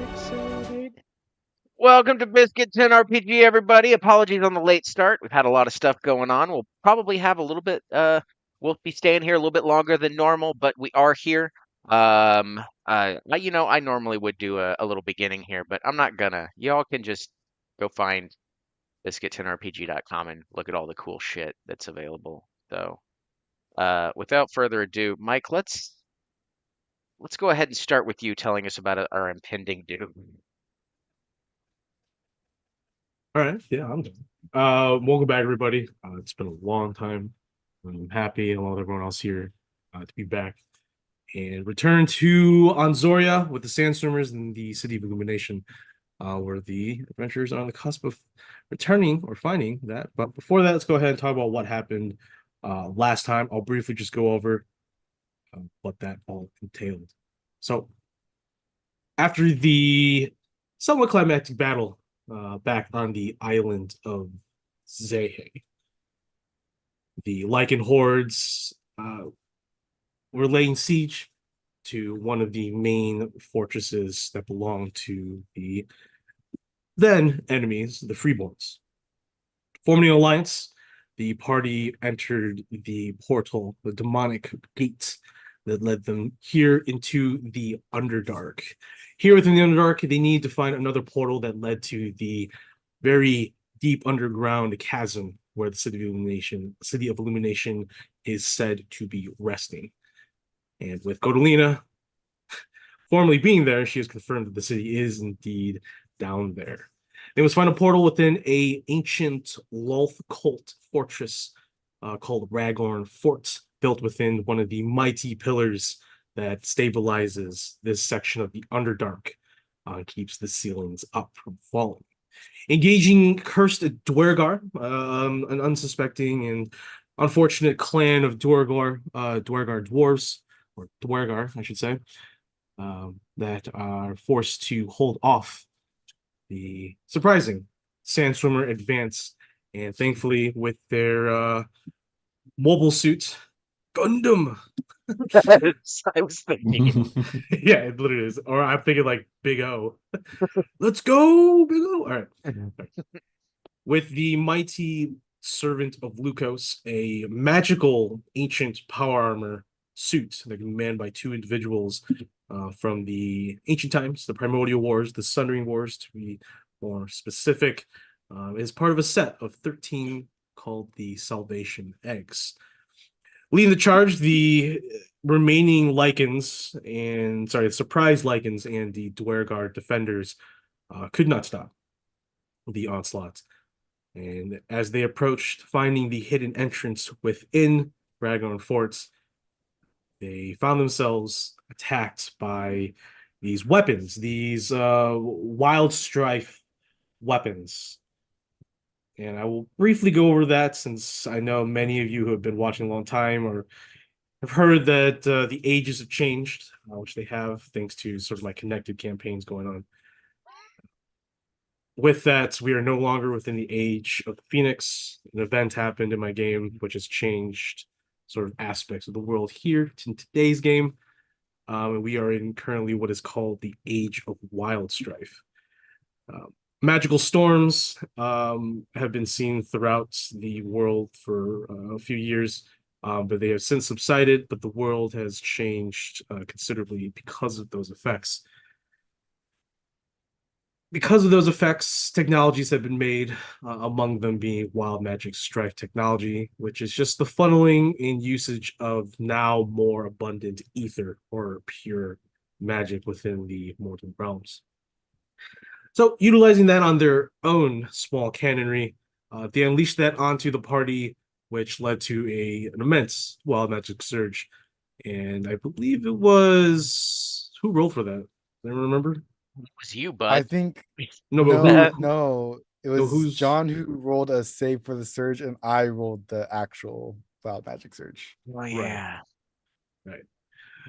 Excited. Welcome to Biscuit 10 RPG, everybody. Apologies on the late start. We've had a lot of stuff going on. We'll probably have a little bit, we'll be staying here a little bit longer than normal, but we are here. I normally would do a little beginning here, but I'm not gonna. Y'all can just go find biscuit10rpg.com and look at all the cool shit that's available. So, without further ado, Mike, let's go ahead and start with you telling us about our impending doom. All right, yeah, I'm done. Welcome back, everybody. It's been a long time. I'm happy, along with everyone else here, to be back and return to Anzoria with the Sandstormers and the City of Illumination, where the adventurers are on the cusp of returning or finding that. But before that, let's go ahead and talk about what happened last time. I'll briefly just go over what that all entailed. So, after the somewhat climactic battle back on the island of Zehe, the Lycan hordes were laying siege to one of the main fortresses that belonged to the then enemies, the Freeborns. Forming an alliance, the party entered the portal, the demonic gates that led them here into the Underdark. Here within the Underdark, they need to find another portal that led to the very deep underground chasm where the City of Illumination is said to be resting. And with Godolina formerly being there, she has confirmed that the city is indeed down there. They must find a portal within a ancient Lolth cult fortress called Ragorn Fort, built within one of the mighty pillars that stabilizes this section of the Underdark, keeps the ceilings up from falling. Engaging cursed Dwergar, an unsuspecting and unfortunate clan of Dwergar dwarves, or Dwergar, I should say, that are forced to hold off the surprising Sandstormer advance. And thankfully, with their mobile suit, Gundam. I was thinking it. Yeah, it literally is. Or I'm thinking like Big O. Let's go, Big O. All right. With the mighty servant of Lukos, a magical ancient power armor suit that can be manned by two individuals from the ancient times, the Primordial Wars, the Sundering Wars, to be more specific, is part of a set of 13 called the Salvation Eggs. Leading the charge, the remaining Lycans and surprise Lycans and the Dwergar defenders could not stop the onslaught. And as they approached, finding the hidden entrance within Ragorn Forts, they found themselves attacked by these weapons, these wild strife weapons. And I will briefly go over that since I know many of you who have been watching a long time or have heard that the ages have changed, which they have thanks to sort of my connected campaigns going on. With that, we are no longer within the age of the Phoenix. An event happened in my game which has changed sort of aspects of the world here in today's game. We are in currently what is called the Age of Wild Strife. Magical storms have been seen throughout the world for a few years, but they have since subsided. But the world has changed considerably because of those effects. Because of those effects, technologies have been made, among them being wild magic strife technology, which is just the funneling and usage of now more abundant ether or pure magic within the mortal realms. So, utilizing that on their own small cannonry, they unleashed that onto the party, which led to an immense wild magic surge. And I believe it was who rolled for that? Anyone remember? It was you, I bud. think No, but who? no. It No, was who's John who rolled a save for the surge, and I rolled the actual wild magic surge. Oh right? yeah. Right.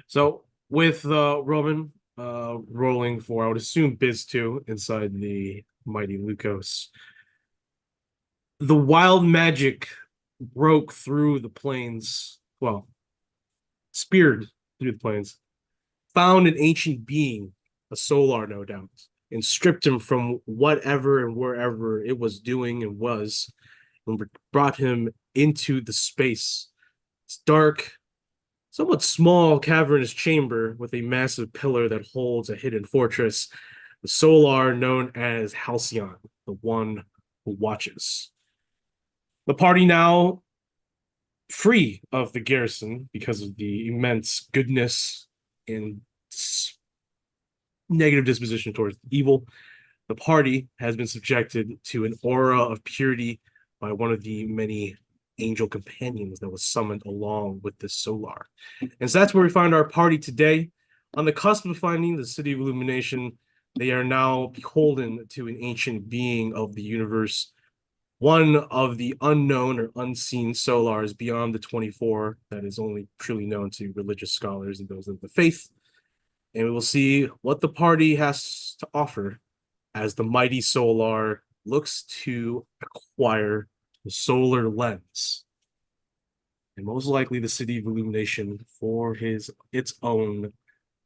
So with Roman rolling for, I would assume Biz 2 inside the mighty Lukos, the wild magic broke through the plains. Well, speared through the plains, found an ancient being a solar, no doubt, and stripped him from whatever and wherever it was doing and was, and brought him into the space. It's dark, somewhat small, cavernous chamber with a massive pillar that holds a hidden fortress, the Solar known as Halcyon, the one who watches. The party now free of the garrison because of the immense goodness and negative disposition towards evil. The party has been subjected to an aura of purity by one of the many angel companions that was summoned along with this solar. And so that's where we find our party today. On the cusp of finding the City of Illumination, they are now beholden to an ancient being of the universe, one of the unknown or unseen solars beyond the 24 that is only truly known to religious scholars and those of the faith. And we will see what the party has to offer as the mighty Solar looks to acquire the solar lens and most likely the City of Illumination for its own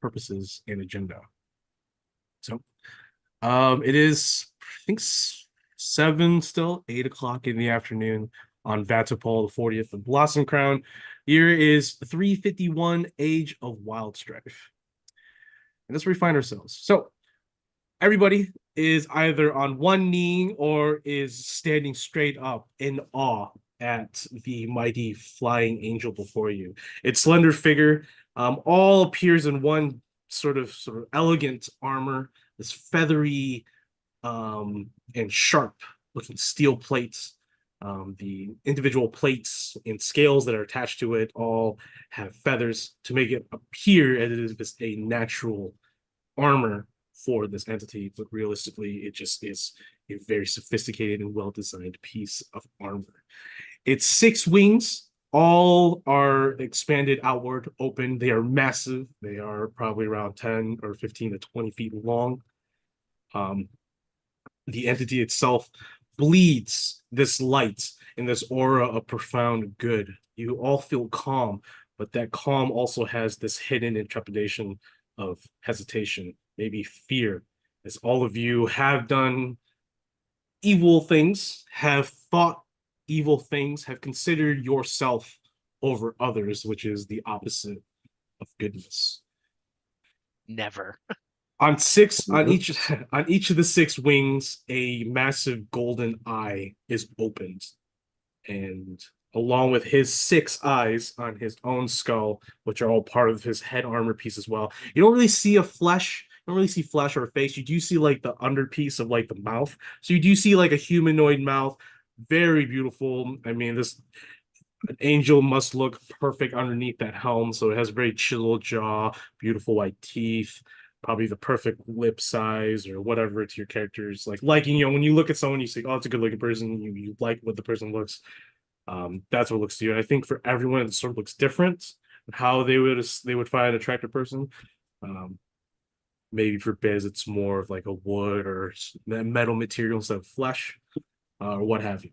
purposes and agenda. So it is, I think, 8 o'clock in the afternoon on Vatapol, the 40th of Blossom Crown. Here is 351 Age of Wild Strife. And that's where we find ourselves. So everybody is either on one knee or is standing straight up in awe at the mighty flying angel before you. Its slender figure all appears in one sort of elegant armor, this feathery and sharp looking steel plates. The individual plates and scales that are attached to it all have feathers to make it appear as if it's a natural armor for this entity, but realistically, it just is a very sophisticated and well-designed piece of armor. Its 6 wings all are expanded outward, open. They are massive. They are probably around 10 or 15 to 20 feet long. The entity itself bleeds this light and this aura of profound good. You all feel calm, but that calm also has this hidden intrepidation of hesitation, maybe fear, as all of you have done evil things, have thought evil things, have considered yourself over others, which is the opposite of goodness. Never. On six on each on each of the 6 wings, a massive golden eye is opened, and along with his 6 eyes on his own skull, which are all part of his head armor piece as well. You don't really see flesh or face. You do see like the underpiece of like the mouth. So you do see like a humanoid mouth. Very beautiful. I mean, this an angel must look perfect underneath that helm. So it has a very chiseled jaw, beautiful white teeth, probably the perfect lip size or whatever to your characters. Liking, when you look at someone, you say, oh, it's a good looking person. You like what the person looks. That's what looks to you. And I think for everyone, it sort of looks different. How they would find an attractive person. Maybe for Biz, it's more of like a wood or metal material instead of flesh, or what have you.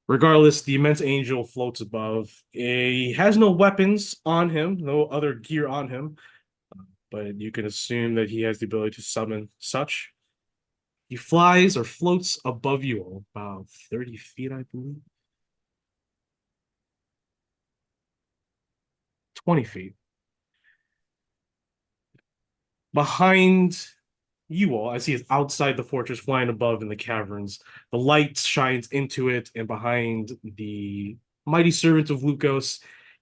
Regardless, the immense angel floats above. He has no weapons on him, no other gear on him, but you can assume that he has the ability to summon such. He flies or floats above you all, about 30 feet, I believe. 20 feet. Behind you all, as he is outside the fortress, flying above in the caverns, the light shines into it, and behind the mighty servant of Lukos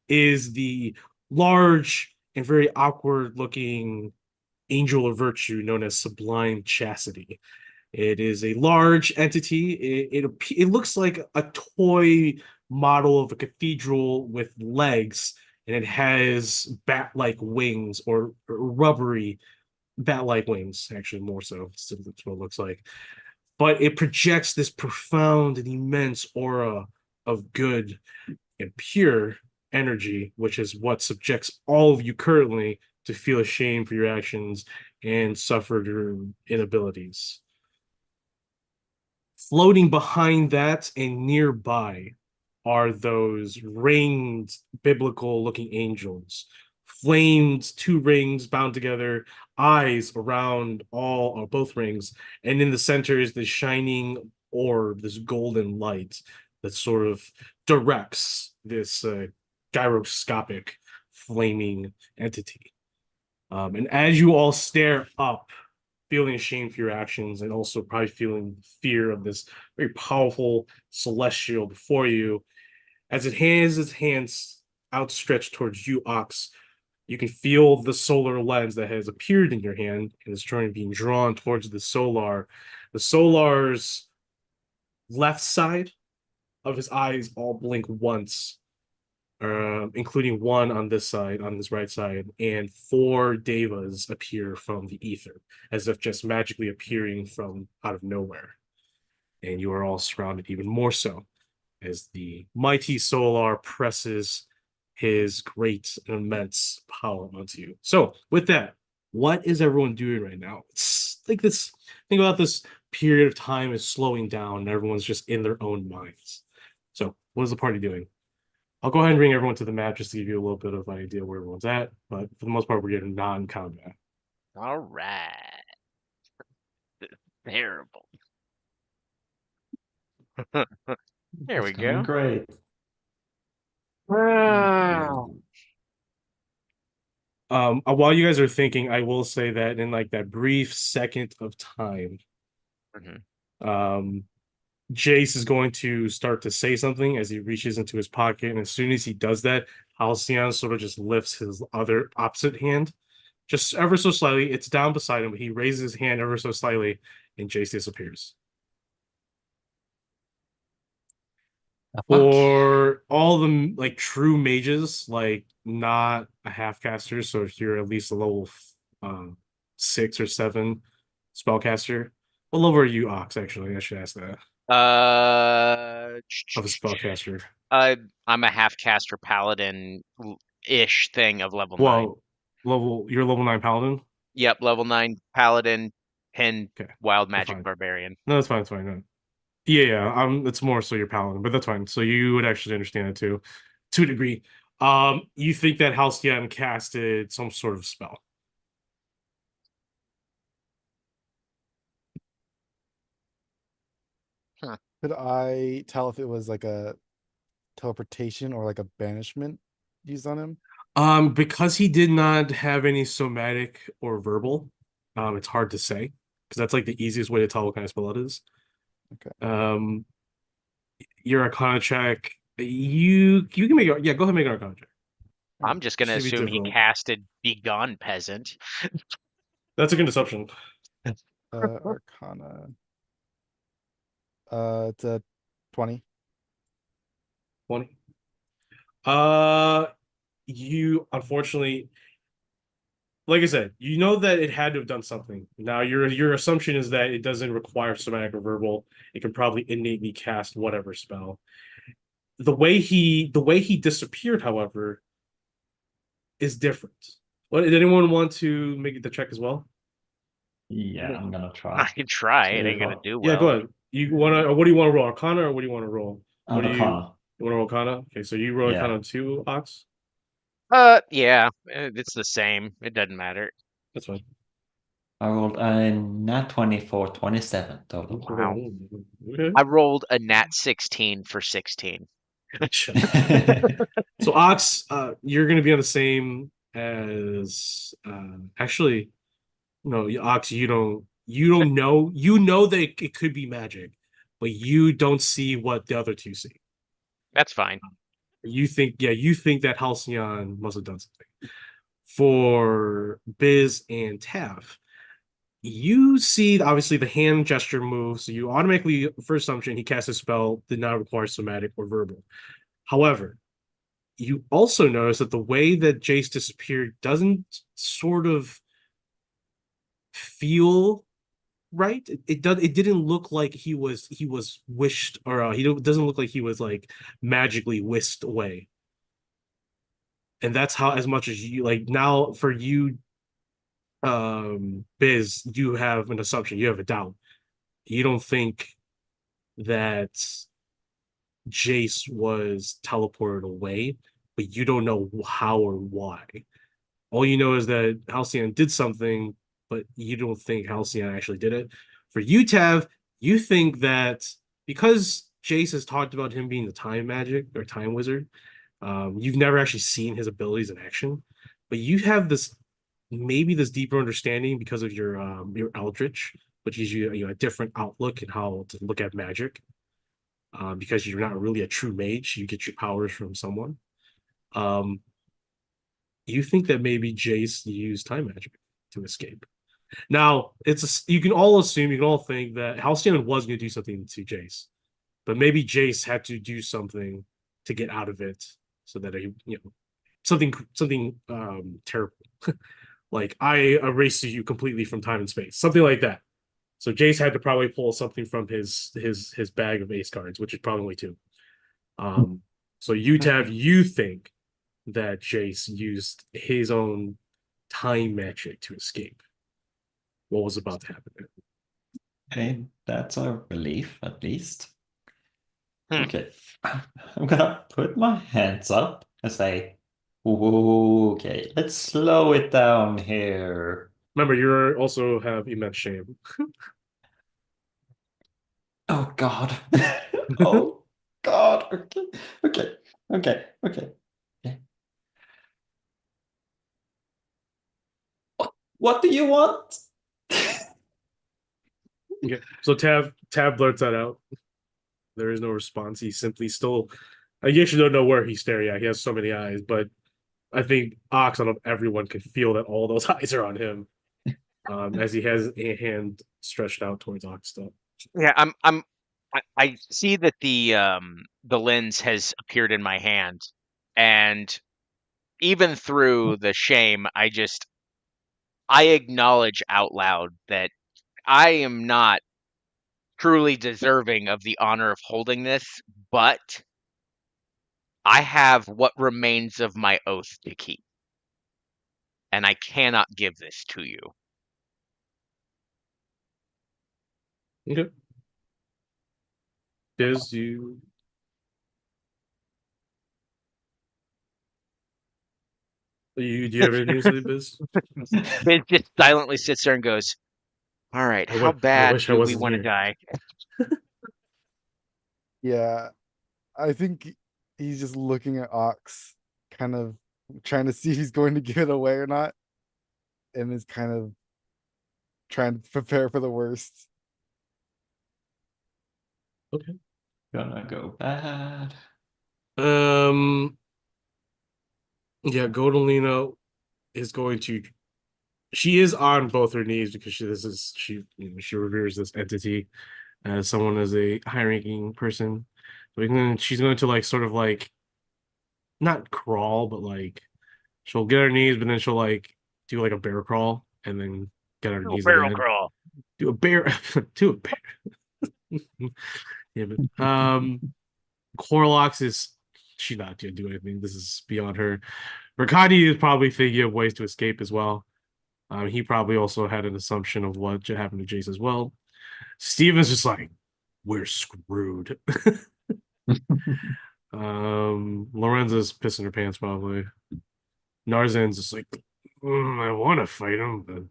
is the large and very awkward-looking angel of virtue known as Sublime Chastity. It is a large entity. It looks like a toy model of a cathedral with legs, and it has bat-like wings or rubbery bat-like wings, actually more so. That's what it looks like. But it projects this profound and immense aura of good and pure energy, which is what subjects all of you currently to feel ashamed for your actions and suffer your inabilities. Floating behind that and nearby are those ringed biblical looking angels, flamed two rings bound together, eyes around all or both rings, and in the center is this shining orb, this golden light that sort of directs this gyroscopic flaming entity. And as you all stare up, feeling ashamed for your actions and also probably feeling fear of this very powerful celestial before you, as it has its hands outstretched towards you, Ox, you can feel the solar lens that has appeared in your hand and is trying being drawn towards the solar. The solar's left side of his eyes all blink once, including one on this side, on this right side, and four devas appear from the ether, as if just magically appearing from out of nowhere. And you are all surrounded even more so as the mighty Solar presses his great and immense power onto you. So, with that, what is everyone doing right now? It's like this. Think about this period of time is slowing down, and everyone's just in their own minds. So, what is the party doing? I'll go ahead and bring everyone to the map just to give you a little bit of an idea where everyone's at. But for the most part, we're getting non-combat. All right. Terrible. There It's we going go. great. Wow. While you guys are thinking, I will say that in like that brief second of time, Mhm. Jace is going to start to say something as he reaches into his pocket, and as soon as he does that, Halcyon sort of just lifts his other opposite hand, just ever so slightly. It's down beside him, but he raises his hand ever so slightly, and Jace disappears. The fuck? For all the like true mages, like not a half caster, so if you're at least a level 6 or 7 spellcaster, what level are you, Ox? Actually, I should ask that Uh, of a spellcaster. uh, I'm a half caster paladin ish thing of level 9. Well, you're level 9 paladin. Yep, level 9 paladin, 10 Okay, wild that's magic fine. barbarian. No, that's fine. That's fine. No. Yeah, yeah. It's more so you're paladin, but that's fine. So you would actually understand it too, to a degree. You think that Halcyon casted some sort of spell? Huh. Could I tell if it was like a teleportation or like a banishment used on him? Because he did not have any somatic or verbal, it's hard to say because that's like the easiest way to tell what kind of spell it is. Okay. Your Arcana check, you can make it. Yeah, go ahead and make an Arcana check. I'm just gonna Should be assume he difficult. casted Begone Peasant. That's a good assumption. Arcana. It's a 20. 20. Uh, you unfortunately, like I said, you know that it had to have done something. Now your assumption is that it doesn't require somatic or verbal. It can probably innately cast whatever spell. The way he disappeared, however, is different. What did anyone want to make the check as well? Yeah, I'm gonna I try. can try. It So ain't gonna do Yeah, go well. ahead. You wanna what do you want to roll? Arcana or what do you want to roll? What do Arcana. you want to roll Arcana? Okay, so you roll Yeah. Arcana 2, Ox. Yeah, it's the same. It doesn't matter. That's fine. I rolled a nat 20 for 27 total. Wow. Okay. I rolled a nat 16 for 16. Gotcha. So Ox, you're gonna be on the same as actually no, Ox, you don't know. You know that it could be magic, but you don't see what the other two see. That's fine. You think that Halcyon must have done something. For Biz and Tav, you see obviously the hand gesture move, so you automatically, first assumption, he cast a spell did not require somatic or verbal. However, you also notice that the way that Jace disappeared doesn't sort of feel right. It didn't look like he was wished, or doesn't look like he was like magically whisked away. And that's how, as much as you like now for you, Biz, you have an assumption, you have a doubt. You don't think that Jace was teleported away, but you don't know how or why. All you know is that Halcyon did something, but you don't think Halcyon actually did it. For you, Tav, you think that because Jace has talked about him being the time magic or time wizard, you've never actually seen his abilities in action, but you have this maybe this deeper understanding because of your Eldritch, which gives you, a different outlook in how to look at magic. Because you're not really a true mage, you get your powers from someone. Um, you think that maybe Jace used time magic to escape. Now, you can all assume, you can all think that Halcyon was going to do something to Jace, but maybe Jace had to do something to get out of it, so that something terrible, like I erased you completely from time and space, something like that. So Jace had to probably pull something from his bag of ace cards, which is probably two. So you think that Jace used his own time magic to escape what was about to happen. Okay, that's a relief at least. Hmm. Okay, I'm gonna put my hands up and say, okay, let's slow it down here. Remember, you also have immense shame. Oh God. Oh God. Okay. Okay. Okay. Okay. Okay. What do you want? Okay, so Tab blurts that out. There is no response. He's simply still. I actually don't know where he's staring at. He has so many eyes, but I think Ox out of everyone can feel that all those eyes are on him. As he has a hand stretched out towards Ox still. Yeah, I see that the lens has appeared in my hand, and even through the shame, I acknowledge out loud that I am not truly deserving of the honor of holding this, but I have what remains of my oath to keep, and I cannot give this to you. Okay. Diz, do you have anything to say, Biz? Biz just silently sits there and goes, "All right, how I bad wish I do we wasn't want to here. die?" Yeah, I think he's just looking at Ox, kind of trying to see if he's going to give it away or not, and is kind of trying to prepare for the worst. Okay. Gonna go bad. Um. Yeah, Godolino is going to. She is on both her knees because she reveres this entity as someone as a high-ranking person. She's going to like sort of like not crawl, but like she'll get on her knees, but then she'll like do like a bear crawl and then get on her Little knees barrel again. crawl. Do a bear, do a bear. Yeah, but Corlox is she's not gonna do anything. This is beyond her. Rakani is probably thinking of ways to escape as well. He probably also had an assumption of what should happen to Jace as well. Steven's just like, we're screwed. Lorenza's pissing her pants probably. Narzan's just like, I want to fight him, but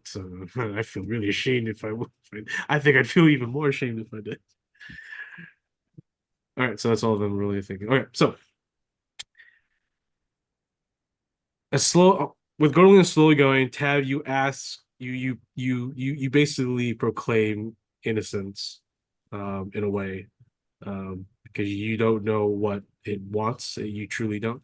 I feel really ashamed if I would fight. I think I'd feel even more ashamed if I did. All right, so that's all of them really thinking. Okay, so a slow with Gordon slowly going, Tab, you ask you basically proclaim innocence, in a way, because you don't know what it wants. You truly don't.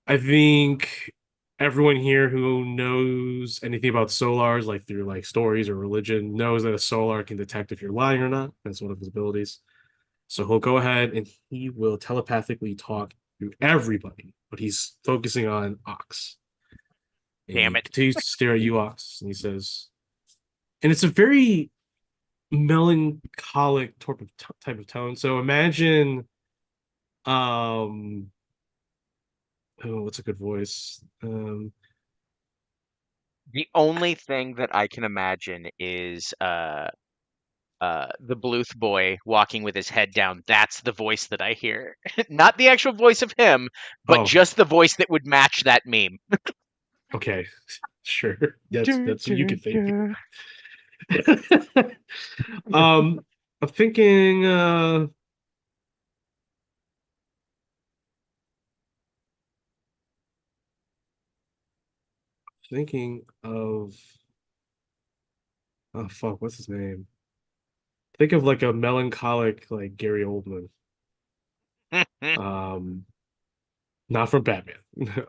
I think everyone here who knows anything about solars, like through like stories or religion, knows that a solar can detect if you're lying or not. That's one of his abilities. So he'll go ahead and he will telepathically talk to everybody, but he's focusing on Ox. And Damn he it. continues to stare at you, Ox, and he says, and it's a very melancholic type of tone. So imagine, um, oh, what's a good voice? The only thing that I can imagine is the Bluth boy walking with his head down. That's the voice that I hear. Not the actual voice of him, but Oh, just the voice that would match that meme. Okay, sure. That's what you can think. I'm thinking thinking of oh fuck, what's his name? Think of like a melancholic like Gary Oldman. Um, not from Batman.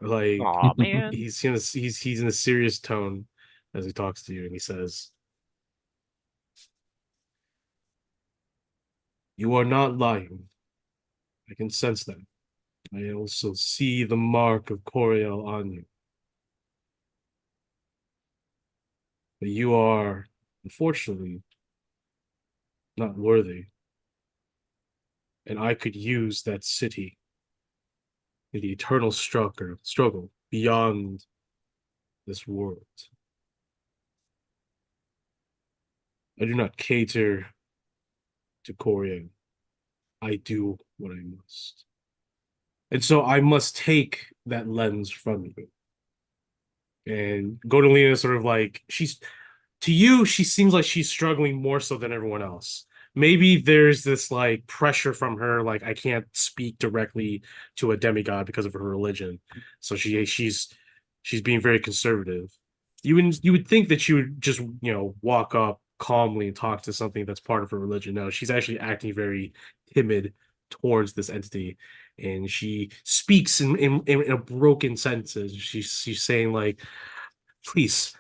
Like Aw, man. he's in a serious tone as he talks to you, and he says, "You are not lying. I can sense that. I also see the mark of Coriel on you. But you are, unfortunately, not worthy. And I could use that city in the eternal struggle beyond this world. I do not cater to Coriel. I do what I must. And so I must take that lens from you. And Godolina is sort of like she's to you, she seems like she's struggling more so than everyone else. Maybe there's this like pressure from her, like I can't speak directly to a demigod because of her religion. So she's being very conservative. You would think that she would just, walk up calmly and talk to something that's part of her religion. No, she's actually acting very timid towards this entity. And she speaks in a broken sentences. She's saying like, please,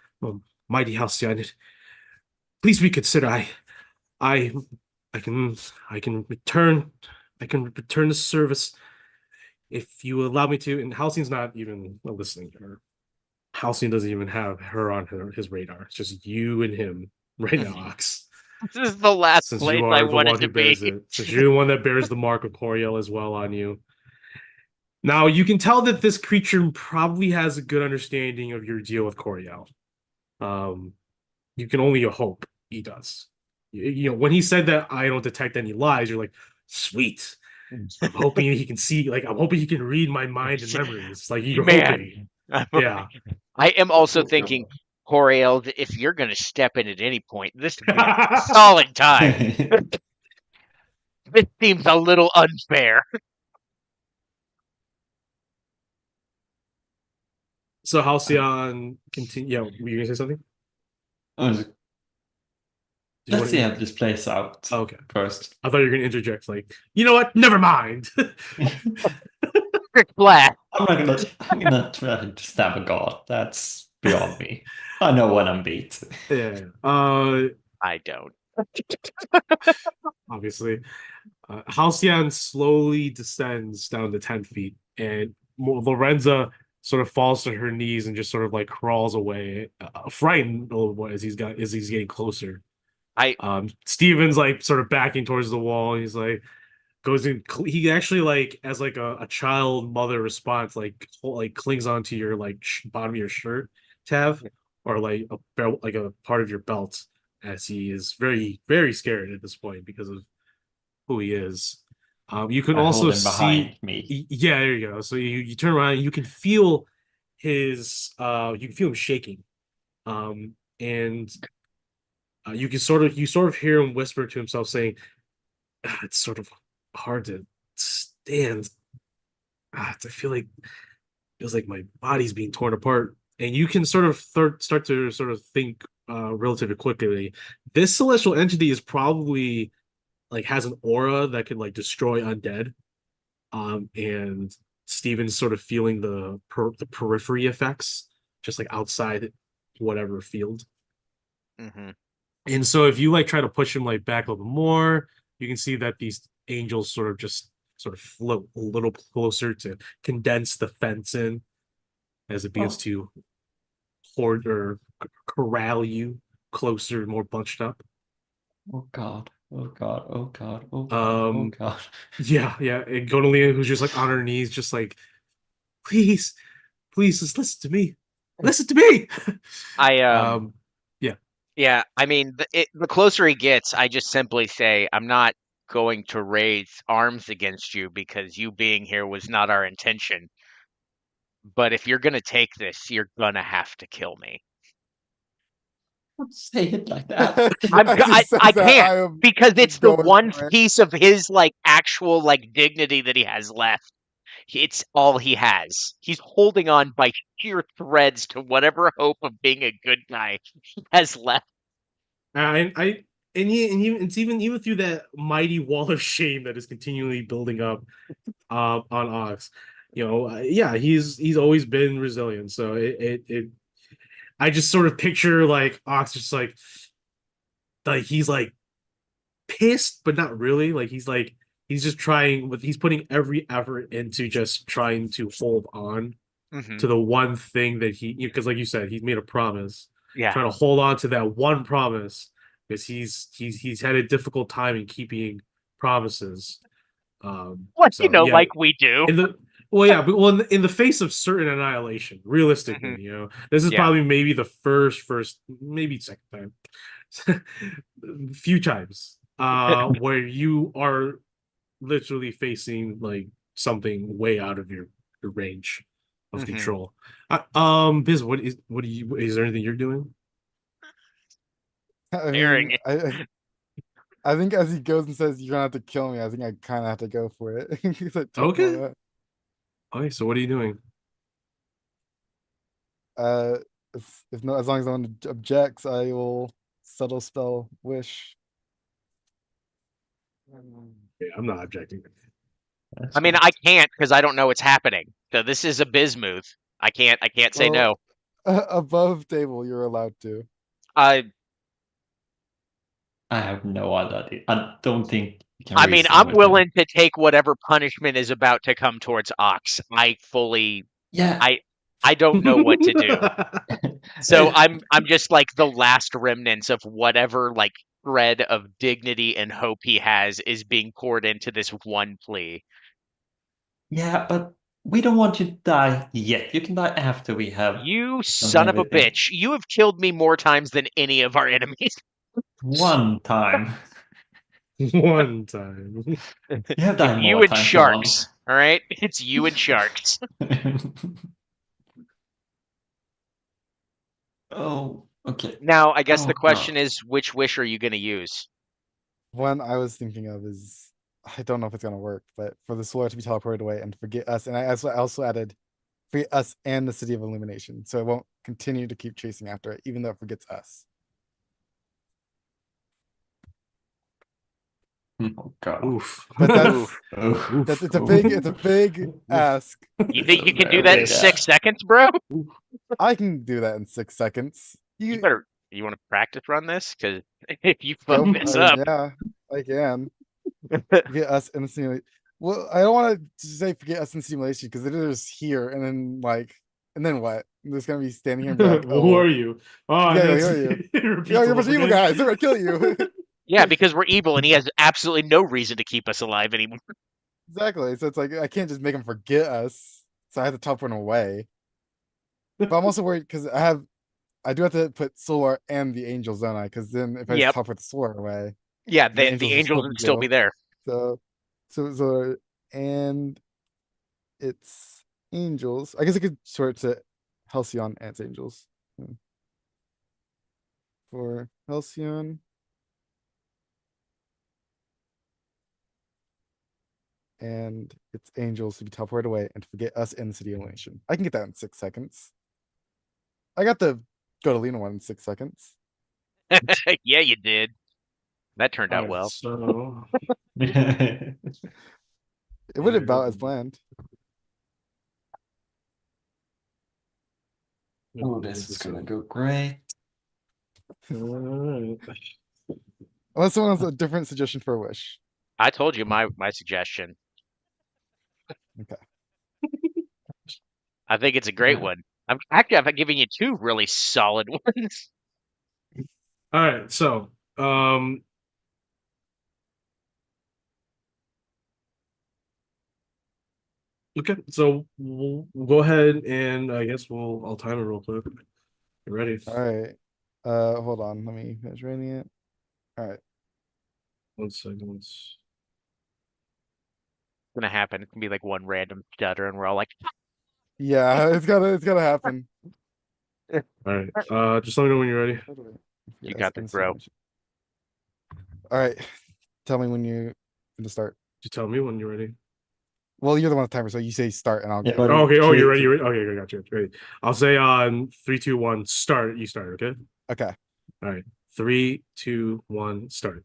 mighty Halcyon, please reconsider. I, I can, I can return, I can return the service if you allow me to. And Halcyon's not even listening to her. Halcyon doesn't even have her on his radar. It's just you and him right now, Ox. This is the last Since place you I are the wanted one to who be. bears it, since you're the one that bears the mark of Coriel as well on you. Now you can tell that this creature probably has a good understanding of your deal with Coriel. Um, you can only hope he does. When he said that I don't detect any lies, you're like, sweet. I'm hoping he can see, like, I'm hoping he can read my mind and memories. Like, you're hoping. Man, Yeah. I am also thinking, Coriel, if you're going to step in at any point, this would be a solid time. This seems a little unfair. So Halcyon continue. Yeah, were you gonna say something? Did you Let's want see to? how this plays out Oh, okay. first. I thought you were gonna interject. Like, you know what? Never mind. Black. I'm gonna try to stab a god. That's beyond me. I know when I'm beat. Yeah. I don't. Obviously, Halcyon slowly descends down to 10 feet, and Lorenza sort of falls to her knees and just sort of like crawls away, frightened a little bit as he's getting closer. I Steven's like sort of backing towards the wall. He's like goes in. He actually like as like a child mother response, like clings onto your like bottom of your shirt tab or like a belt, like a part of your belt, as he is very very scared at this point because of who he is. You can I hold also him see, behind me. yeah, there you go. So you turn around, and you can feel you can feel him shaking, and you sort of hear him whisper to himself, saying, "It's sort of hard to stand. I feel like feels like my body's being torn apart." And you can sort of start to sort of think relatively quickly. This celestial entity is probably like has an aura that can like destroy undead. And Steven's sort of feeling the periphery effects, just like outside whatever field. mhm. And so if you like try to push him like back a little more, you can see that these angels sort of float a little closer to condense the fence in as it begins Oh, to hoard or corral you closer, more bunched up. oh God. Oh God. Oh God. Oh God. Oh Um, God. yeah. And Gonalina, who's just like on her knees, just like, please, please, just listen to me. Listen to me. I um, yeah. Yeah, I mean, the closer he gets, I just simply say, I'm not going to raise arms against you because you being here was not our intention. but if you're gonna take this, you're gonna have to kill me. Don't say it like that. As he says I that, can't I am because it's the going one for it. piece of his like actual like dignity that he has left. It's all he has. He's holding on by sheer threads to whatever hope of being a good guy he has left. I and even it's even through that mighty wall of shame that is continually building up on Ox. Yeah, he's always been resilient. So it I just sort of picture like Ox just like he's like pissed, but not really. Like he's just trying he's putting every effort into just trying to hold on Hmm. to the one thing that because like you said, he's made a promise, Yeah. trying to hold on to that one promise because he's had a difficult time in keeping promises. Well, So yeah, like we do. in the well, yeah, but well, in the face of certain annihilation, Hmm. realistically, this is Yeah. probably maybe the first, maybe second time, few times, where you are literally facing like something way out of your range of Hmm. control. Biz, is there anything you're doing? I mean, Staring. I think as he goes and says, "You're gonna have to kill me," I think I kind of have to go for it. He's like, "Don't know Okay. that." Okay, so what are you doing? Uh, if no, as long as no one objects, I will subtle spell wish. Yeah, I'm not objecting. I That's mean, fine. I can't because I don't know what's happening. So this is a Bizmuth. I can't say Well, no. above table, you're allowed to. I I have no idea. I don't think you can I mean, reason I'm with him. willing to take whatever punishment is about to come towards Ox. Yeah. I I don't know what to do. So I'm just like the last remnants of whatever like thread of dignity and hope he has is being poured into this one plea. Yeah, but we don't want you to die yet. You can die after we have You done son of a everything. bitch. You have killed me more times than any of our enemies. One time. One time. You have It's died you more and times than one. sharks. All right? It's you and sharks. Oh, okay. Now, I guess the Oh question God. is which wish are you going to use? One I was thinking of is, I don't know if it's gonna work, but for the sword to be teleported away and forget us, and I also added forget us and the city of illumination, so it won't continue to keep chasing after it, even though it forgets us. Oh God. Oof. But Ooh. that's Oof. it's a Oof. big Oof. ask. You It's think a you can do very that in big 6 seconds, bro? I can do that in 6 seconds. You You better. You want to practice run this? Because if you fuck go. this I mean, up, yeah, I can forget us in the simulation. Well, I don't want to say forget us in simulation because it is here, and then and then what? I'm just gonna be standing here and be like, "Oh, Who well, are you? Oh, and yeah, then who are you? it Yeah, repeats you're a all bunch of over evil again. guys. They're gonna kill you." yeah, because we're evil and he has absolutely no reason to keep us alive anymore. Exactly. So it's like I can't just make them forget us. So I have to teleport them away. But I'm also worried because I do have to put Solar and the Angels, don't I? Because then if I just Yep. teleport the Solar away, Yeah, the the Angels will still angels be would still be go. there. So so and it's Angels. I guess I could sort to Halcyon and its Angels. For Halcyon. And its Angels to be teleported away and to forget us in the city of illumination. I can get that in 6 seconds. I got the go to Lena one in 6 seconds. Yeah, you did. That turned All out right, well. so It went about as planned. Oh, this is gonna go great. Alright. Unless someone has a different suggestion for a wish. I told you my suggestion. Okay. I think it's a great Yeah. one. I've given you two really solid ones. All right, so okay, so we'll go ahead and I guess I'll time it real quick. You ready? All right. Hold on. Let me finish writing it. All right. 1 second. Gonna happen. It's gonna be like one random stutter, and we're all like, Yeah, it's gotta happen. All right. Just let me know when you're ready. You Yes, got this, bro. All right. Tell me when you're going to start. Just tell me when you're ready. Well, you're the one with the timer, so you say start and I'll Yeah, go. but Oh, okay. Oh, you're ready. three, You're ready. Okay, I got you. Ready. I'll say on 3, 2, 1, start. You start. Okay. Okay. All right. 3, 2, 1, start.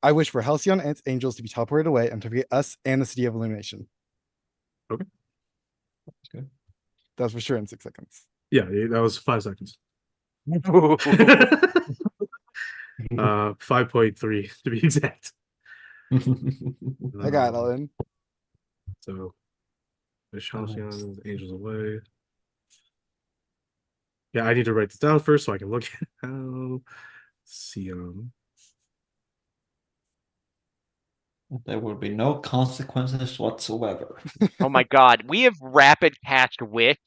I wish for Halcyon and its angels to be teleported away and to forget us and the city of illumination. Okay. good. That was for sure in 6 seconds. Yeah, that was 5 seconds. 5.3 to be exact. I got it all in. So, wish Nice. Halcyon angels away. Yeah, I need to write this down first so I can look at how. See, There will be no consequences whatsoever. Oh my God, we have rapid cast Wish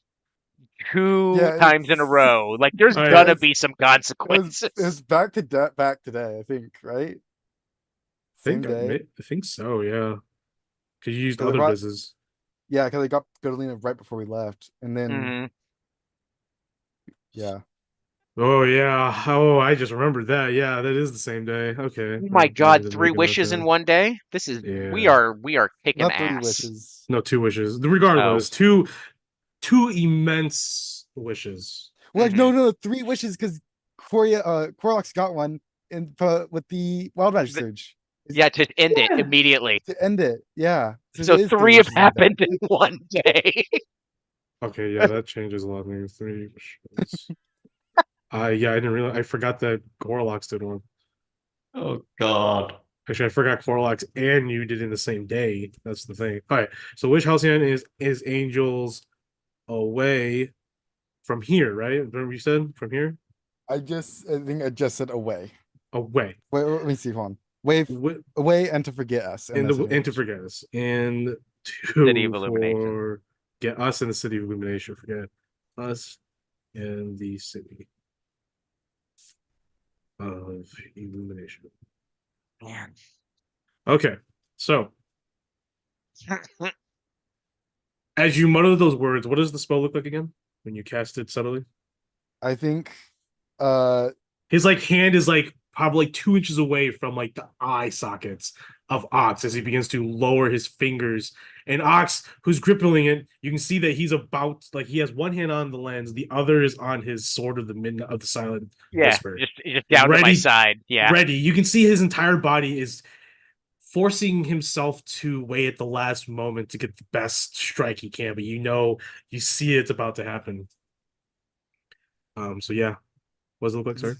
two Yeah, times in a row. Like, there's All right. gonna it's be some it was consequences. back to back today, I think, right? Same day. I think so, yeah. Because you used Because I other brought business. yeah, because I got Godolina right before we left. And then Hmm. yeah. Oh yeah. Oh, I just remembered that. Yeah, that is the same day. Okay. Oh my I need God, to three make a note wishes in there. one day? This is we Yeah. are we are kicking Not three ass. wishes. No, 2 wishes. Oh. Regardless, two immense wishes. Well, like, Hmm. no, 3 wishes because Corlock's got one and with the Wild Magic Surge. Yeah, to end it Yeah. immediately. To end it. Yeah. So it So is three three have wishes in a day. happened in one day. Okay, yeah, that changes a lot of things. 3 wishes. Yeah, I didn't realize. I forgot that Gorlox did one. Oh God. Actually, I forgot Gorlox and you did in the same day. That's the thing. All right. So which Halcyon is Angels away from here, right? Remember you said from here? I think I just said away. Away. Wait, let me see. Hold on. Wave Wi- away and to forget us. And that's and to forget us. And City of to Illumination. for get us in the city of illumination. Forget us and the city of illumination. Man. Okay. So as you mutter those words, what does the spell look like again when you cast it subtly? I think uh His like hand is like probably like 2 inches away from like the eye sockets of Ox as he begins to lower his fingers. And Ox, who's gripping it, you can see that he's about like he has one hand on the lens, the other is on his sword of the midnight of the silent Yeah, whisper. just down to my Ready, side. Yeah. ready. You can see his entire body is forcing himself to wait at the last moment to get the best strike he can, but you see it's about to happen. So yeah. What does it look like, sorry?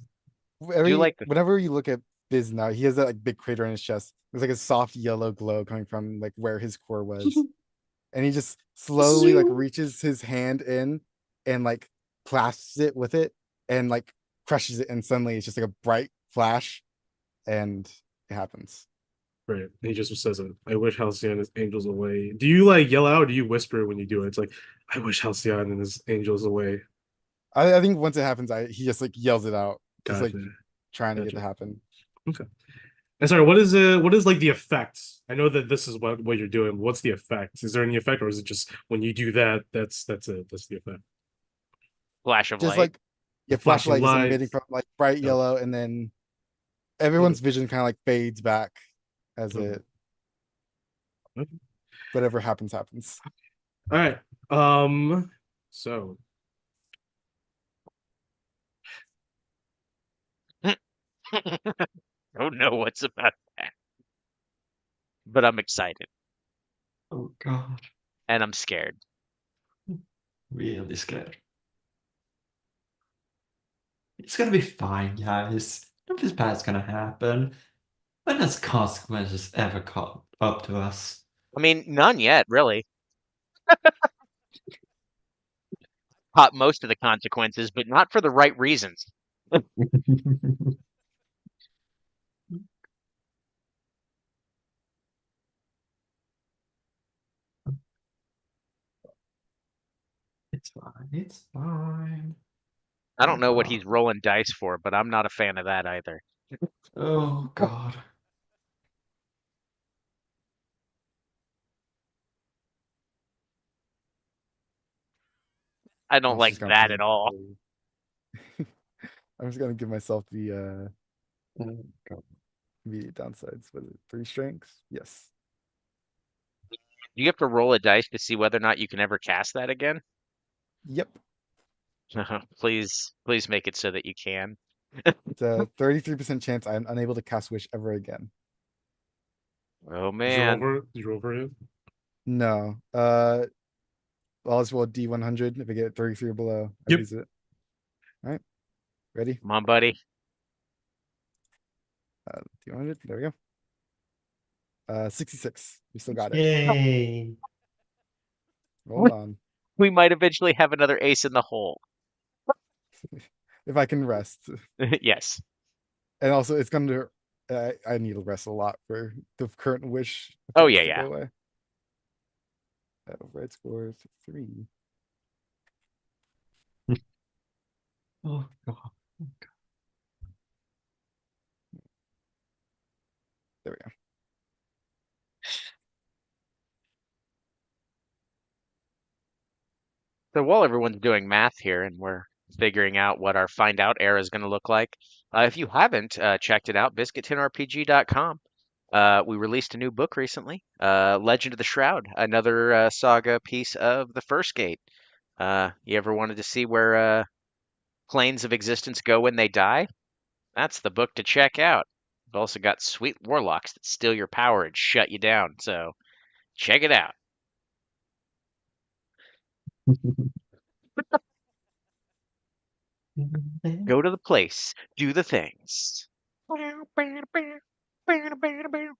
Do like the whenever you look at Biz now, he has that like big crater on his chest. There's like a soft yellow glow coming from like where his core was. And he just slowly like Zoom. reaches his hand in and like clasps it with it and like crushes it, and suddenly it's just like a bright flash and it happens. Right. He just says it. I wish Halcyon is angels away. Do you like yell out or do you whisper when you do it? It's like, I wish Halcyon and his angels away. I think once it happens, he just like yells it out, just like Gotcha. trying to get Gotcha. to happen. Okay. And sorry, what is like the effect? I know that this is what you're doing. What's the effect? Is there any effect, or is it just when you do that, that's it. That's the effect. flash of Just light. like yeah, Flashing flashlight is light. emitting from like bright Okay. yellow, and then Okay. everyone's vision kind of like fades back as Okay. it Okay. whatever happens. All right. So Don't know what's about that, but I'm excited Oh God. and I'm scared. Really scared. It's gonna be fine, guys. Nothing bad's gonna happen. When has consequences ever caught up to us? I mean, none yet, really. Caught most of the consequences, but not for the right reasons. It's fine. It's fine. I Oh don't know what God. he's rolling dice for, but I'm not a fan of that either. Oh God. I don't It's like just gonna that at all. I'm just gonna give myself the Oh, God. immediate downsides. What is it? 3 strengths? Yes. You have to roll a dice to see whether or not you can ever cast that again. Yep. Please make it so that you can. It's a 33% chance I'm unable to cast Wish ever again. Oh Did you roll man. over? Did you roll over it? No. I'll just roll D100. If I get 33 or below, I Yep. lose it. All right. Ready? Come on, buddy. D100. There we go. 66. We still got it. Yay. Hold on. We might eventually have another ace in the hole. If I can rest. Yes. And also, it's going to. I need to rest a lot for the current wish Oh effects yeah, to yeah. go away. Red scores 3. Oh, God. There we go. So while everyone's doing math here and we're figuring out what our find out era is going to look like, if you haven't checked it out, biscuit10rpg.com. We released a new book recently, Legend of the Shroud, another saga piece of the First Gate. You ever wanted to see where planes of existence go when they die? That's the book to check out. We've also got sweet warlocks that steal your power and shut you down, so check it out. Go to the place, do the things.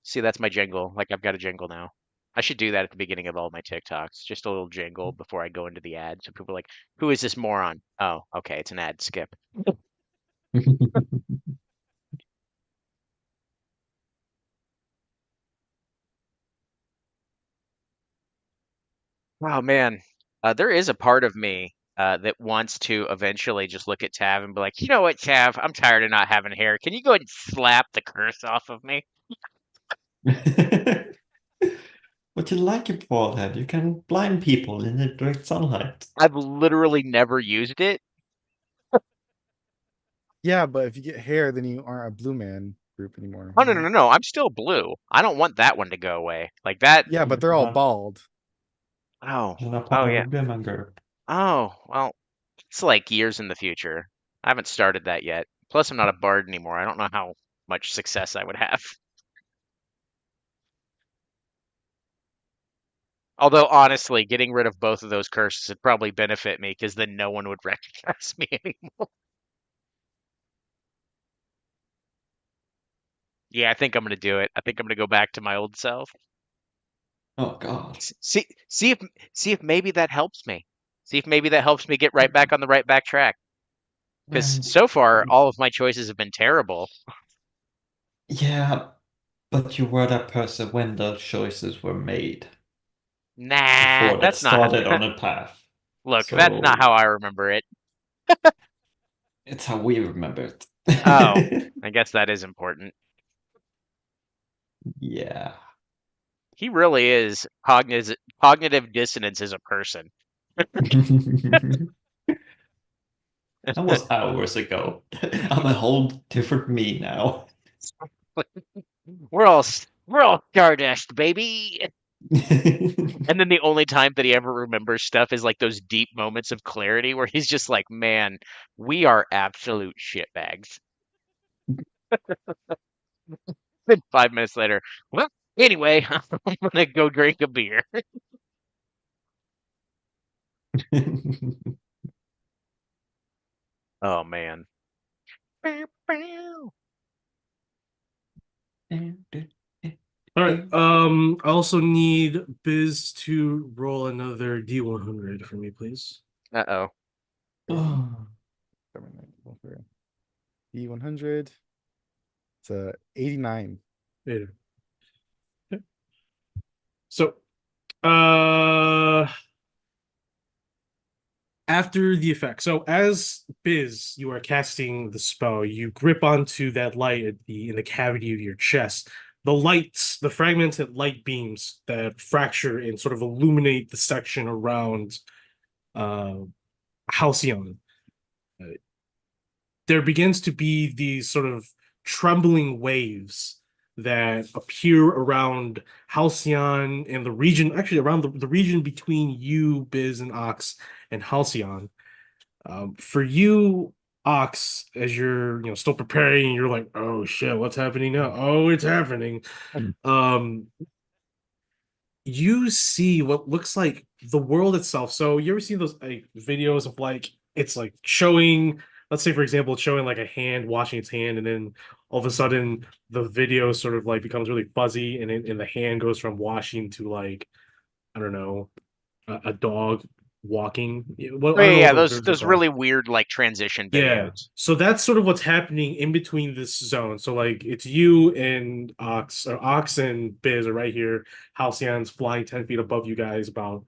See, that's my jingle. Like I've got a jingle now. I should do that at the beginning of all my TikToks. Just a little jingle before I go into the ad. So people are like, who is this moron? Oh, okay, it's an ad. Skip. Oh man, there is a part of me that wants to eventually just look at Tav and be like, you know what, Tav? I'm tired of not having hair. Can you go ahead and slap the curse off of me? But you like your bald head. You can blind people in the direct sunlight. I've literally never used it. Yeah, but if you get hair, then you aren't a blue man group anymore. Oh no, no, no, no. I'm still blue. I don't want that one to go away. Like that. Yeah, but they're all bald. Oh, You're not part oh of yeah. a women group. Oh, well, it's like years in the future. I haven't started that yet. Plus, I'm not a bard anymore. I don't know how much success I would have. Although, honestly, getting rid of both of those curses would probably benefit me because then no one would recognize me anymore. Yeah, I think I'm gonna do it. I think I'm gonna go back to my old self. Oh, God. See if maybe that helps me. See if maybe that helps me get right back on the right back track. Because Well, so far, all of my choices have been terrible. yeah, but you were that person when those choices were made Nah, before that that's not. started on a path. Look, that's not So how I remember it. it's how we remember Oh, it. I guess that is important. Yeah. He really is cognitive dissonance as a person. That was hours ago. I'm a whole different me now. We're all Stardust, baby. And then the only time that he ever remembers stuff is like those deep moments of clarity where he's just like, "Man, we are absolute shitbags." Then 5 minutes later, well, anyway, I'm gonna go drink a beer. Oh man. All right. I also need Biz to roll another D100 for me, please. Uh-oh. Oh. D100. It's a 89. Later. Okay. So, uh, after the effect. So as Biz, you are casting the spell, you grip onto that light at in the cavity of your chest. The lights, the fragmented light beams that fracture and sort of illuminate the section around uh Halcyon. Uh, there begins to be these sort of trembling waves that appear around Halcyon and the region, actually around the region between you, Biz, and Ox, and Halcyon. For you, Ox, as you're still preparing, you're like, oh shit, what's happening now? Oh, it's happening. Um, you see what looks like the world itself. So you ever seen those like videos of like it's like showing, let's say for example, it's showing like a hand washing its hand, and then all of a sudden the video sort of like becomes really fuzzy, and the hand goes from washing to like I don't know a dog walking. Well, Oh, I don't yeah, know what yeah, those those terms are those called. really weird like transition Yeah. videos. So that's sort of what's happening in between this zone. So like it's you and Ox, or Ox and Biz are right here. Halcyon's flying 10 feet above you guys, about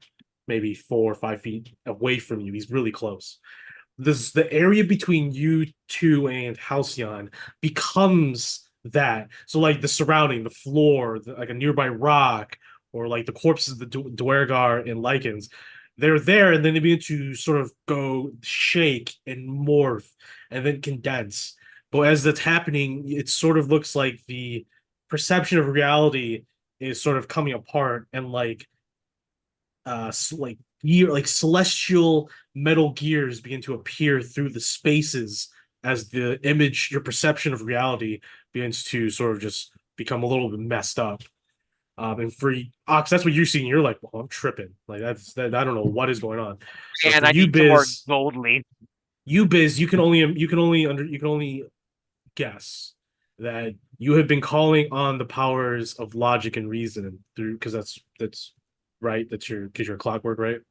maybe 4 or 5 feet away from you. He's really close. This the area between you two and Halcyon becomes that. So like the surrounding, the floor, like a nearby rock, or like the corpses of the Dwergar and Lycans, they're there, and then they begin to sort of go shake and morph and then condense. But as that's happening, it sort of looks like the perception of reality is sort of coming apart, and like gear, like celestial metal gears begin to appear through the spaces as the image, your perception of reality begins to sort of just become a little bit messed up. And for Ox, that's what you're seeing. You're like, well, I'm tripping. Like that's that. I don't know what is going on. But And for I you, need some more Biz, gold leaf. you can only guess that you have been calling on the powers of logic and reason through, because that's right. That's your because you're a clockwork, right?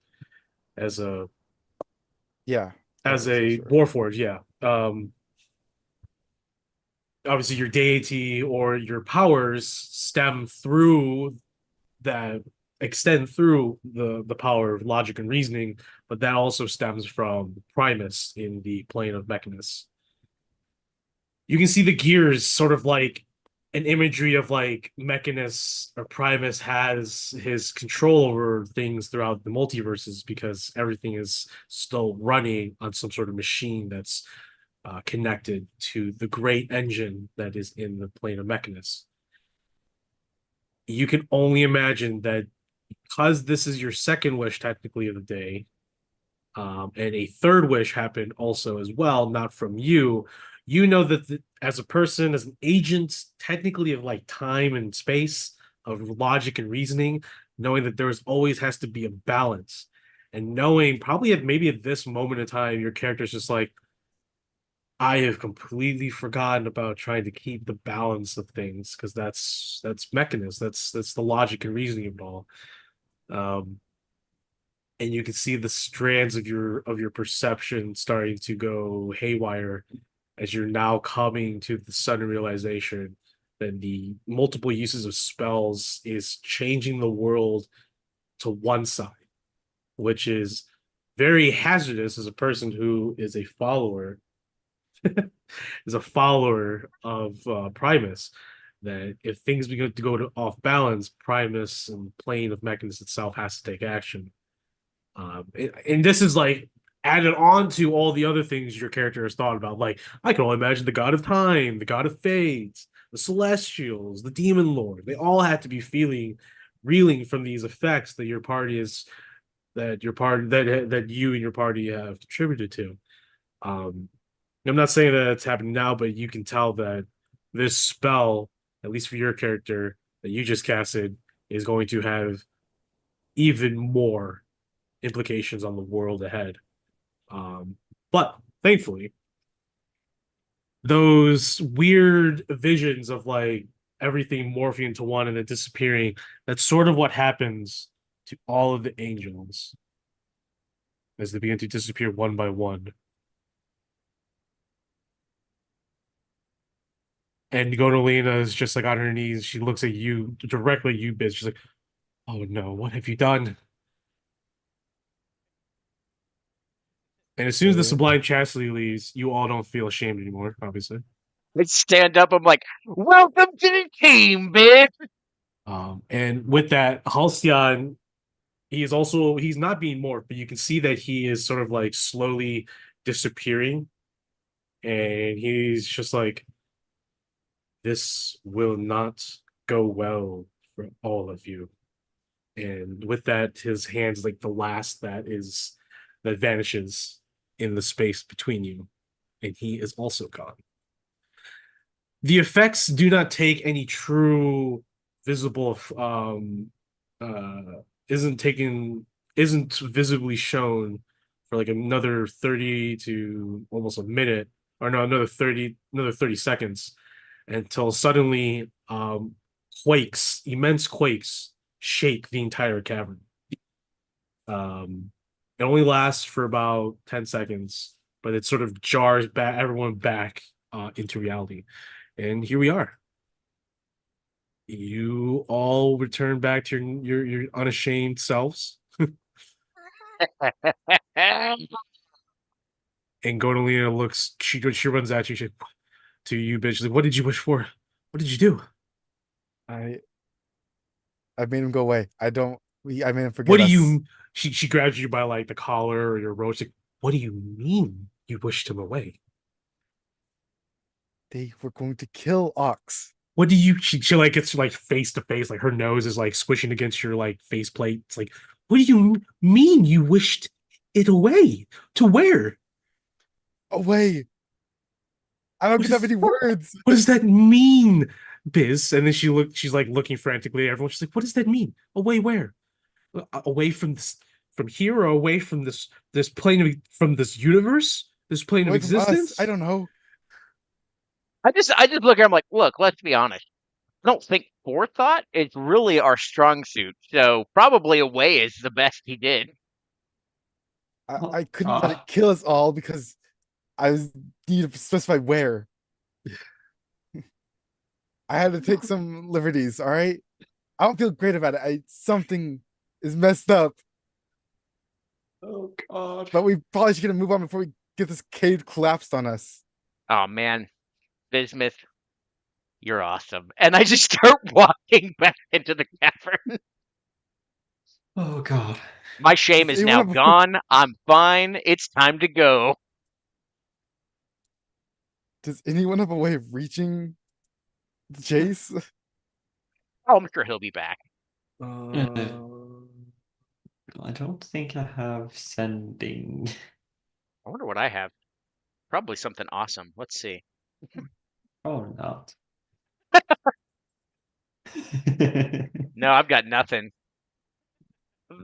As a Yeah, as as a a sorcerer. warforged, yeah. Obviously your deity or your powers stem through that extend through the power of logic and reasoning, but that also stems from Primus in the plane of Mechanus. You can see the gears sort of like an imagery of like Mechanus or Primus has his control over things throughout the multiverses because everything is still running on some sort of machine that's connected to the great engine that is in the plane of Mechanus. You can only imagine that because this is your second wish technically of the day, and a third wish happened also as well, not from you. You know that as a person, as an agent, technically of like time and space, of logic and reasoning, knowing that there always has to be a balance, and knowing probably maybe at this moment in time, your character's just like, I have completely forgotten about trying to keep the balance of things because that's Mechanist, that's the logic and reasoning of it all. Um, and you can see the strands of your perception starting to go haywire as you're now coming to the sudden realization that the multiple uses of spells is changing the world to one side, which is very hazardous as a person who is a follower of Primus. That if things begin to go off balance, Primus and plane of Mechanus itself has to take action. And this is like added on to all the other things your character has thought about. Like, I can only imagine the god of time, the god of fates, the celestials, the demon lord. They all had to be reeling from these effects that your party is that your party that you and your party have contributed to. Um, I'm not saying that it's happening now, but you can tell that this spell, at least for your character that you just casted, is going to have even more implications on the world ahead. But thankfully, those weird visions of like everything morphing into one and then disappearing, that's sort of what happens to all of the angels as they begin to disappear one by one. And Godolina is just like on her knees. She looks at you directly, you bitch. She's like, "Oh no, what have you done?" And as soon as the Okay. Sublime Chastity leaves, you all don't feel ashamed anymore, obviously. I stand up. I'm like, welcome to the team, bitch. And with that, Halcyon he's not being morphed, but you can see that he is sort of like slowly disappearing, and he's just like, this will not go well for all of you. And with that, his hand's like the last that vanishes in the space between you, and he is also gone. The effects do not take any true visible uh isn't taken isn't visibly shown for like another 30 to almost a minute, or no, another 30 seconds, until suddenly immense quakes shake the entire cavern. It only lasts for about 10 seconds, but it sort of jars back everyone back into reality. And here we are. You all return back to your unashamed selves. And Godolina looks, she runs at you, to you, bitch. Like, what did you wish for? What did you do? I I made him go away. I made him What forget do us. you? She grabs you by like the collar or your robe. Like, what do you mean you wished him away? They were going to kill Ox. What do you? She like gets like face to face, like her nose is like squishing against your like faceplate. It's like, what do you mean you wished it away? To where? Away. I don't What have is any words. what does that mean, Biz? And then she's like looking frantically at everyone. She's like, what does that mean? Away where? Away from this, from here, or away from this plane of, from this universe, this plane of Away from us. I existence? don't know. I just look at him like, look, let's be honest. I don't think forethought is really our strong suit. So probably away is the best he did. I Oh couldn't let God. it kill us all because I was need to specify where. I had to take some liberties, all right? I don't feel great about it. Something is messed up, Oh God. but we probably should get a move on before we get this cave collapsed on us. Oh man, Bismuth, you're awesome. And I just start walking back into the cavern. Oh God. My shame Does is anyone now have a, gone. I'm fine. It's time to go. does anyone have a way of reaching the chase? Oh, I'm sure he'll be back. Uh, I don't think I have sending. I wonder what I have. Probably something awesome. Let's see. Oh, not. No, I've got nothing.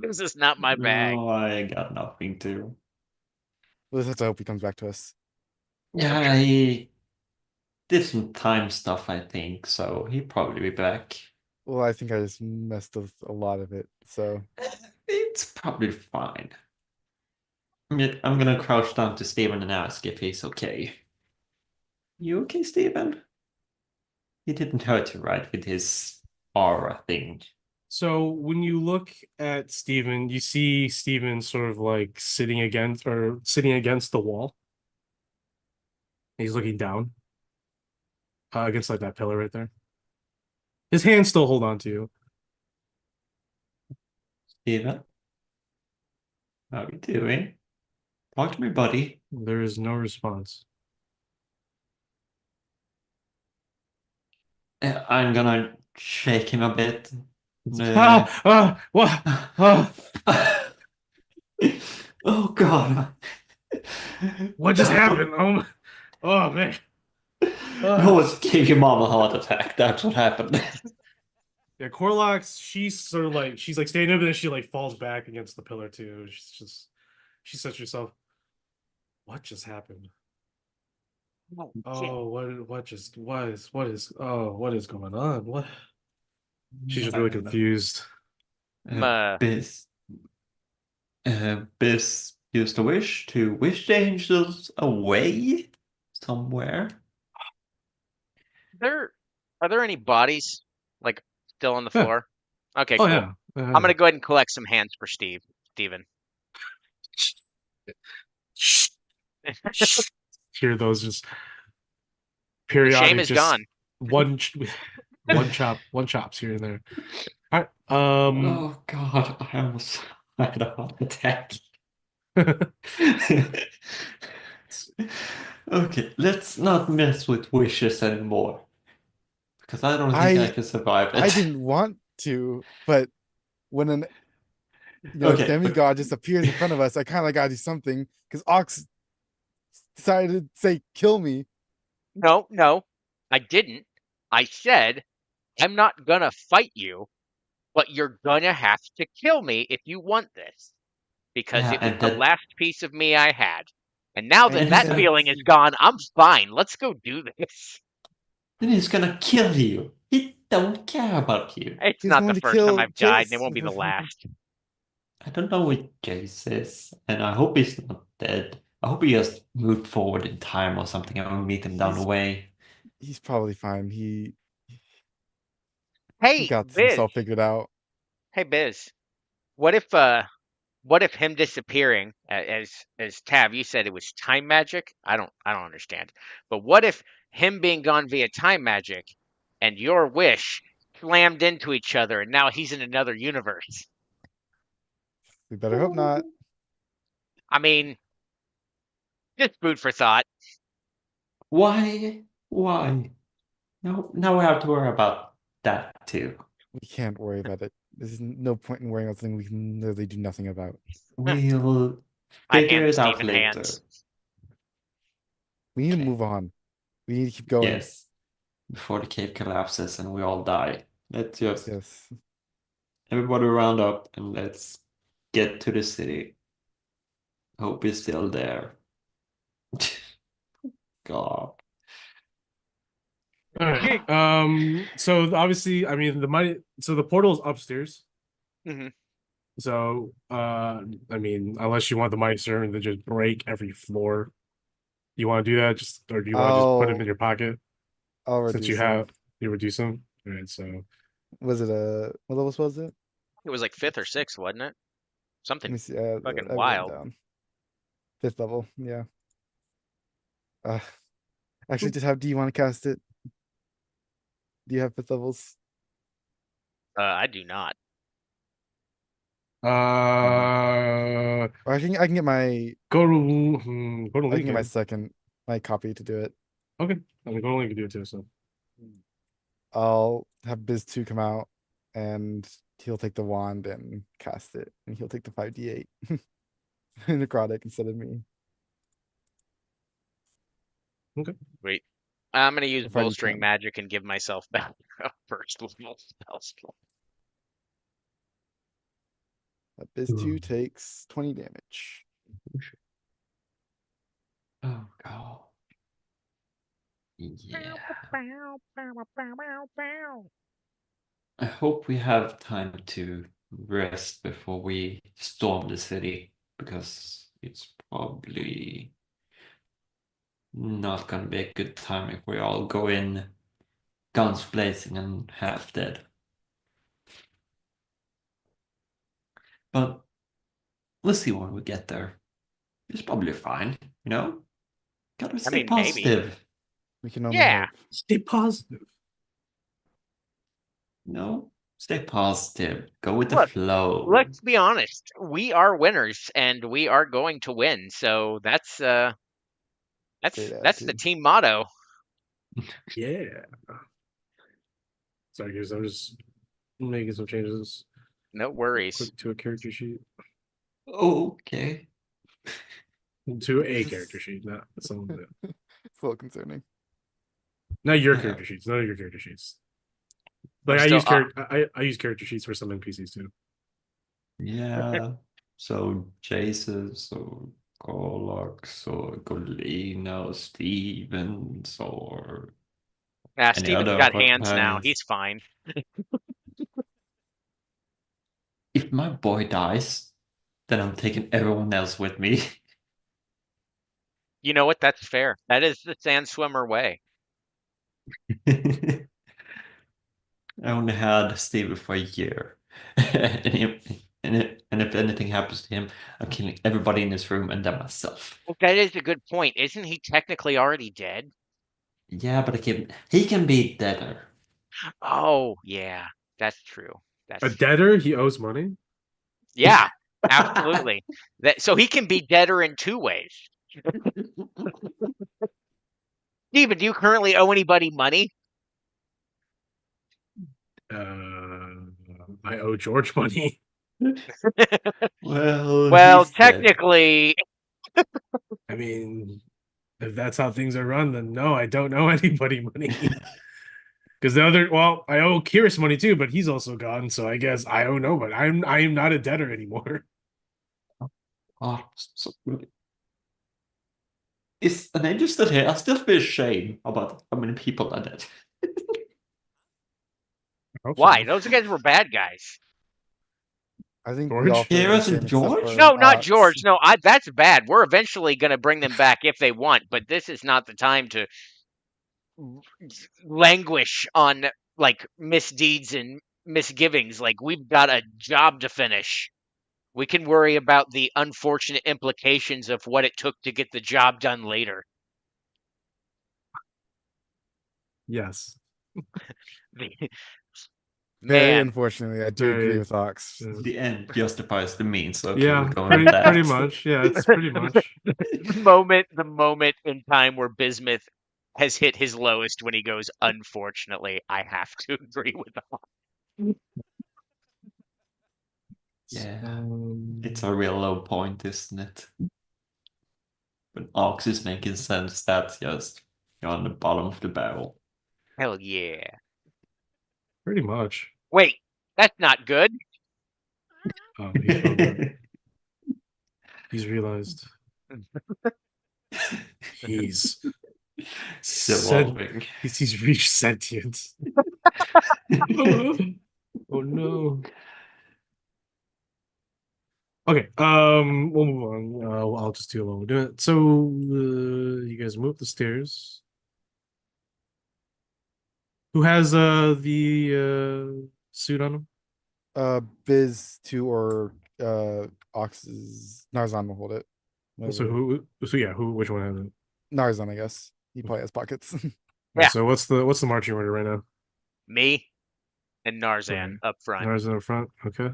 This is not my bag. No, I got nothing to. We'll just have to hope he comes back to us. I'm Yeah, sure. he did some time stuff, I think, so he'll probably be back. Well, I think I just messed with a lot of it. So It's probably fine. I'm gonna crouch down to Steven and ask if he's okay. You okay, Steven? He didn't hurt you, right, with his aura thing? So when you look at Steven, you see Steven sort of like sitting against the wall. He's looking down against like that pillar right there. His hands still hold on to you. Steven, how you doing? Talk to me, buddy. There is no response. I'm gonna shake him a bit. Uh, What? Ah, oh God. what just happened? Oh man. I Ah. almost gave your mom a heart attack. That's what happened. Yeah, Corlox, she's like standing up and then she like falls back against the pillar too. She says to herself, what just happened? Oh, shit. Oh, what is going on? What? She's just really confused. I'm, uh, Biz, Biz used a wish to wish the angels away somewhere. there are there any bodies like still on the Yeah. floor? Okay, Oh cool. yeah. I'm gonna go ahead and collect some hands for Steven. Hear those just The shame periodic, is just gone. one chops here and there. All right. Oh God, I almost had a heart attack. Okay, let's not mess with wishes anymore because I don't think I I can survive I it. didn't want to, but when an Okay, demigod just appears in front of us, I kind of gotta do something because Ox decided to say kill me. No, no, I didn't. I said I'm not gonna fight you, but you're gonna have to kill me if you want this, because yeah, it was and the that last piece of me I had. And now And that and he's that and gonna feeling is gone, I'm fine. Let's go do this. then he's gonna kill you. He don't care about you. It's he's not the going to first time kill I've died, and it Chase. won't be the last. I don't know what Jace is, and I hope he's not dead. I hope he just moved forward in time or something, and we meet him down the he's way. he's probably fine. He Hey, got Biz. himself figured out. Hey, Biz. What if him disappearing, as Tav, you said it was time magic? I don't understand. But what if him being gone via time magic and your wish slammed into each other and now he's in another universe? We better hope not. I mean, just food for thought. Why? Why? No, now we have to worry about that too. We can't worry about it. There's no point in worrying about something we can literally do nothing about. We'll I figure hand it out Steven hands. later. We need to Okay. move on. We need to keep going. Yes. Before the cave collapses and we all die. Let's just Yes. everybody round up and let's get to the city. Hope he's still there. God. All right. Yeah. So obviously, I mean, the money. So the portal's upstairs. Hmm. So, I mean, unless you want the mighty servant to just break every floor, you want to do that? Just or do you want to just put him in I'll your pocket I'll since you reduce him. have you reduce him? All right. So, Was it a what levels was it? It was like fifth or sixth, wasn't it? Let me Something see. fucking I wrote it wild. down. Fifth level. Yeah. Uh, actually, just how do you want to cast it? Do you have fifth levels? I do not. Or I can get my go to I can get my Lincoln. second my copy to do it. Okay, I mean, go to Lincoln do it too. So, I'll have Biz 2 come out and he'll take the wand and cast it, and he'll take the 5d8 necrotic instead of me. okay. Wait. I'm gonna use Or bowstring 5d10. magic and give myself back a first level spell slot. Biz 2 takes 20 damage. Oh God. Yeah. I hope we have time to rest before we storm the city because it's probably not gonna be a good time if we all go in guns blazing and half dead. But we'll see when we get there. It's probably fine, you know? Gotta I stay mean, maybe. positive, We can only Yeah. hope. Stay positive. you know? Stay positive. Go with the Look, flow. let's be honest. We are winners, and we are going to win. So that's Great that's the attitude. team motto. Yeah. Sorry, guys. I'm just making some changes No worries. quick to a character sheet. Okay. To a character sheet, not some of it. It's a little concerning. Not your Yeah. character sheets. None of your character sheets. I'm Like still. I use character sheets for some NPCs too. Yeah. So Jace's or Gorlox or Golina or Stevens or any Steven's other got of our hands now. companions. He's fine. If my boy dies, then I'm taking everyone else with me. You know what? That's fair. That is the sand swimmer way. I only had Steven for a year. And if anything happens to him, I'm killing everybody in this room and then myself. Well, that is a good point. Isn't he technically already dead? Yeah, but he can be deader. Oh, yeah. That's true. A That's debtor, he owes money. yeah, absolutely. So he can be debtor in two ways. Steven, do you currently owe anybody money? I owe George money. Well, Well, he's dead. technically, I mean, if that's how things are run, then no, I don't owe anybody money. Because well, I owe Kyrus money too, but he's also gone, so I guess I owe nobody. I am not a debtor anymore. Oh, so good. Is an angel still here? I still feel shame about how many people are dead. I hope why? so. Those guys were bad guys. I think we all George? feel the Heroes and same except George? for No, not Ox. George. No, that's bad. We're eventually going to bring them back if they want, but this is not the time to languish on like misdeeds and misgivings. Like we've got a job to finish. We can worry about the unfortunate implications of what it took to get the job done later. Yes. Very Man, unfortunately, I do agree Very. with Ox. The end justifies the means. Okay, we're Yeah, going with pretty that. much. Yeah, it's pretty much. the moment in time where Bismuth has hit his lowest when he goes, unfortunately, I have to agree with that. Yeah, it's a real low point, isn't it? But Ox is making sense. That's just you're on the bottom of the barrel. Hell yeah. Pretty much. Wait, that's not good. Oh, he found that. He's realized he's It's sent. evolving. He's reached sentience. Oh no. Okay. We'll move on. I'll just do it while we're doing it. So, you guys move up the stairs. Who has the suit on him? Biz 2 or Ox's Narzan will hold it. So Whatever. who? So yeah, who? Which one has it? Narzan, I guess. He probably has pockets. Yeah. So what's the marching order right now? Me and Narzan Right. up front. Narzan up front. Okay.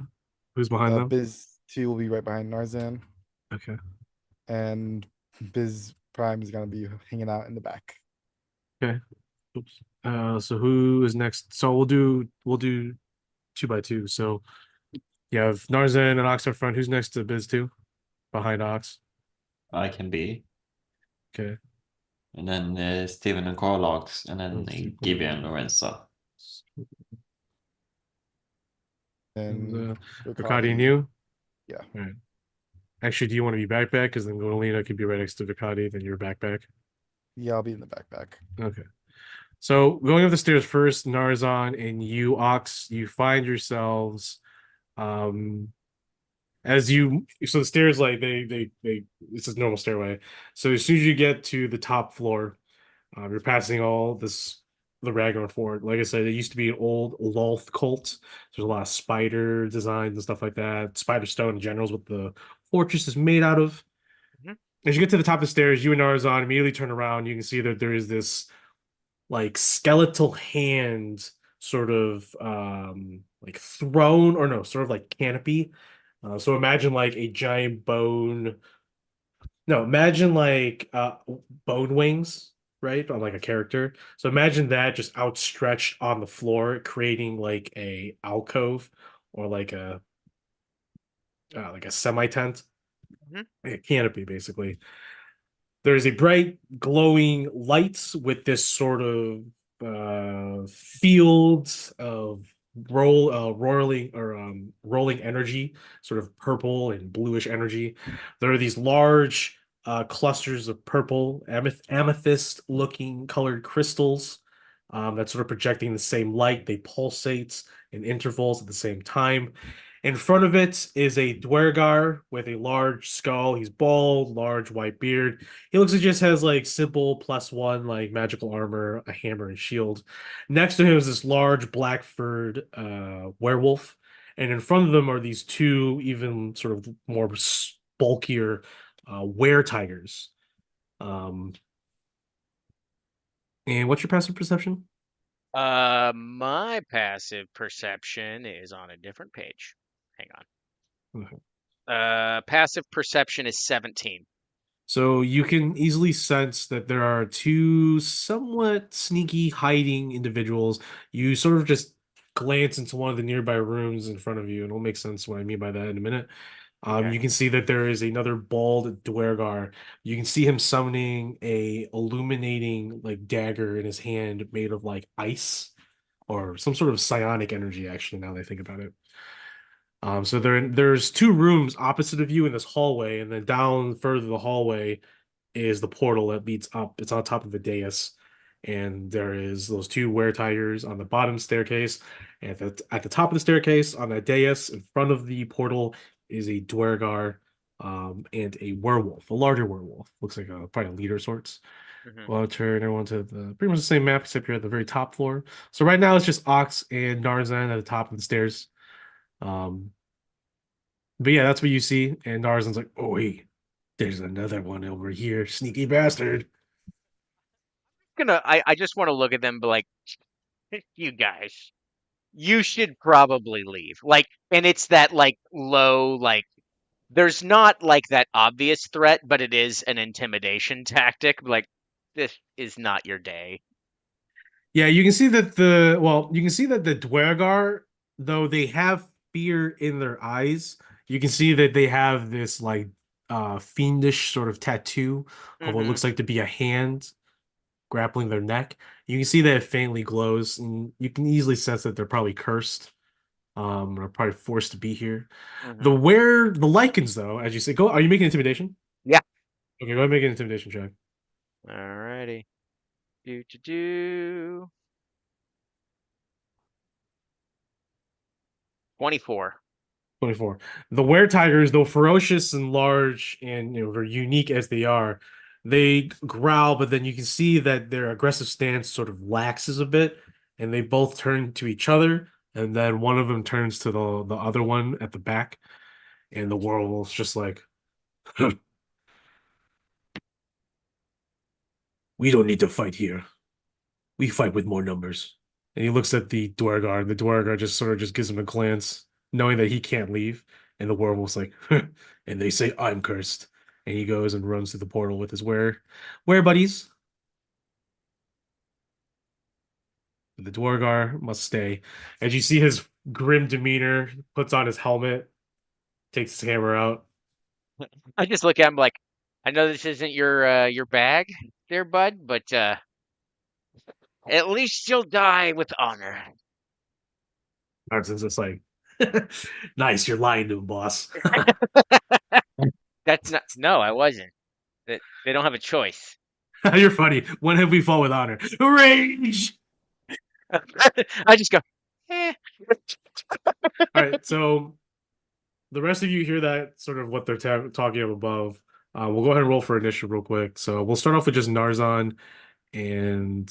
Who's behind them? Biz 2 will be right behind Narzan, Okay. and Biz Prime is gonna be hanging out in the back. Okay. Oops. So who is next? So we'll do 2 by 2. So you have Narzan and Ox up front. Who's next to Biz 2? Behind Ox. I can be. Okay. And then Steven and Corlox, and then Steven. Gibby and Lorenza. And Vicati and you? Yeah. All right. Actually, do you want to be back? Because then Golina could be right next to Vicati, then you're back. Yeah, I'll be in the backpack. Okay. So going up the stairs first, Narzan and you, Ox, you find yourselves as you so the stairs like they it's a normal stairway. So as soon as you get to the top floor, you're passing all the Ragnar Fort. Like I said, it used to be an old Lolth cult. There's a lot of spider designs and stuff like that. Spider stone in general is what the fortress is made out of. Mhm. As you get to the top of the stairs, you and Narzan immediately turn around. You can see that there is this like skeletal hand sort of like throne or no, sort of like canopy. So imagine like a giant bone. No, imagine like bone wings, right? On like a character. So imagine that just outstretched on the floor, creating like a alcove or like a semi tent, Mhm. a canopy basically. There's a bright glowing lights with this sort of field of rolling energy, sort of purple and bluish energy. There are these large clusters of purple amethyst looking colored crystals that sort of projecting the same light. They pulsate in intervals at the same time. In front of it is a Dwergar with a large skull. He's bald, large white beard. He looks like he just has like simple +1 like magical armor, a hammer and shield. Next to him is this large black furred werewolf, and in front of them are these two even sort of more bulkier were tigers. And what's your passive perception? My passive perception is on a different page. Hang on. Okay. Passive perception is 17. So you can easily sense that there are two somewhat sneaky hiding individuals. You sort of just glance into one of the nearby rooms in front of you, and it'll make sense what I mean by that in a minute. Okay. You can see that there is another bald Dwergar. You can see him summoning a illuminating like dagger in his hand made of like ice or some sort of psionic energy, actually, now that I think about it. So there's two rooms opposite of you in this hallway, and then down further the hallway is the portal that leads up. It's on top of a dais, and there is those two were-tigers on the bottom staircase. And at the top of the staircase, on that dais in front of the portal, is a Dwergar, and a werewolf, a larger werewolf. Looks like a probably a leader of sorts. Hmm. Well, I'll turn everyone to the pretty much the same map, except you're at the very top floor. So right now it's just Ox and Narzan at the top of the stairs. Um, but yeah, that's what you see. And Narzan's like, "Oh wait, there's another one over here, sneaky bastard." I just want to look at them and be like, you guys, you should probably leave. Like, and it's that like low, like, there's not like that obvious threat, but it is an intimidation tactic. Like, this is not your day. Yeah, you can see that you can see that the Dwergar, though they have fear in their eyes, you can see that they have this like fiendish sort of tattoo of what Hmm. looks like to be a hand grappling their neck. You can see that it faintly glows, and you can easily sense that they're probably cursed, or probably forced to be here. Hmm. The lichens, though, as you say, go. Are you making intimidation? Yeah. Okay, go ahead and make an intimidation check. Alrighty. Do. 24. 24. The were-tigers, though ferocious and large and very unique as they are, they growl, but then you can see that their aggressive stance sort of laxes a bit, and they both turn to each other, and then one of them turns to the other one at the back, and the werewolf's just like, "We don't need to fight here. We fight with more numbers." And he looks at the Dwargar, and the Dwargar just sort of just gives him a glance, knowing that he can't leave. And the werewolf's like, and they say I'm cursed. And he goes and runs through the portal with his were buddies. The Dwargar must stay. As you see his grim demeanor, puts on his helmet, takes his hammer out. I just look at him like, I know this isn't your bag there, bud, but at least you'll die with honor. Arsen's just like, nice, you're lying to him, boss. That's not. No, I wasn't. That they don't have a choice. You're funny. When have we fought with honor? Rage! I just go, eh. All right, so the rest of you hear that sort of what they're talking of above. We'll go ahead and roll for initiative real quick. So we'll start off with just Narzan and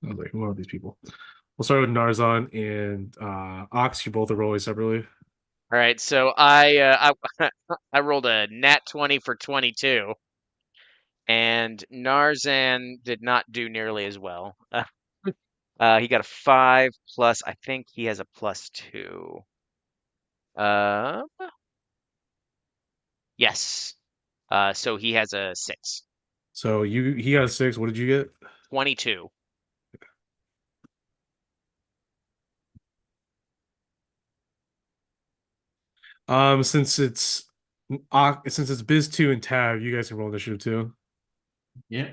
I was like, who are these people? We'll start with Narzan and Ox. You both are rolling separately. All right, so I rolled a nat 20 for 22, and Narzan did not do nearly as well. He got a 5 plus. I think he has a +2. Uh, yes. So he has a 6. So he got a 6. What did you get? 22. Since it's Biz 2 and Tab, you guys can roll initiative too. Yeah.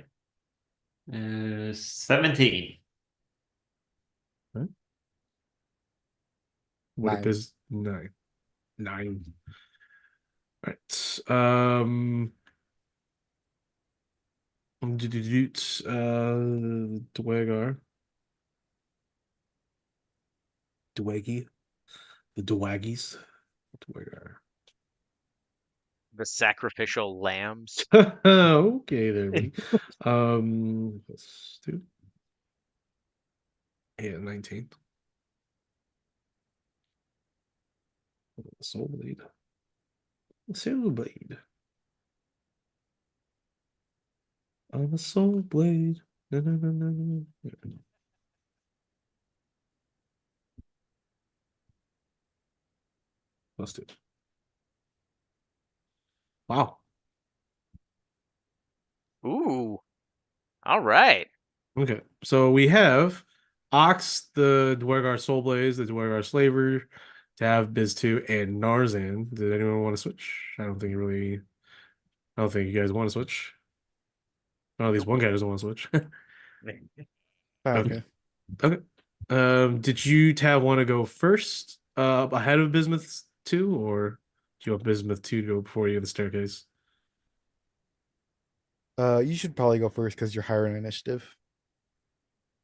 17. What if 9. Biz 9? 9. All right. Dwagar. Dwaggy. The Dwaggies. Dwagar. The sacrificial lambs. Okay, there we. Let's do. Yeah, 19. Soul Blade. Soul Blade. I'm a Soul Blade. No, no, no, no, no, no. Let's do it. Wow. Ooh, all right. Okay. So we have Ox, the Dwargar Soulblaze, the Dwargar Slaver, Tav, Biz2, and Narzan. Did anyone want to switch? I don't think you guys want to switch. Oh, at least Nope. one guy doesn't want to switch. Okay. Okay. Okay. Did you Tav want to go first, ahead of Bismuth 2, or do you want Bismuth 2 to go before you in the staircase? You should probably go first because you're higher in initiative.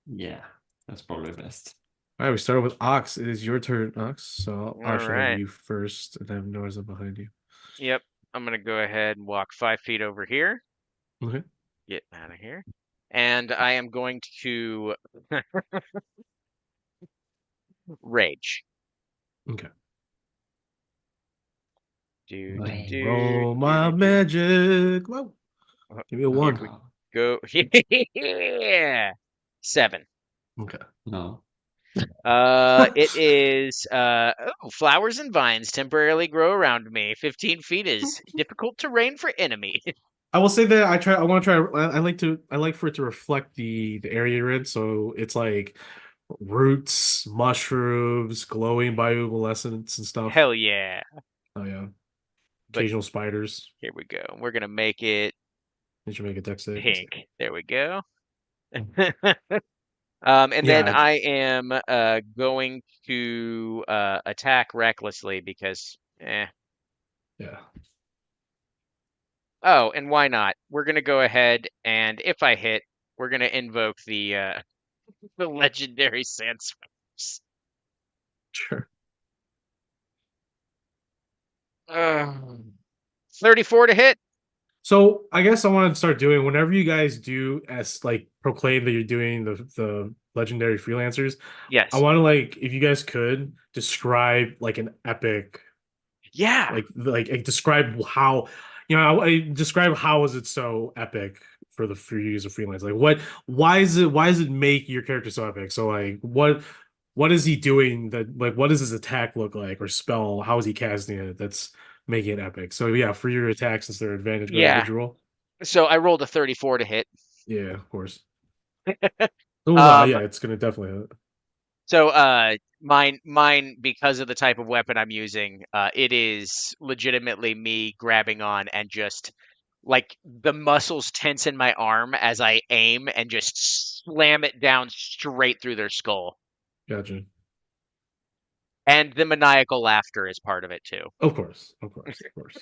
Yeah, that's probably best. All right, we started with Ox. It is your turn, Ox. So I'll All actually have right. you first, and have Norza behind you. Yep. I'm gonna go ahead and walk 5 feet over here. Okay. Get out of here. And I am going to rage. Okay. Do do Wait. do Roll do my do do. magic. Whoa. Give me a Here one. we No, go. Yeah. 7. Okay. no. It is oh, flowers and vines temporarily grow around me. 15 feet is difficult terrain for enemy. I will say that I want to try. I like for it to reflect the area you're in. So it's like roots, mushrooms, glowing bioluminescence and stuff. Hell yeah. Oh yeah. But Occasional spiders. here we go. We're gonna make it Did you make a deck save? Let's see. pink. There we go. And then Yeah, I am going to attack recklessly because yeah. oh, and why not? We're gonna go ahead and if I hit, we're gonna invoke the legendary sandstorms. Sure. 34 to hit? So I guess I want to start doing whenever you guys do as like proclaim that you're doing the legendary freelancers. I Yes. want to like if you guys could describe like an epic Yeah. like describe how describe how is it so epic for you as a freelance, like why is it make your character so epic, so like what is he doing, that like what does his attack look like or spell, how is he casting it that's making it epic? So yeah, for your attacks, is there advantage, go ahead, Yeah. would you roll? So I rolled a 34 to hit. Yeah, of course. Oh no, Um yeah, it's gonna definitely so mine because of the type of weapon I'm using, it is legitimately me grabbing on and just like the muscles tense in my arm as I aim and just slam it down straight through their skull. gotcha. And the maniacal laughter is part of it too, Of course, of course, of course.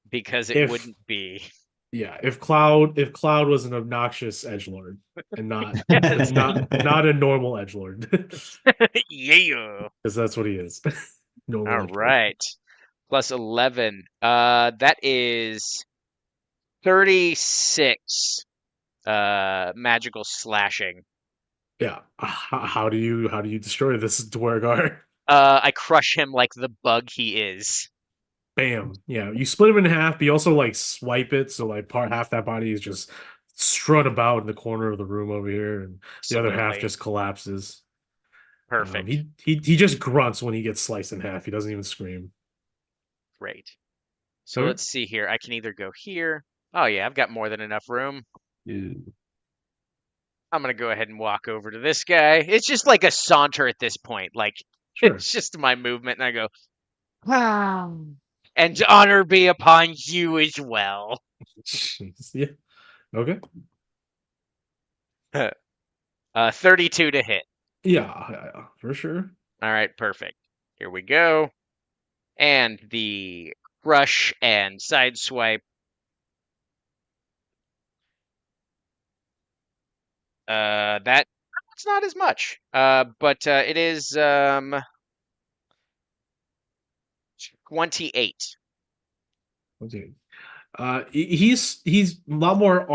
because it If wuld be. Yeah, if Cloud was an obnoxious edgelord and not Yes. not a normal edgelord, Yeah. because that's what he is. Normal All edgelord. right. Plus 11. That is 36 magical slashing. Yeah. How do you destroy this Dwargar? I crush him like the bug he is. Bam. Yeah, you split him in half, but you also like swipe it, so like part half that body is just strut about in the corner of the room over here, and the other half Absolutely. just collapses. Perfect. He just grunts when he gets sliced in half. He doesn't even scream. Great. So Okay. let's see here. I can either go here. Oh yeah, I've got more than enough room. Ew. I'm gonna go ahead and walk over to this guy. It's just like a saunter at this point. Like Sure. it's just my movement, and I go, wow. And honor be upon you as well. Jeez. Yeah. Okay. 32 to hit. Yeah, for sure. All right, perfect. Here we go. And the crush and sideswipe. That's not as much. But it is 28. Okay. He's a lot more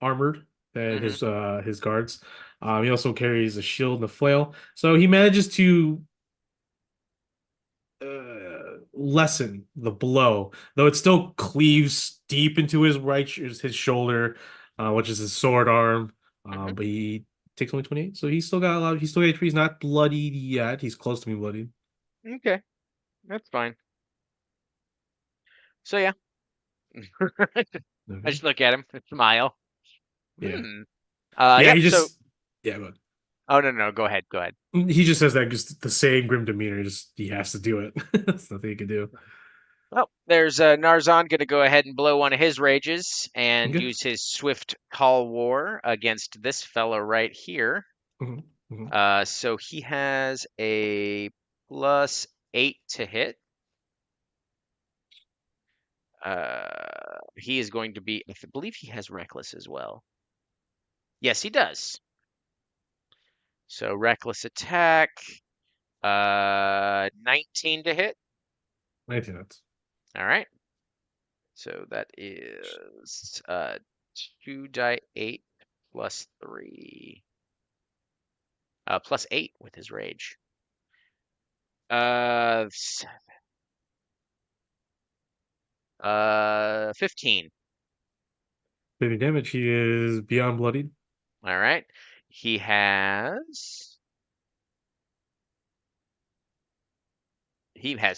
armored than Hmm. his guards. He also carries a shield and a flail, so he manages to lessen the blow, though it still cleaves deep into his his shoulder, which is his sword arm. Mhm. But he takes only 28, so he's still got a lot. He's still got HP. He's not bloodied yet. He's close to being bloodied. Okay, that's fine. So yeah, I Okay. just look at him, and smile. Yeah. Hmm. Yeah. Yep. He So, just. Yeah, but oh no, go ahead, go ahead. he just says that just the same grim demeanor. Just he has to do it. There's nothing he can do. Well, there's Narzan going to go ahead and blow one of his rages and Okay. use his Swift Call War against this fellow right here. Mhm, mhm. So he has a +8 to hit. He is going to be, I believe he has Reckless as well. Yes, he does. So Reckless attack, 19 to hit. 19 hits. All right. So that is 2d8 +3, +8 with his rage. 15. 50 damage. He is beyond bloodied. All right. He has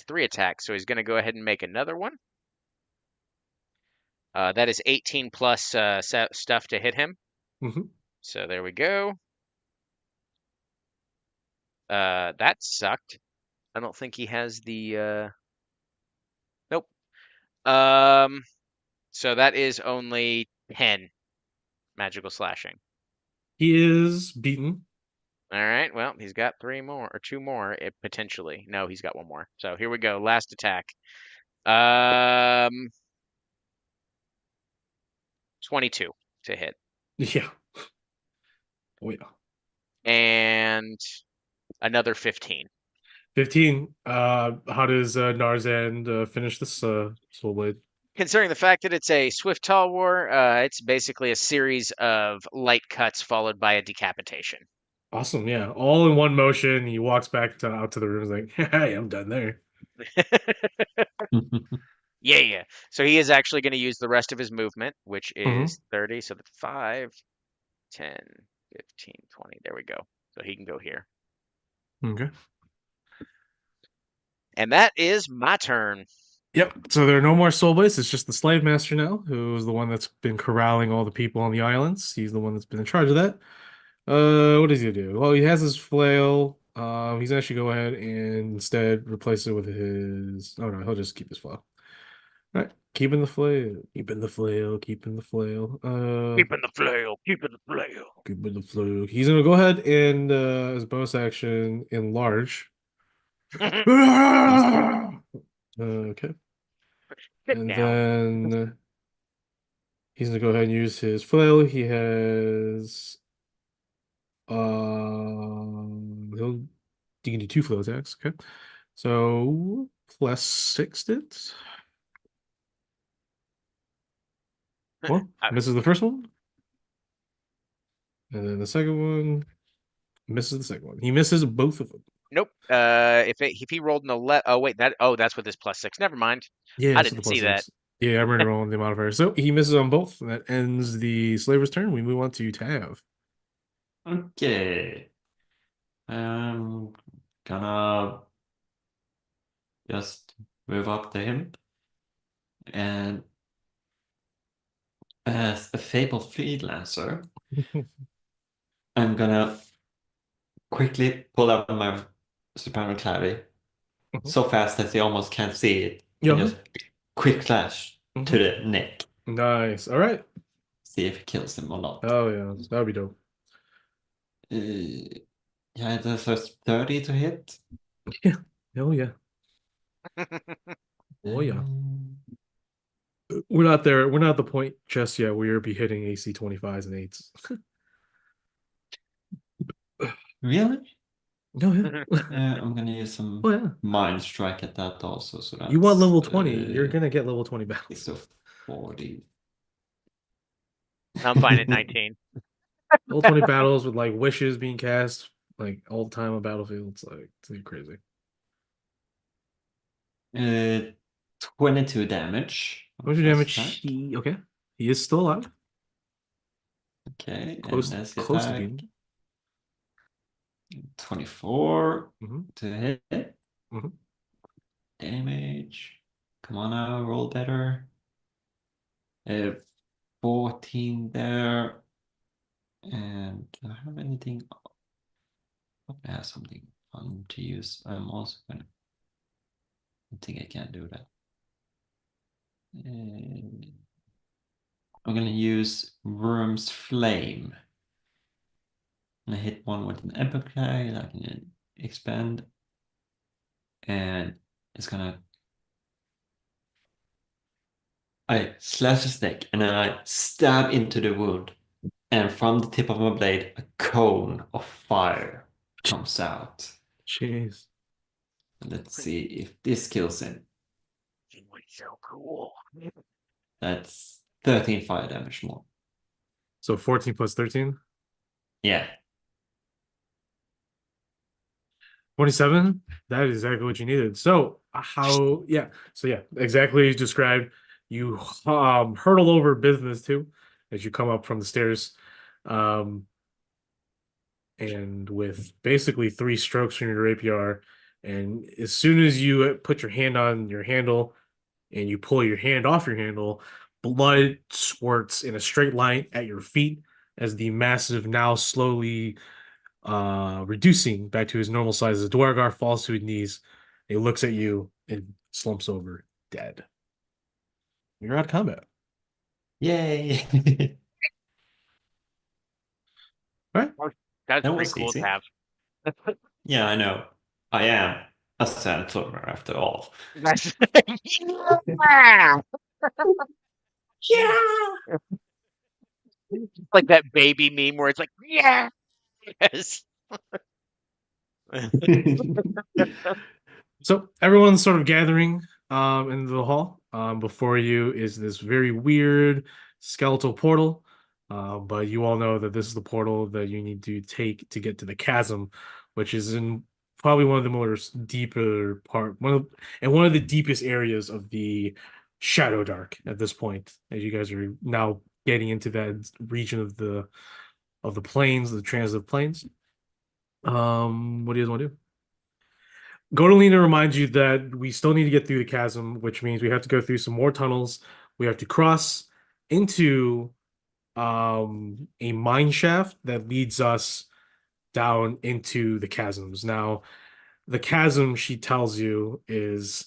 3 attacks, so he's going to go ahead and make another one. That is 18 plus stuff to hit him. Mm-hmm. So there we go. That sucked. I don't think he has the nope. So that is only 10 magical slashing. He is beaten. All right. Well, he's got 3 more or 2 more potentially. No, he's got 1 more. So here we go. Last attack. 22 to hit. Yeah. Oh yeah. And another 15. 15. How does Narzan finish this Soul Blade? Considering the fact that it's a swift tall war, it's basically a series of light cuts followed by a decapitation. Awesome, yeah. All in one motion. He walks back out to the room. He's like, hey, I'm done there. Yeah. So he is actually going to use the rest of his movement, which Mm-hmm. is 30. So that's 5, 10, 15, 20. There we go. So he can go here. Okay. And that is my turn. Yep. So there are no more soul blades. It's just the slave master now, who's the one that's been corralling all the people on the islands. He's the one that's been in charge of that. What does he do? Well, he has his flail. He's actually go ahead and instead replace it with his. Oh no, he'll just keep his flail. All right, keeping the flail, keeping the flail, keeping the flail. Keeping the flail, keeping the flail. Keeping the flail. He's gonna go ahead and as a bonus action enlarge. Okay. Sit And down. then he's gonna go ahead and use his flail. He has he'll you can do 2 flail attacks, okay. So +6 it. Well, Uh, misses the first one. And then the second one misses the second one. He misses both of them. nope. If he rolled an 11, oh wait, that's with his +6. Never mind. Yeah, I so the didn't see plus that. six. Yeah, I'm already rolling the modifier. So he misses on both. And that ends the slaver's turn. We move on to Tav. Okay. I'm gonna just move up to him. And as a fabled freelancer, I'm gonna quickly pull out my supernal clavi so fast that they almost can't see it, and Yeah. just quick slash to Mhm. the neck. Nice. All right. See if it kills him or not. Oh yeah, that would be dope. Yeah, that's a 30 to hit. Yeah. Oh yeah. Oh yeah. We're not there. We're not at the point just yet where you'll be hitting AC 25s and 8s. Really? No, yeah. I'm gonna use some Oh yeah. mind strike at that also. So You want that's level 20. You're gonna get level 20 battles. so 40. I'm fine at 19. Level 20 battles with like wishes being cast like all the time on battlefields. Like it's crazy. 22 damage on 100 first damage. attack. He okay. He is still alive. Okay, and Close, let's get close to back. being. 24 Mhm, to hit. mhm. Damage. Come on now, roll better. Uh, 14 there. And do I have anything? I have something fun to use. I'm also gonna. I think I can't do that. And I'm gonna use Worm's Flame. And I hit one with an epic and I can expand. And it's gonna. I slash the snake and then I stab into the wound. And from the tip of my blade, a cone of fire comes out. Jeez. Let's see if this kills him. It was so cool. That's 13 fire damage more. So 14 plus 13. Yeah. 27. That is exactly what you needed. So how, yeah. So yeah, exactly as described. You hurtle over business too as you come up from the stairs. Um, and with basically 3 strokes from your rapier, and as soon as you put your hand on your handle and you pull your hand off your handle, blood squirts in a straight line at your feet as the massive, now slowly reducing back to his normal size. The Dwargar falls to his knees. He looks at you and slumps over dead. You're out of combat. Yay. All right. That's That pretty was cool to easy. have. Yeah, I know. I am a sandclover after all. That's yeah! Yeah. Like that baby meme where it's like, yeah, yes. So everyone's sort of gathering in the hall. Before you is this very weird skeletal portal. But you all know that this is the portal that you need to take to get to the chasm, which is in probably one of the more deeper one of the deepest areas of the Shadow Dark at this point, as you guys are now getting into that region of the plains, the transitive plains. What do you guys want to do? Godolina reminds you that we still need to get through the chasm, which means we have to go through some more tunnels. We have to cross into a mine shaft that leads us down into the chasms. Now, the chasm, she tells you, is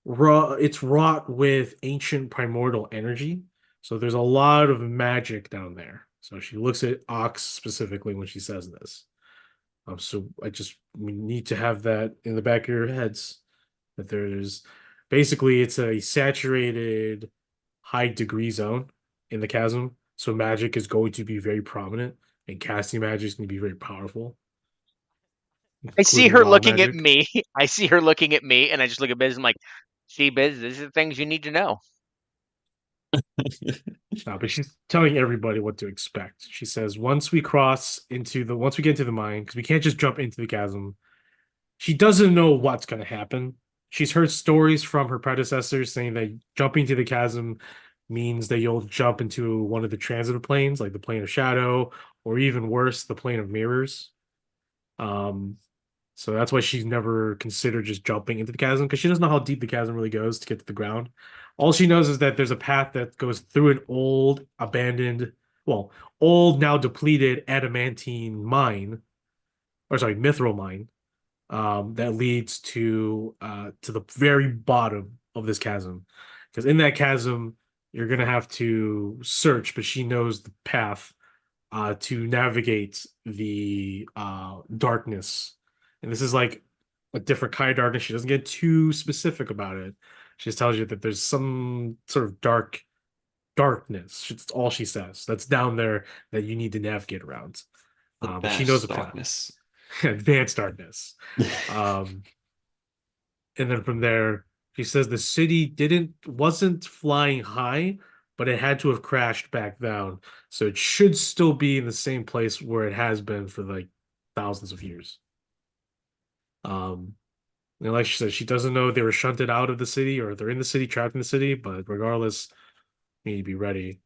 raw, it's wrought with ancient primordial energy. So there's a lot of magic down there. So she looks at Ox specifically when she says this. So we need to have that in the back of your heads that there's basically it's a saturated high degree zone in the chasm. So magic is going to be very prominent and casting magic is going to be very powerful, I see including her wild looking at magic. me. I see her looking at me, and I just look at Biz. I'm like, see, Biz, these are the things you need to know. No, but she's telling everybody what to expect. She says once we get into the mine, because we can't just jump into the chasm. She doesn't know what's going to happen. She's heard stories from her predecessors saying that jumping to the chasm means that you'll jump into one of the transitive planes, like the plane of shadow, or even worse, the plane of mirrors. Um, so that's why she's never considered just jumping into the chasm because she doesn't know how deep the chasm really goes to get to the ground. All she knows is that there's a path that goes through an old, abandoned, well, old, now depleted adamantine mine, or sorry, mithril mine that leads to the very bottom of this chasm. Because in that chasm, you're gonna have to search, but she knows the path to navigate the darkness. And this is like a different kind of darkness. She doesn't get too specific about it. She just tells you that there's some sort of darkness. That's all she says. That's down there that you need to navigate around. But she knows Advanced a path. darkness. Advanced darkness. Um, and then from there, she says the city wasn't flying high, but it had to have crashed back down. So it should still be in the same place where it has been for like thousands of years. Um, and like she said, she doesn't know if they were shunted out of the city or if they're in the city, trapped in the city, but regardless, you need to be ready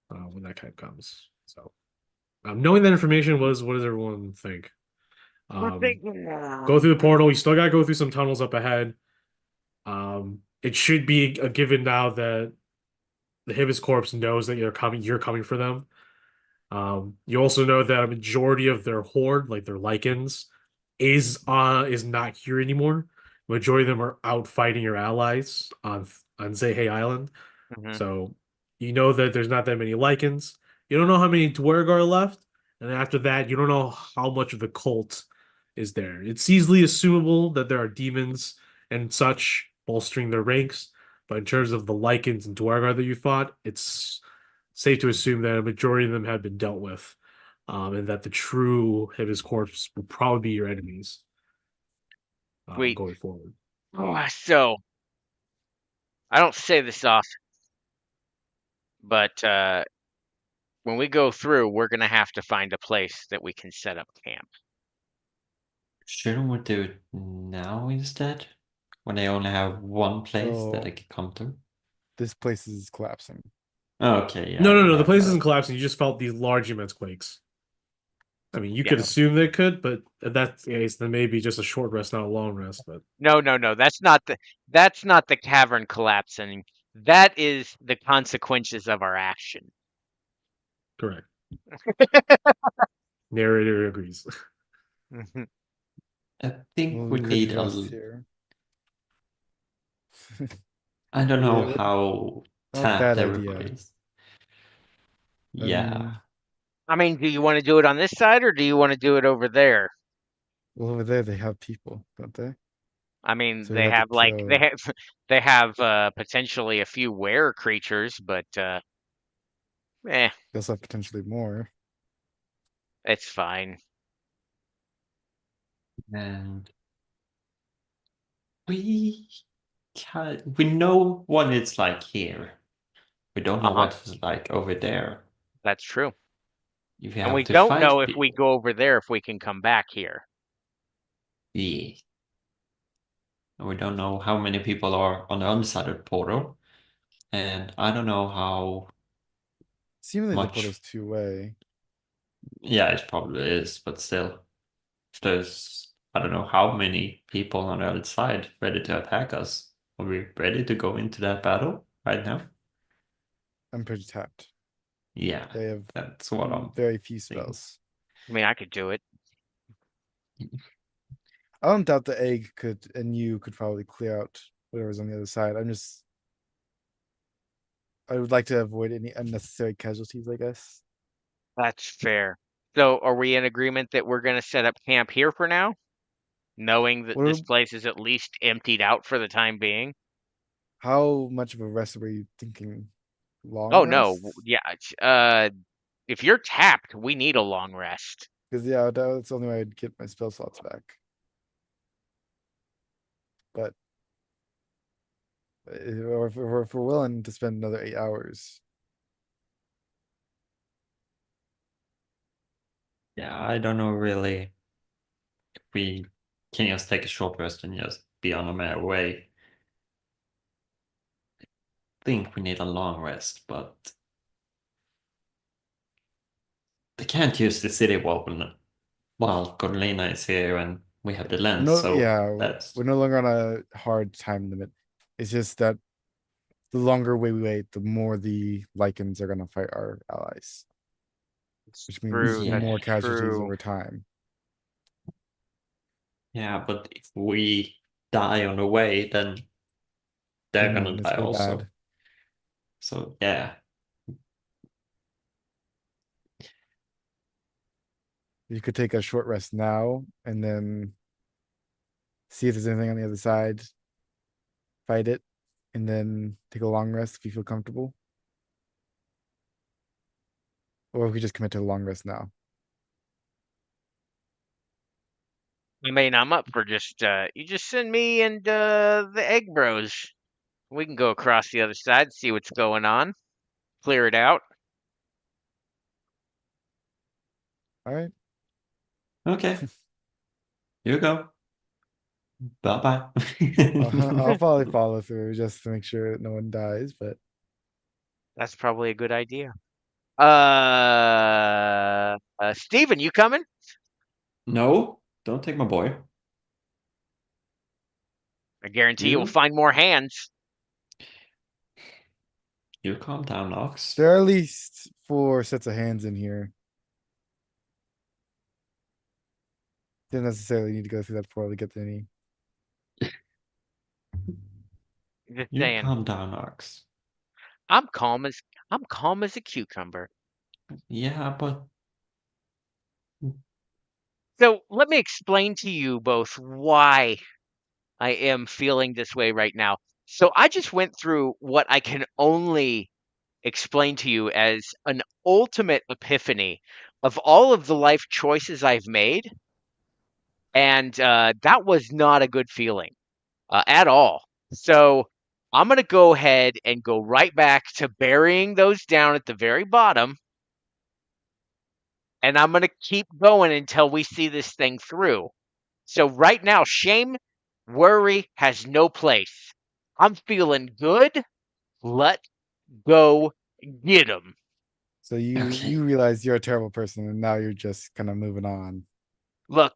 when that time comes. So Knowing that information, what does everyone think? We're Um, thinking, go through the portal. You still gotta go through some tunnels up ahead. It should be a given now that the Hibis Corps knows that you're coming for them. You also know that a majority of their horde, like their Lycans, is not here anymore. Majority of them are out fighting your allies on Zehe Island. mhm. So you know that there's not that many Lycans. You don't know how many Dwerg are left, and after that, you don't know how much of the cult is there. It's easily assumable that there are demons and such bolstering their ranks, but in terms of the Lycans and Dwergar that you fought, it's safe to assume that a majority of them have been dealt with, and that the true Hibis Corps will probably be your enemies Sweet. going forward. So I don't say this often, but when we go through, we're gonna have to find a place that we can set up camp. Shouldn't we do it now instead? When they only have one place that they So can come to? this place is collapsing. Okay, No, yeah, no, we no. The have place isn't collapsing. You just felt these large immense quakes. I mean, you Yeah. could assume they could, but if that's the case, then maybe just a short rest, not a long rest. But No, no, no. That's not the cavern collapsing. That is the consequences of our action. correct. Narrator agrees. Mhm. I think Well, we we could need rest here. I don't know Yeah, how not a tapped bad everybody idea. is. Yeah. Um, I mean, do you want to do it on this side or do you want to do it over there? well, over there they have people, don't they? I mean, So we'd they have to have like they kill. have they have potentially a few were creatures, but eh, They also have potentially more. it's fine. And we we know what it's like here. We don't know Uh-huh. what it's like over there. That's true. If you And we have to don't know fight if we people. go over there if we can come back here. Yeah. And we don't know how many people are on the other side of the portal. And I don't know how Seems like the much. portal's two-way. Yeah, it probably is, but still. If there's, I don't know how many people on the other side ready to attack us. Are we ready to go into that battle right now? I'm pretty tapped. Yeah, They have that's what I'm very few thinking. spells. I mean, I could do it. I don't doubt the egg could and you could probably clear out whatever's on the other side. I would like to avoid any unnecessary casualties, I guess. That's fair. So, are we in agreement that we're going to set up camp here for now, knowing that What this are, place is at least emptied out for the time being? how much of a rest were you thinking? Long Oh no, rest? yeah. If you're tapped, we need a long rest. Because yeah, that's the only way I'd get my spell slots back. But or if we're willing to spend another 8 hours, Yeah, I don't know really if we can just take a short rest and just be on our merry way. I think we need a long rest, but they can't use the city wall while Corlina is here and we have the lens, no, so yeah, that's we're no longer on a hard time limit. It's just that the longer we wait, the more the lichens are gonna fight our allies, It's which means true. That's more yeah. casualties true. over time. Yeah, but if we die on the way, then they're gonna It's die really also. bad. So yeah. You could take a short rest now and then see if there's anything on the other side, fight it, and then take a long rest if you feel comfortable. Or we could just commit to a long rest now. I mean, I'm up for just you just send me and the Egg Bros. We can go across the other side, see what's going on, clear it out. All right. Okay, you go. Bye I'll bye. probably follow through just to make sure that no one dies, but That's probably a good idea. Steven, you coming? No, don't take my boy. I guarantee you will You, find more hands. you calm down, Nox. There are at least 4 sets of hands in here. Didn't necessarily need to go through that before we get to any. Just You saying. calm down, Nox. I'm calm as a cucumber. Yeah, but So let me explain to you both why I am feeling this way right now. So I just went through what I can only explain to you as an ultimate epiphany of all of the life choices I've made, and that was not a good feeling at all. So I'm gonna go ahead and go right back to burying those down at the very bottom, and I'm gonna keep going until we see this thing through. So right now, shame, worry has no place. I'm feeling good. Let go get 'em. So you okay. you realize you're a terrible person, and now you're just kind of moving on. Look,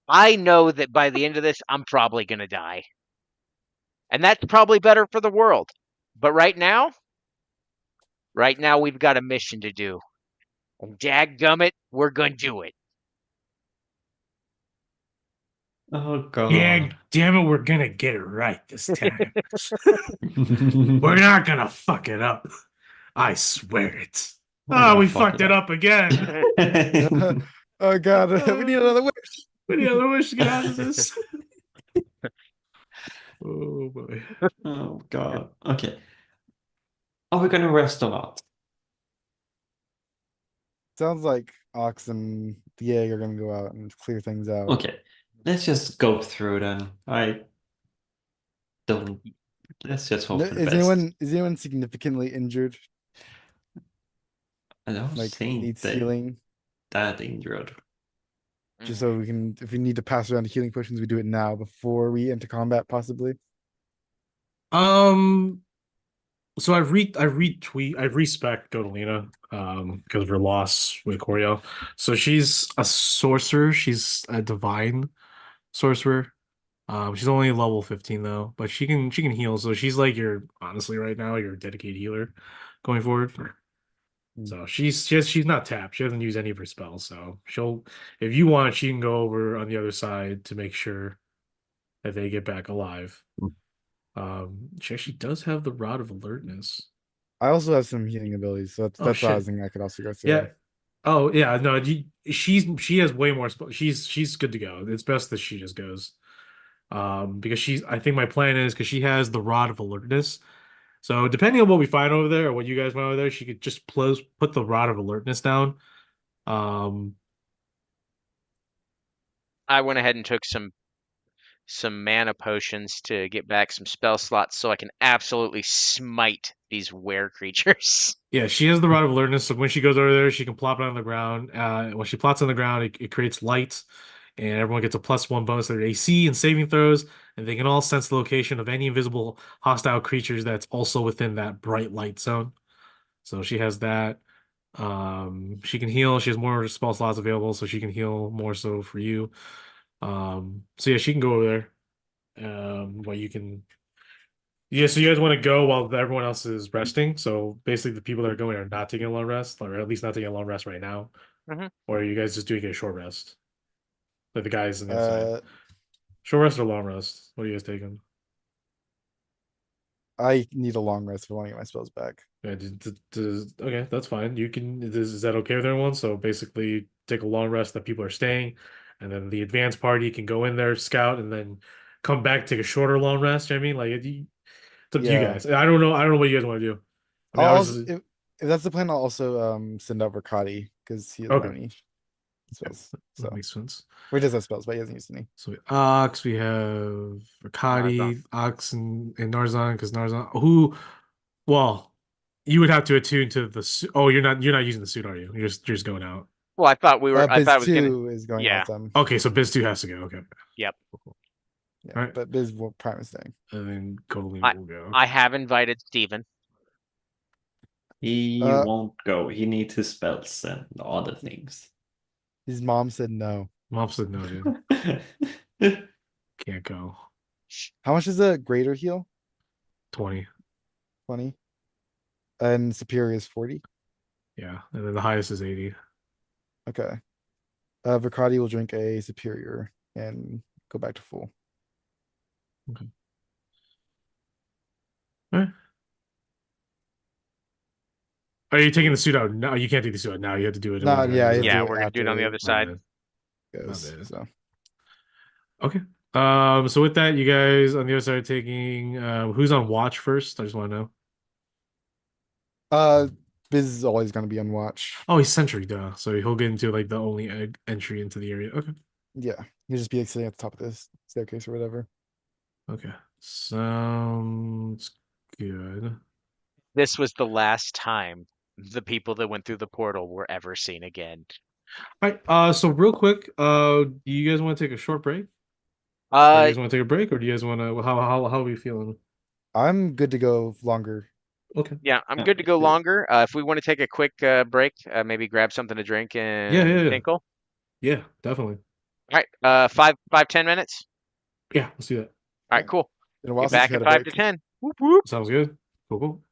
I know that by the end of this, I'm probably going to die. And that's probably better for the world. But right now, we've got a mission to do. And dadgummit, we're going to do it. Oh Yeah, God. damn it, we're gonna get it right this time. We're not gonna fuck it up. I swear it. We're Oh, gonna we fuck fucked it it up. up again. Oh god, we need Uh, another wish. we need another wish to get out of this. Oh boy. Oh God. Okay. Are we gonna rest or not? Sounds like Ox and the egg are gonna go out and clear things out. Okay. Let's just go through then. I don't. Let's just hope for the Is best. anyone significantly injured? I don't Like think needs they healing? that injured. Just so we can, if we need to pass around the healing potions, we do it now before we enter combat, possibly. Um, so I've respec Godolina because of her loss with Coriel. So she's a sorcerer, she's a divine sorcerer. She's only level 15 though, but she can heal. So she's like your honestly right now your dedicated healer going forward. Mm. So she's not tapped. She doesn't use any of her spells. So she'll if you want, she can go over on the other side to make sure that they get back alive. She actually does have the Rod of Alertness. I also have some healing abilities, so Oh that's why I was shit. thinking I could also go Yeah. through. Oh yeah. No, she has way more. She's good to go. It's best that she just goes. Because I think my plan is because she has the Rod of Alertness. So depending on what we find over there or what you guys find over there, she could just put the Rod of Alertness down. Um, I went ahead and took some mana potions to get back some spell slots so I can absolutely smite these were creatures. yeah, she has the Rod of Alertness. So when she goes over there, she can plop it on the ground. When she plops on the ground, it creates light, and everyone gets a +1 bonus to their AC and saving throws, and they can all sense the location of any invisible hostile creatures that's also within that bright light zone. So she has that. She can heal. She has more spell slots available, so she can heal more so for you. So yeah, she can go over there. While you can, yeah. So you guys want to go while everyone else is resting. So basically, the people that are going are not taking a long rest, or at least not taking a long rest right now. Hmm. Or are you guys just doing a short rest? Like the guys on the other side. Uh, Short rest or long rest? What are you guys taking? I need a long rest if I want to get my spells back. Yeah, okay, that's fine. You can. Is that okay with everyone? So basically, take a long rest that people are staying, and then the advanced party can go in there, scout, and then come back, take a shorter long rest. You know what I mean, it's up to you Yeah, guys. I don't know. I don't know what you guys want to do. I mean, I'll also, obviously, if that's the plan, I'll also send out Rakati because he doesn't have okay, any spells. that So, makes sense. or he does have spells, but he hasn't used any. So Ox, we have Narzon. Rakati, Ox, and Narzan because Narzan, well, you would have to attune to the. Oh, you're not using the suit, are you? You're just going out. Well, I Biz thought it was gonna, 2 is going out yeah, with them. Okay, so Biz 2 has to go. Okay. yep. Yeah, All right. but Biz Prime is staying. And then Kotalina I will go. I have invited Steven. He Uh, won't go. He needs his spells and other things. His mom said no. Mom said no, dude. Can't go. How much is a greater heal? 20. 20. And superior is 40. Yeah. And then the highest is 80. Okay. Vicati will drink a superior and go back to full. Okay. Alright. Are you taking the suit out? No, you can't take the suit out now. You have to do it. No, yeah, you have to Yeah, do it we're gonna do it on the after other My side. bad. it goes. bad. So Okay. So with that, you guys on the other side are taking who's on watch first? I just want to know. Biz is always gonna be on watch. Oh, he's sentry, duh. So he'll get into like the only entry into the area. Okay. Yeah. He'll just be like sitting at the top of this staircase or whatever. Okay. Sounds good. This was the last time the people that went through the portal were ever seen again. All right. So real quick, do you guys want to take a short break? Or do you Uh, guys want to take a break, or do you guys want to? How are we feeling? I'm good to go longer. Okay. yeah, I'm Yeah, good to go good. longer. If we want to take a quick break, maybe grab something to drink Yeah, and yeah, yeah. tinkle. Yeah, definitely. All right, 5, 10 minutes. Yeah, let's do that. All right, cool. Been a Be while since back we in had a 5 to 10. break. Whoop whoop. Sounds good. Cool, cool.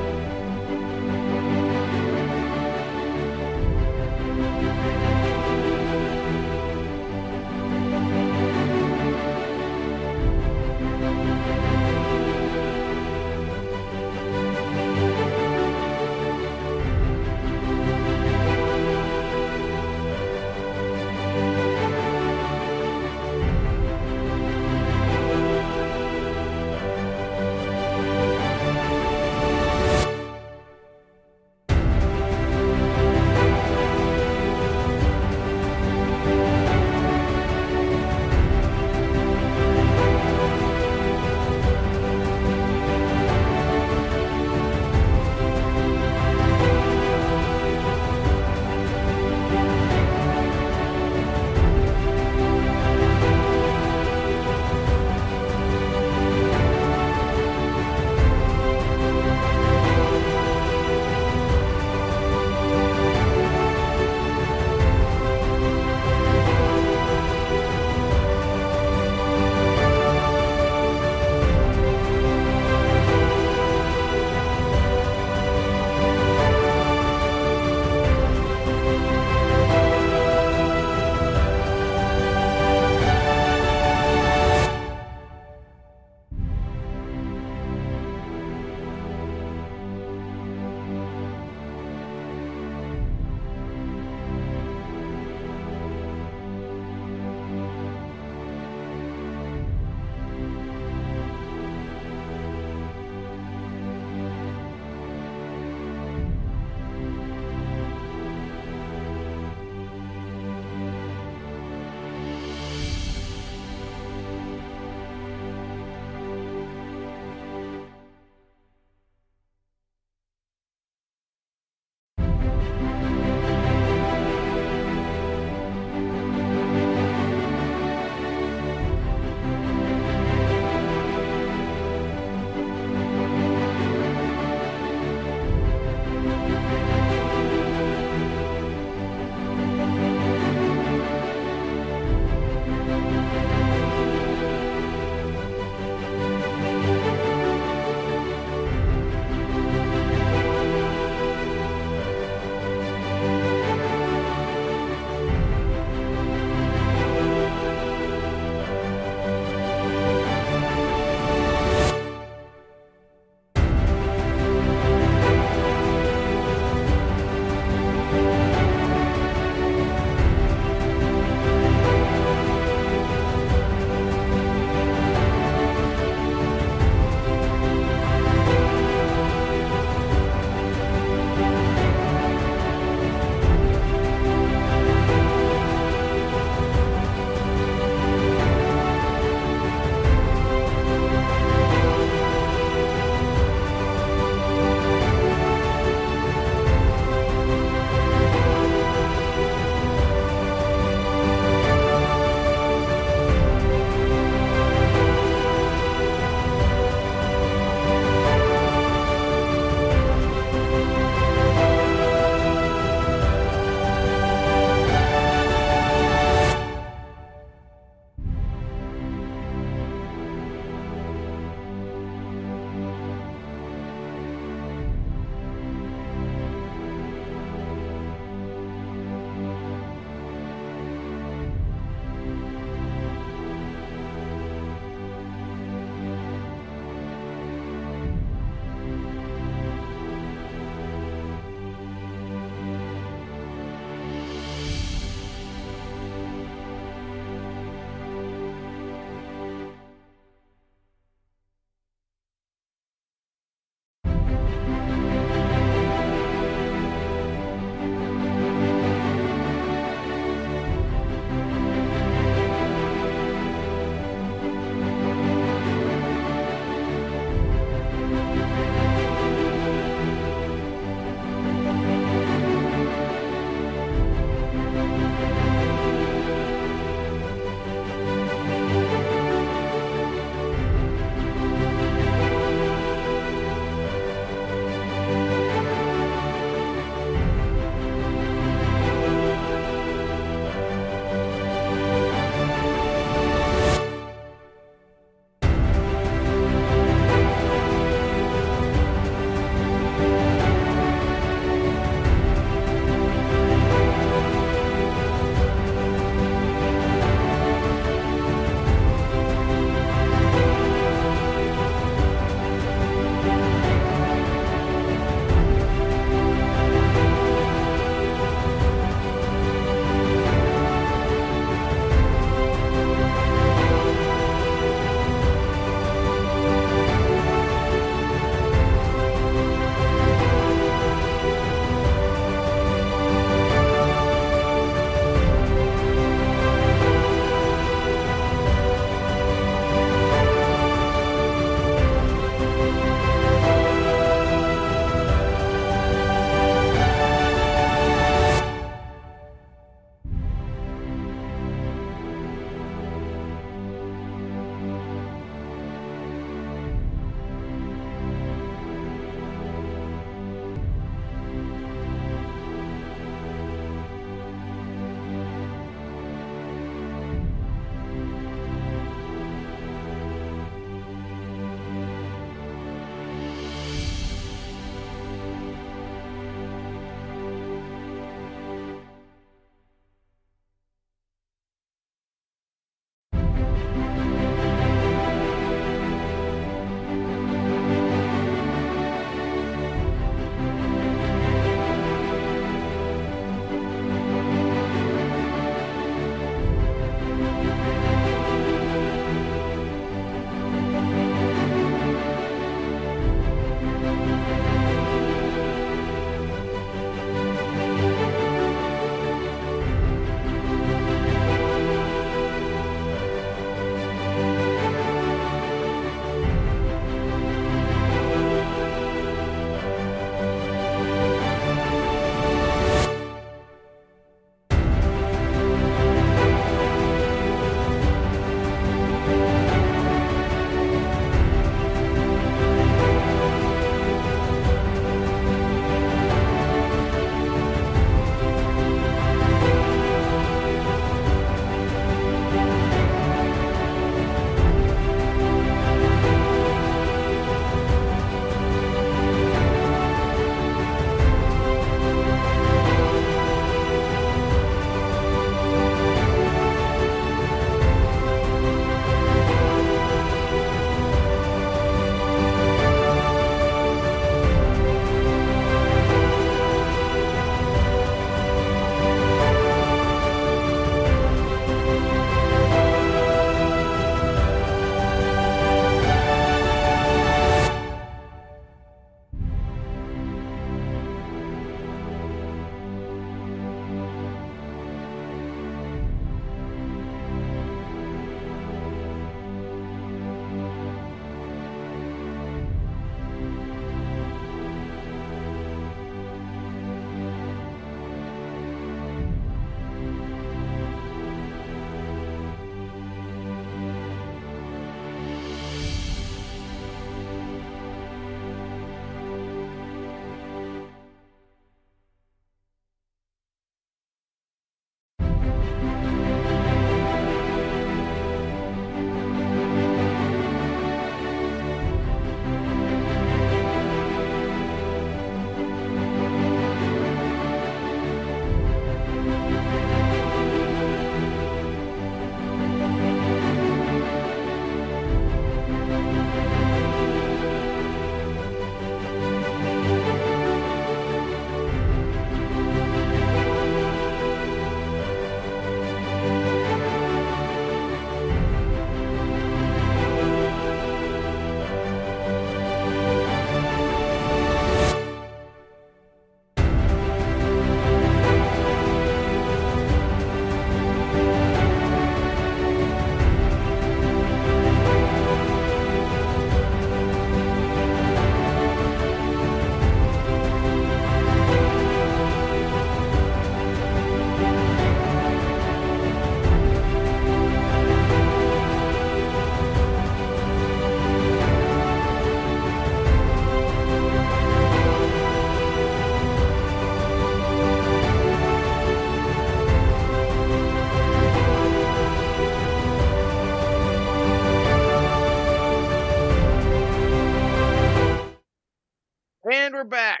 back.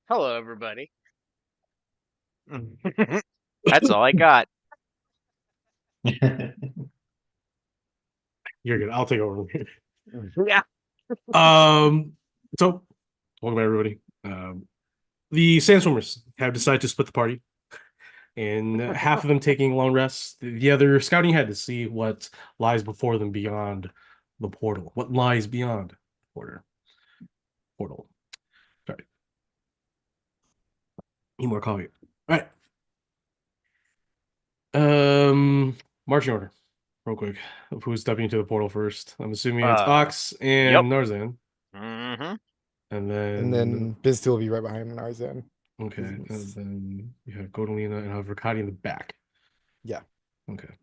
Hello, everybody. That's all I got. You're good. I'll take over. Yeah. So welcome everybody. The Sandstormers have decided to split the party, and half of them taking long rests, the other scouting ahead to see what lies before them beyond the portal. What lies beyond the portal. Sorry. Need more coffee. All right. Marching order, real quick, of who's stepping into the portal first. I'm assuming it's Ox Yep. and Narzan. Mm-hmm. And And then Biz will be right behind Narzan. okay, and Bizmuth. then you have Godolina and Havrikati in the back. Yeah. Okay.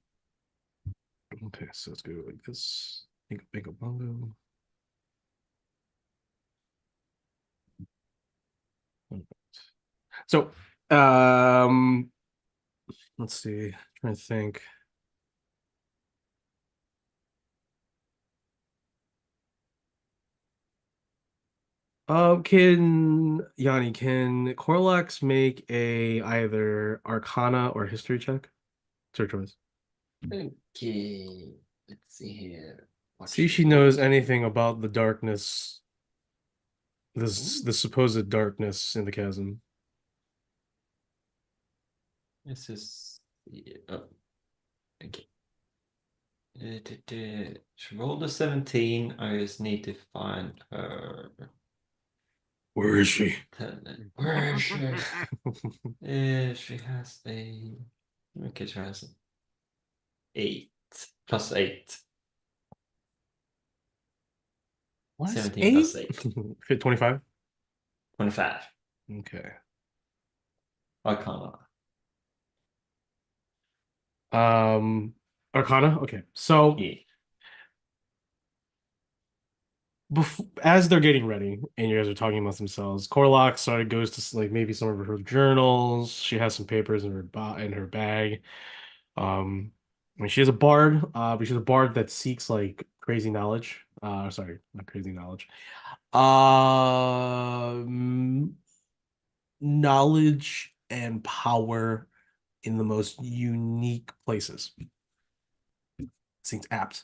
Okay, so let's go like this. Bingo bongo. So, let's see. Trying to think. Can Yanni, can Corlax make a either Arcana or History check? It's her choice. Okay, let's see here. What See if she knows anything about the darkness, the supposed darkness in the chasm. This is okay. She rolled a 17. I just need to find her. Where is she? Where is she? She has a. Okay, she has 8 plus 8. What? 17 plus 8. Fit 25? 25. Okay. Arcana. Arcana? Okay. So Yeah. as they're getting ready and you guys are talking amongst themselves, Corlock sort of goes to like maybe some of her journals. She has some papers in her bag. I mean, she is a bard, but she's a bard that seeks like crazy knowledge. Sorry, not crazy knowledge. Um, Knowledge and power in the most unique places. Seems apt.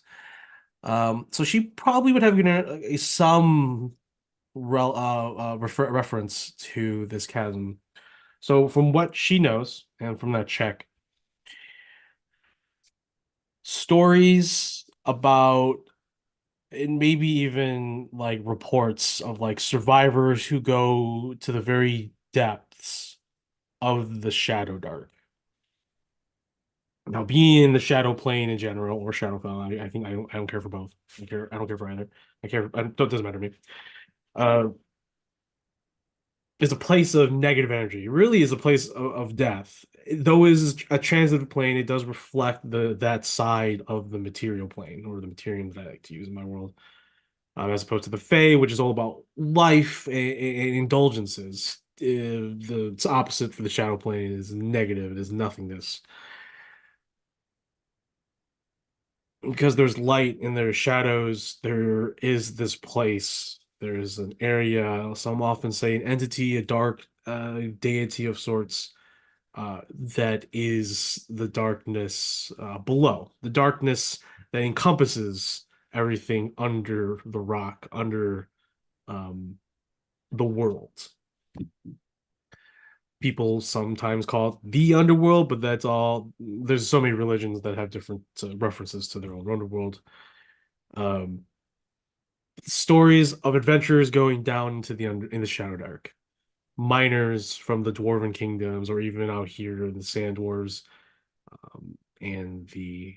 So she probably would have some reference to this chasm. So from what she knows and from that check, stories about and maybe even like reports of like survivors who go to the very depths of the Shadow Dark. Now, being in the Shadow Plane in general or Shadowfell, I think I don't care for both. I don't care for either. It doesn't matter to me. Uh, is a place of negative energy. It really is a place of death. Though it is a transitive plane, it does reflect that side of the material plane or the material that I like to use in my world. As opposed to the Fae, which is all about life and indulgences. It's opposite for the Shadow Plane is negative. It is nothingness. Because there's light and there's shadows, there is this place. There's an area, some often say an entity, a dark deity of sorts, that is the darkness below, the darkness that encompasses everything under the rock, under um, the world. People sometimes call it the underworld, but that's all. There's so many religions that have different references to their own underworld. Um, Stories of adventurers going down into in the Shadow Dark, miners from the Dwarven kingdoms, or even out here in the Sand Dwarves, and the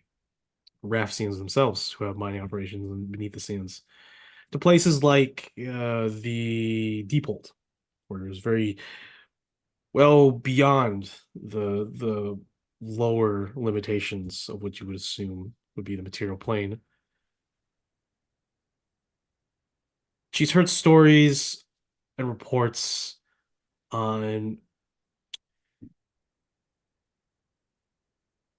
Rafsians themselves, who have mining operations beneath the sands, to places like the Deephold, where there's very well beyond the lower limitations of what you would assume would be the material plane. She's heard stories and reports on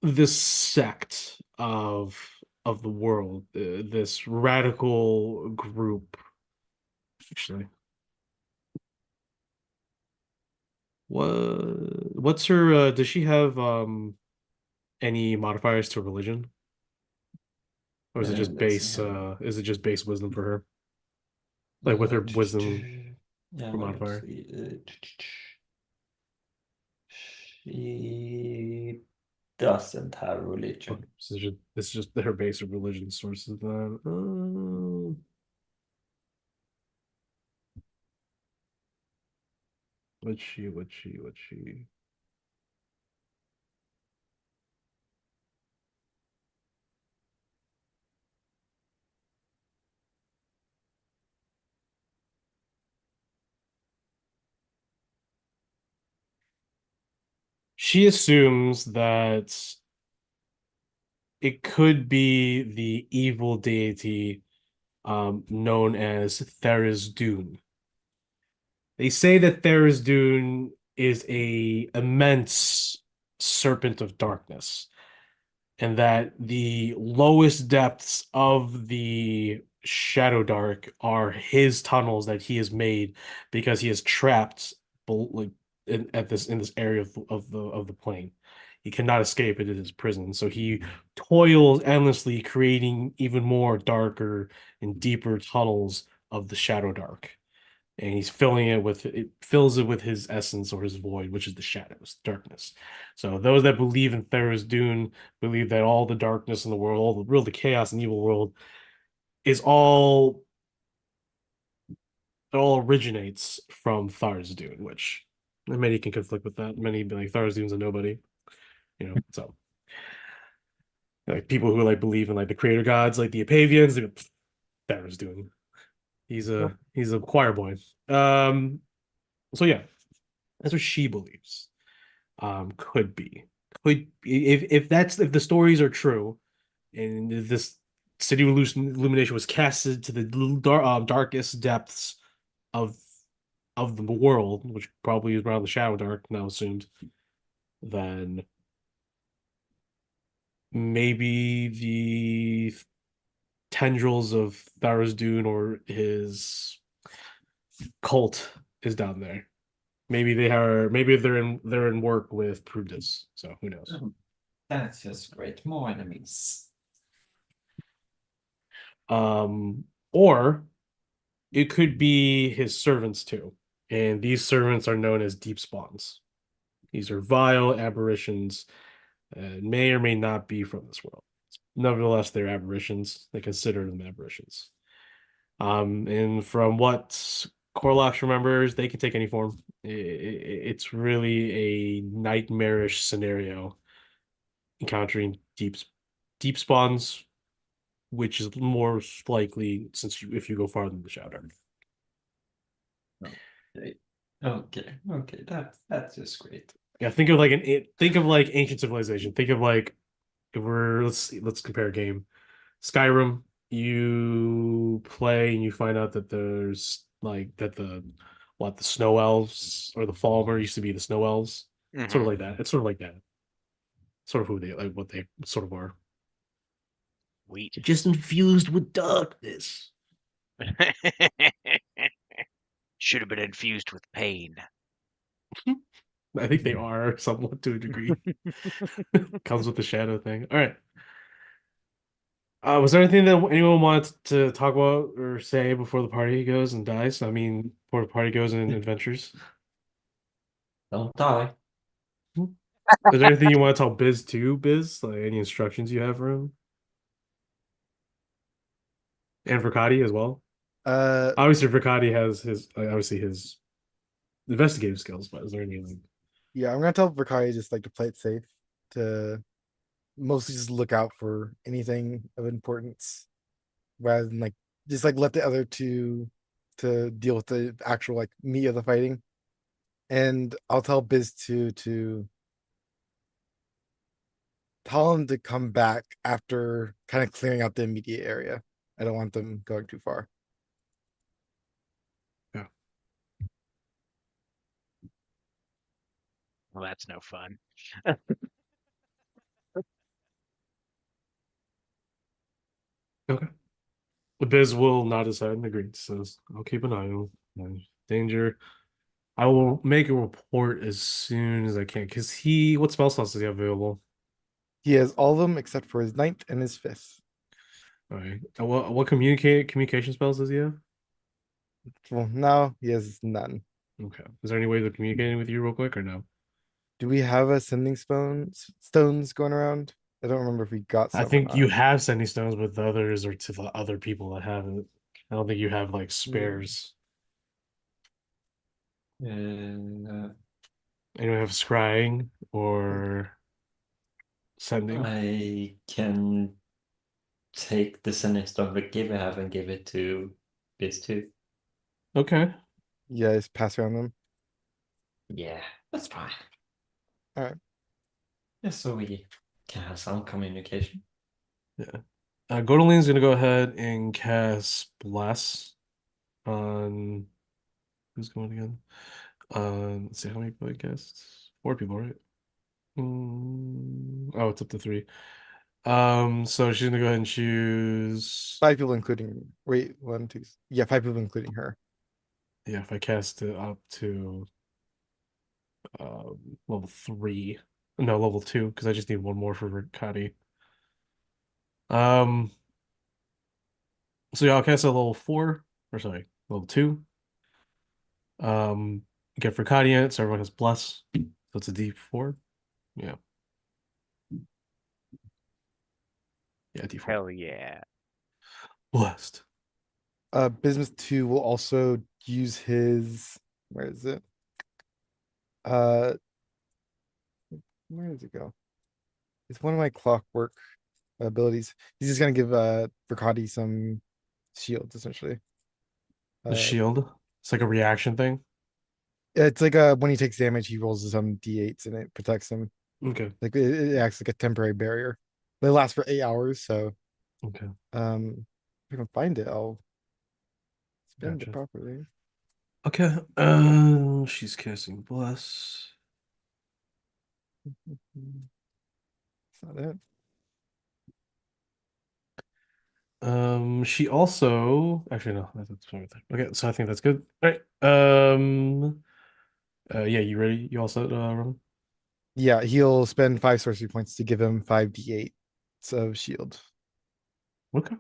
this sect of the world, this radical group. Actually, What's her does she have any modifiers to religion? Or is it just Let's see base here. is it just base wisdom for her? Like with her wisdom Yeah, for let's modifier. see. She doesn't have Okay, religion. so it's just her base of religion sources then. What's she? She assumes that it could be the evil deity known as Tharizdun. They say that Tharizdun is a immense serpent of darkness, and that the lowest depths of the Shadow Dark are his tunnels that he has made because he is trapped like in this area of the plane. He cannot escape it in his prison, so he toils endlessly, creating even more darker and deeper tunnels of the Shadow Dark. And he's filling it fills it with his essence or his void, which is the shadows, darkness. So those that believe in Tharizdun believe that all the darkness in the world, all the chaos and evil world, is it all originates from Tharizdun, which many can conflict with that. Many be like Tharizdun's a nobody, So like people who like believe in like the creator gods, like the Apavians, they go, Tharizdun. He's a choir boy. Um, so yeah, that's what she believes. Could be. Could if the stories are true, and this city illumination was casted to the darkest depths of the world, which probably is around the Shadow Dark now assumed, then maybe the tendrils of Tharizdun or his cult is down there. Maybe they're in work with Prudence. So who knows? Oh, that's just great. More enemies. Or it could be his servants too. And these servants are known as deep spawns. These are vile aberrations and may or may not be from this world. Nevertheless, they're aberrations. They consider them aberrations. And from what Corlox remembers, they can take any form. It's really a nightmarish scenario encountering deep spawns, which is more likely if you go farther than the Shadow. Okay. Okay. That's just great. Yeah, think of like ancient civilization. Think of like if we're let's compare a game. Skyrim, you play and you find out that there's like that the snow elves or the Falmer used to be the snow elves. Sort of Hmm. like that. It's sort of like that. Sort of who they like what they sort of are. Wheat. Just infused with darkness. Should have been infused with pain. I think they are somewhat to a degree. Comes with the shadow thing. All right. Was there anything that anyone wanted to talk about or say before the party goes and dies? I mean, before the party goes and adventures. Don't die. Is there anything you want to tell Biz too, Biz? Like any instructions you have for him? And for Cody as well? Uh, Obviously, Vrikati has his obviously his investigative skills, but is there any like yeah, I'm gonna tell Vakari just like to play it safe, to mostly just look out for anything of importance, rather than like just like let the other two to deal with the actual like meat of the fighting. And I'll tell Biz to tell him to come back after kind of clearing out the immediate area. I don't want them going too far. yeah. Well, that's no fun. Okay. The Biz will nod his head and agree. Says, I'll keep an eye on him. Danger. I will make a report as soon as I can. Because what spell slots does he have available? He has all of them except for his ninth and his fifth. All right. What communication spells does he have? Well, now he has none. Okay. Is there any way of communicating with you real quick or no? Do we have a sending stones going around? I don't remember if we got I some or think not. you have sending stones with the others or to the other people that haven't. I don't think you have like spares. Uh, Anyone have scrying or sending? I can take the sending stone that give I have and give it to this too. Okay. Yeah, just pass around them. Yeah, that's fine. All right. Yeah, so we can have some communication. Yeah. Godoline's gonna go ahead and cast Bless on who's going again? Let's see how many people I cast. Four people, right? Oh, it's up to three. So she's gonna go ahead and choose. Five people, including. Wait, one, two. Yeah, five people, including her. Yeah, if I cast it up to level three, no, level two, because I just need one more for Riccati. Um, so yeah, I'll cast it at level four, or sorry, level two. Um, get Riccati in it, so everyone has Bless. So it's a D4. Yeah, yeah, D4. Hell yeah. Blessed. Bismuth 2 will also use his, where is it? Uh, where does it go? It's one of my clockwork abilities. He's just gonna give Verkadi some shields essentially. The Uh, shield. It's like a reaction thing. it's like when he takes damage, he rolls some d8s and it protects him. Okay. Like it acts like a temporary barrier. They last for 8 hours, so Okay. if I can find it, I'll spend it Gotcha. properly. Okay. She's casting Bless. That's not it. She also actually no, that's fine. Okay, so I think that's good. All right. Yeah, you ready? You all set, Roman? Yeah, he'll spend 5 sorcery points to give him 5d8 of shield. Okay.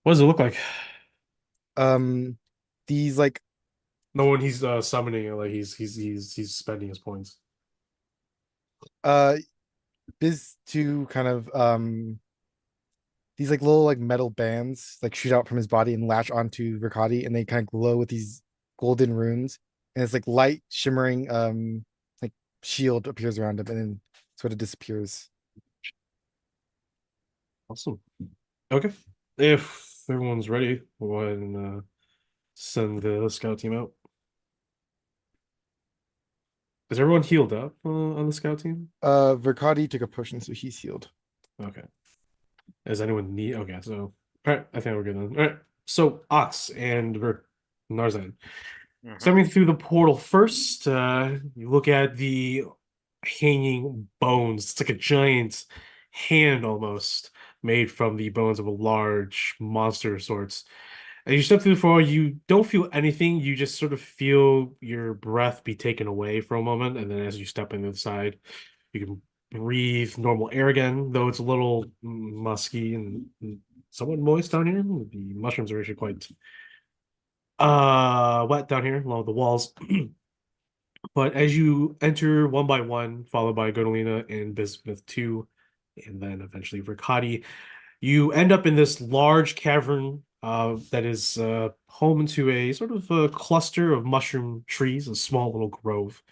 What does it look like? Um, these like No, when he's summoning it, like he's spending his points. uh Biz 2 kind of these like little like metal bands like shoot out from his body and latch onto Verkadi and they kind of glow with these golden runes and it's like light shimmering like shield appears around him and then sort of disappears. Awesome. Okay. If everyone's ready, we'll go ahead and send the scout team out. Is everyone healed up on the scout team? Verkadi took a potion so he's healed. Okay. Does anyone need? Okay, so all right, I think we're good then. All right, so Ox and Narzan Hmm. stepping through the portal first. You look at the hanging bones. It's like a giant hand almost made from the bones of a large monster of sorts. As you step through the floor, you don't feel anything. You just sort of feel your breath be taken away for a moment, and then as you step into the side, you can breathe normal air again, though it's a little musky and somewhat moist down here. The mushrooms are actually quite wet down here along the walls. But as you enter one by one, followed by Godolina and Bismuth 2, and then eventually Verkati, you end up in this large cavern that is home to a sort of a cluster of mushroom trees, a small little grove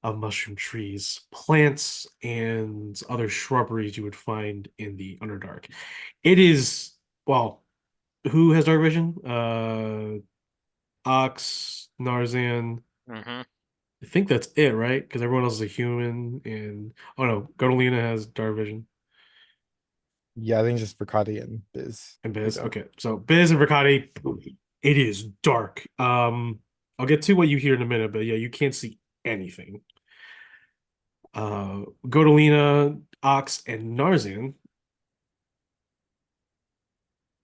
of mushroom trees, plants, and other shrubberies you would find in the Underdark. It is, well, who has dark vision? Ox, Narzan. Hmm. I think that's it, right? Because everyone else is a human, and oh no, Godolina has dark vision. Yeah, I think it's just Verkadi and Biz. And Who Biz. don't. Okay, so Biz and Riccati, it is dark. I'll get to what you hear in a minute, but yeah, you can't see anything. Godolina, Ox, and Narzan.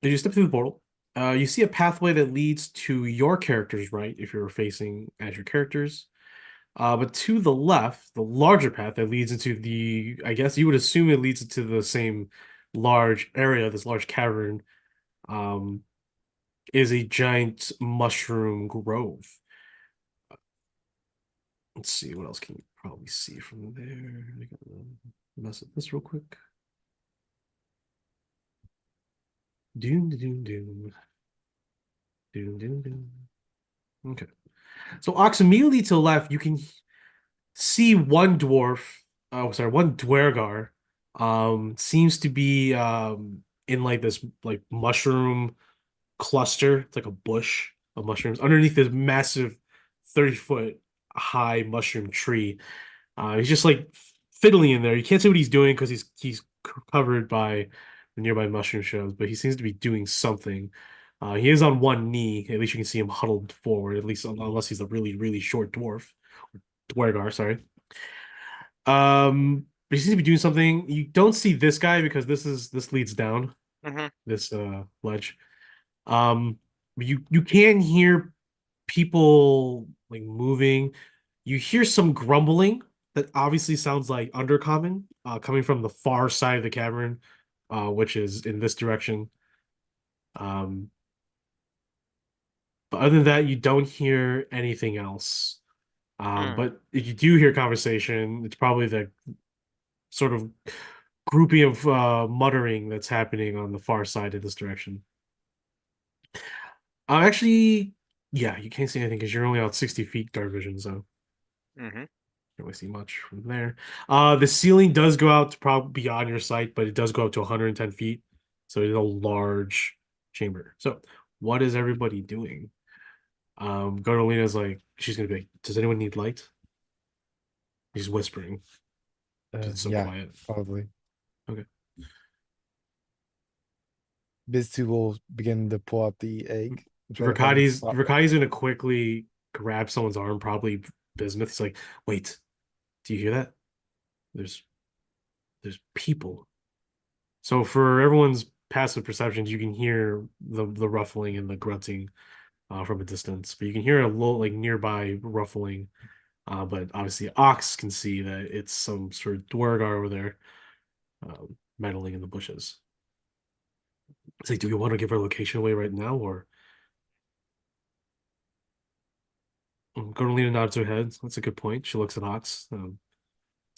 Did you step through the portal? You see a pathway that leads to your character's right if you're facing as your characters. But to the left, the larger path that leads into the, I guess you would assume it leads into the same large area, this large cavern, um, is a giant mushroom grove. Let's see, what else can you probably see from there? I gotta mess with this real quick. Doom, doom, doom. Doom, doom, doom. Okay. So Ox, immediately to the left, you can see one dwarf, oh sorry, one dwergar, seems to be in like this like mushroom cluster. It's like a bush of mushrooms underneath this massive 30-foot high mushroom tree. He's just like fiddling in there. You can't see what he's doing because he's covered by the nearby mushroom shrubs, but he seems to be doing something. He is on one knee. At least you can see him huddled forward. At least unless he's a really really short dwarf, dwergar. Sorry. But he seems to be doing something. You don't see this guy because this leads down Hmm. this ledge. Um, you can hear people like moving. You hear some grumbling that obviously sounds like undercommon, coming from the far side of the cavern, which is in this direction. Um, but other than that, you don't hear anything else. Hmm. But if you do hear conversation, it's probably the sort of grouping of muttering that's happening on the far side of this direction. Actually, yeah, you can't see anything because you're only out 60 feet dark vision, so Hmm. can't really see much from there. The ceiling does go out to probably beyond your sight, but it does go up to 110 feet, so it is a large chamber. So, what is everybody doing? Godolina's like, she's gonna be like, does anyone need light? He's whispering. It's so Yeah, quiet. probably. Okay. Biz2 will begin to pull out the egg and try to find a spot. Verkati's gonna quickly grab someone's arm, probably Bismuth. He's like, wait, do you hear that? There's there's people. So for everyone's passive perceptions, you can hear the ruffling and the grunting from a distance, but you can hear a little like nearby ruffling. But obviously, Ox can see that it's some sort of dwergar over there, meddling in the bushes. It's like, do we want to give our location away right now, or Gordelina nods her head. That's a good point. She looks at Ox. Do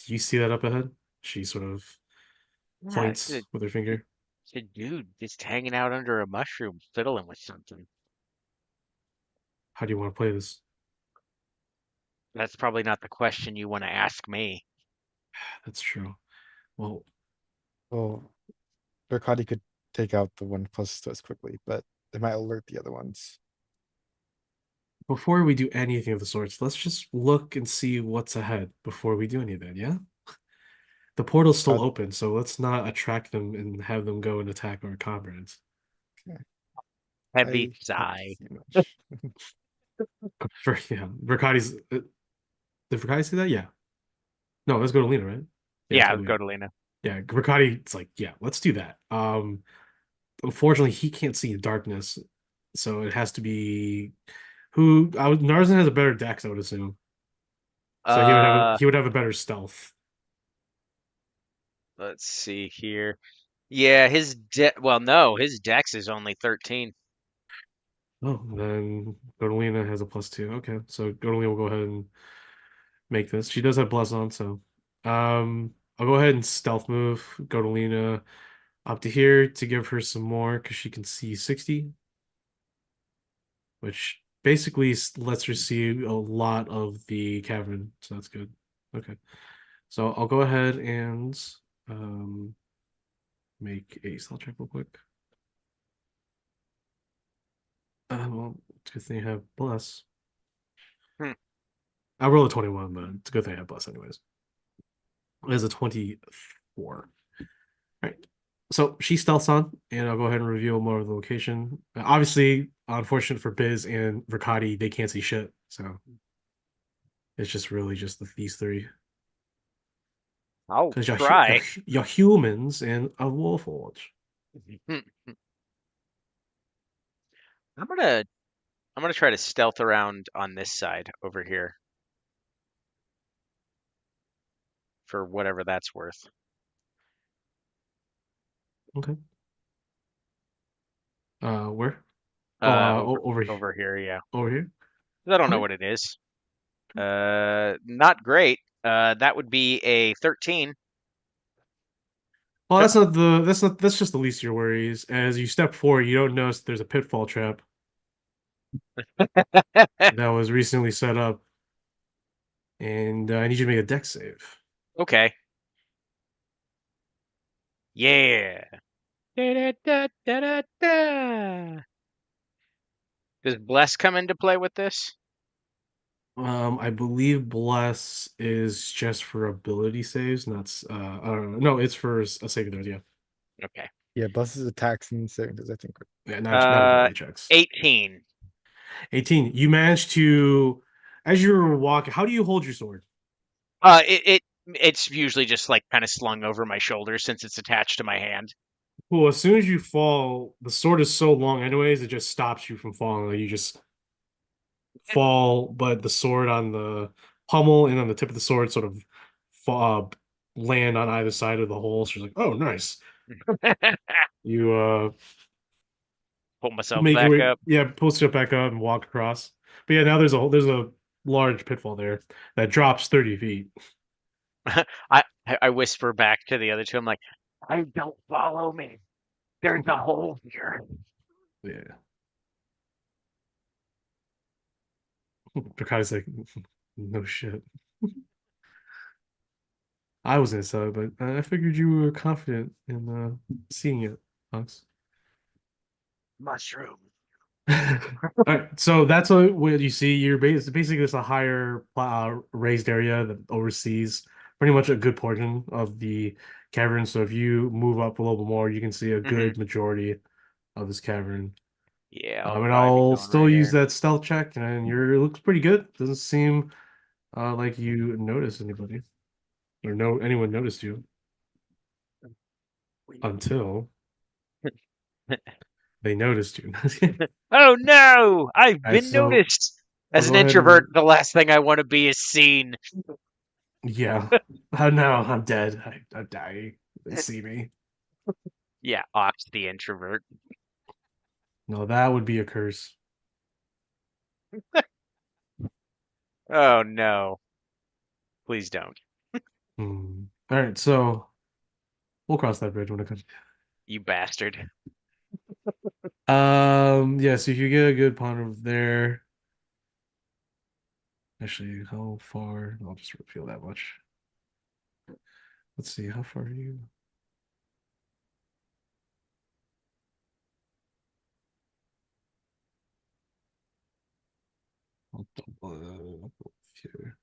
you see that up ahead? She sort of Yeah, points with her finger. it's a dude just hanging out under a mushroom, fiddling with something. How do you want to play this? That's probably not the question you want to ask me. That's true. Well, Well, Burkhardt could take out the one closest to us quickly, but it might alert the other ones. before we do anything of the sorts, let's just look and see what's ahead before we do any of that, yeah? The portal's still Uh, open, so let's not attract them and have them go and attack our comrades. okay. Heavy I can't sigh. see much. Yeah, Verkati's. Did Verkati say that? Yeah. No, let's go to Lena, right? Yeah, let's Yeah, go to Lena. go to Lena. Yeah, Verkati's like, yeah, let's do that. Unfortunately, he can't see in darkness, so it has to be who. Narzan has a better dex, I would assume. So Uh, he would have a better stealth. let's see here. Yeah, well, no, his dex is only 13. Oh, then Godolina has a +2. Okay, so Godolina will go ahead and make this. She does have Bless on, so I'll go ahead and stealth move Godolina up to here to give her some more because she can see 60, which basically lets her see a lot of the cavern, so that's good. Okay, so I'll go ahead and um make a stealth check real quick. Well, it's a good thing I have Bless. Hmm. I'll roll a 21, but it's a good thing I have Bless anyways. It is a 24. All right. So she stealths on, and I'll go ahead and reveal more of the location. Obviously, unfortunate for Biz and Verkati, they can't see shit. So it's just really just these three. I'll Because try. you're humans and a warforged. I'm gonna try to stealth around on this side over here for whatever that's worth. Okay. Where? Over Over over here, yeah. over here. 'Cause I don't know Okay. what it is. Not great. That would be a 13. Well, that's just the least of your worries. As you step forward, you don't notice there's a pitfall trap that was recently set up, and I need you to make a dex save. Okay. Yeah. Da-da-da-da-da-da. Does Bless come into play with this? I believe bless is just for ability saves, not no, it's for a saving throws. Yeah, Okay. Yeah, buses attacks and savings, I think. yeah, not Uh, ability checks. 18. 18. You managed to, as you were walking. How do you hold your sword? It's usually just like kind of slung over my shoulder since it's attached to my hand. Well, as soon as you fall, the sword is so long, anyways, it just stops you from falling. Like you just fall, but the sword on the pommel and on the tip of the sword sort of fall, land on either side of the hole. So you're like, oh, nice. You Pull myself make your back way, up. yeah, post it back up and walk across. But yeah, now there's a large pitfall there that drops 30 feet. I whisper back to the other two. I'm like, I don't follow me. There's a hole here. Yeah. Draka's like, no shit. I was inside, but I figured you were confident in seeing it, Fox. Mushroom. All right, so that's what you see. Basically just a higher raised area that oversees pretty much a good portion of the cavern. So if you move up a little bit more, you can see a Hmm. good majority of this cavern. Yeah, I'll And probably be I'll going still right use here. that stealth check, and it looks pretty good. Doesn't seem like you notice anybody or no anyone noticed you until they noticed you. Oh no! I've All right, been so noticed. I'll As an go ahead introvert, and the last thing I want to be is seen. yeah. Oh no, I'm dead. I'm dying. They see me. Yeah, Ox the introvert. No, that would be a curse. Oh no. Please don't. Hmm. All right, so we'll cross that bridge when it comes. You bastard. Yeah, so if you get a good pond over there, actually, how far? I'll just reveal that much. Let's see, how far are you? I'll double here.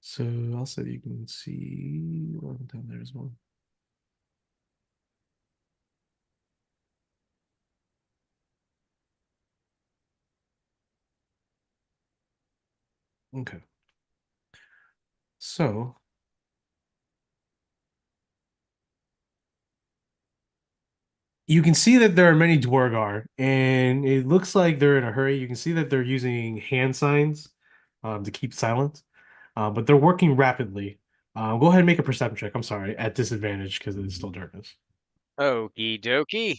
So I'll say you can see one down there as well. Okay. So you can see that there are many Dwargar, and it looks like they're in a hurry. You can see that they're using hand signs to keep silent, but they're working rapidly. Go ahead and make a perception check. I'm sorry, at disadvantage because it is still darkness. Okie dokie.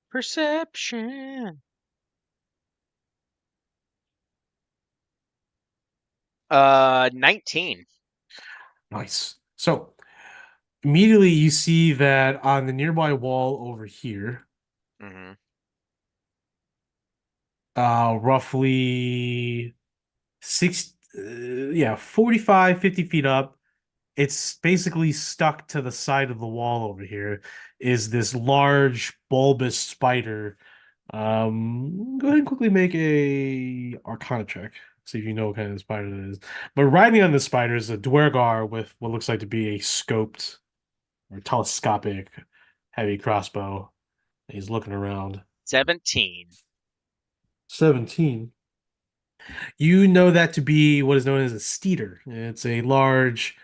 Perception. 19. Nice. So immediately you see that on the nearby wall over here, Hmm. roughly yeah, 45, 50 feet up. It's basically stuck to the side of the wall over here is this large bulbous spider. Go ahead and quickly make a Arcana check. See if you know what kind of spider that is. But riding on the spider is a Dwergar with what looks like to be a scoped or telescopic heavy crossbow. He's looking around. 17. 17. You know that to be what is known as a steeder. It's a large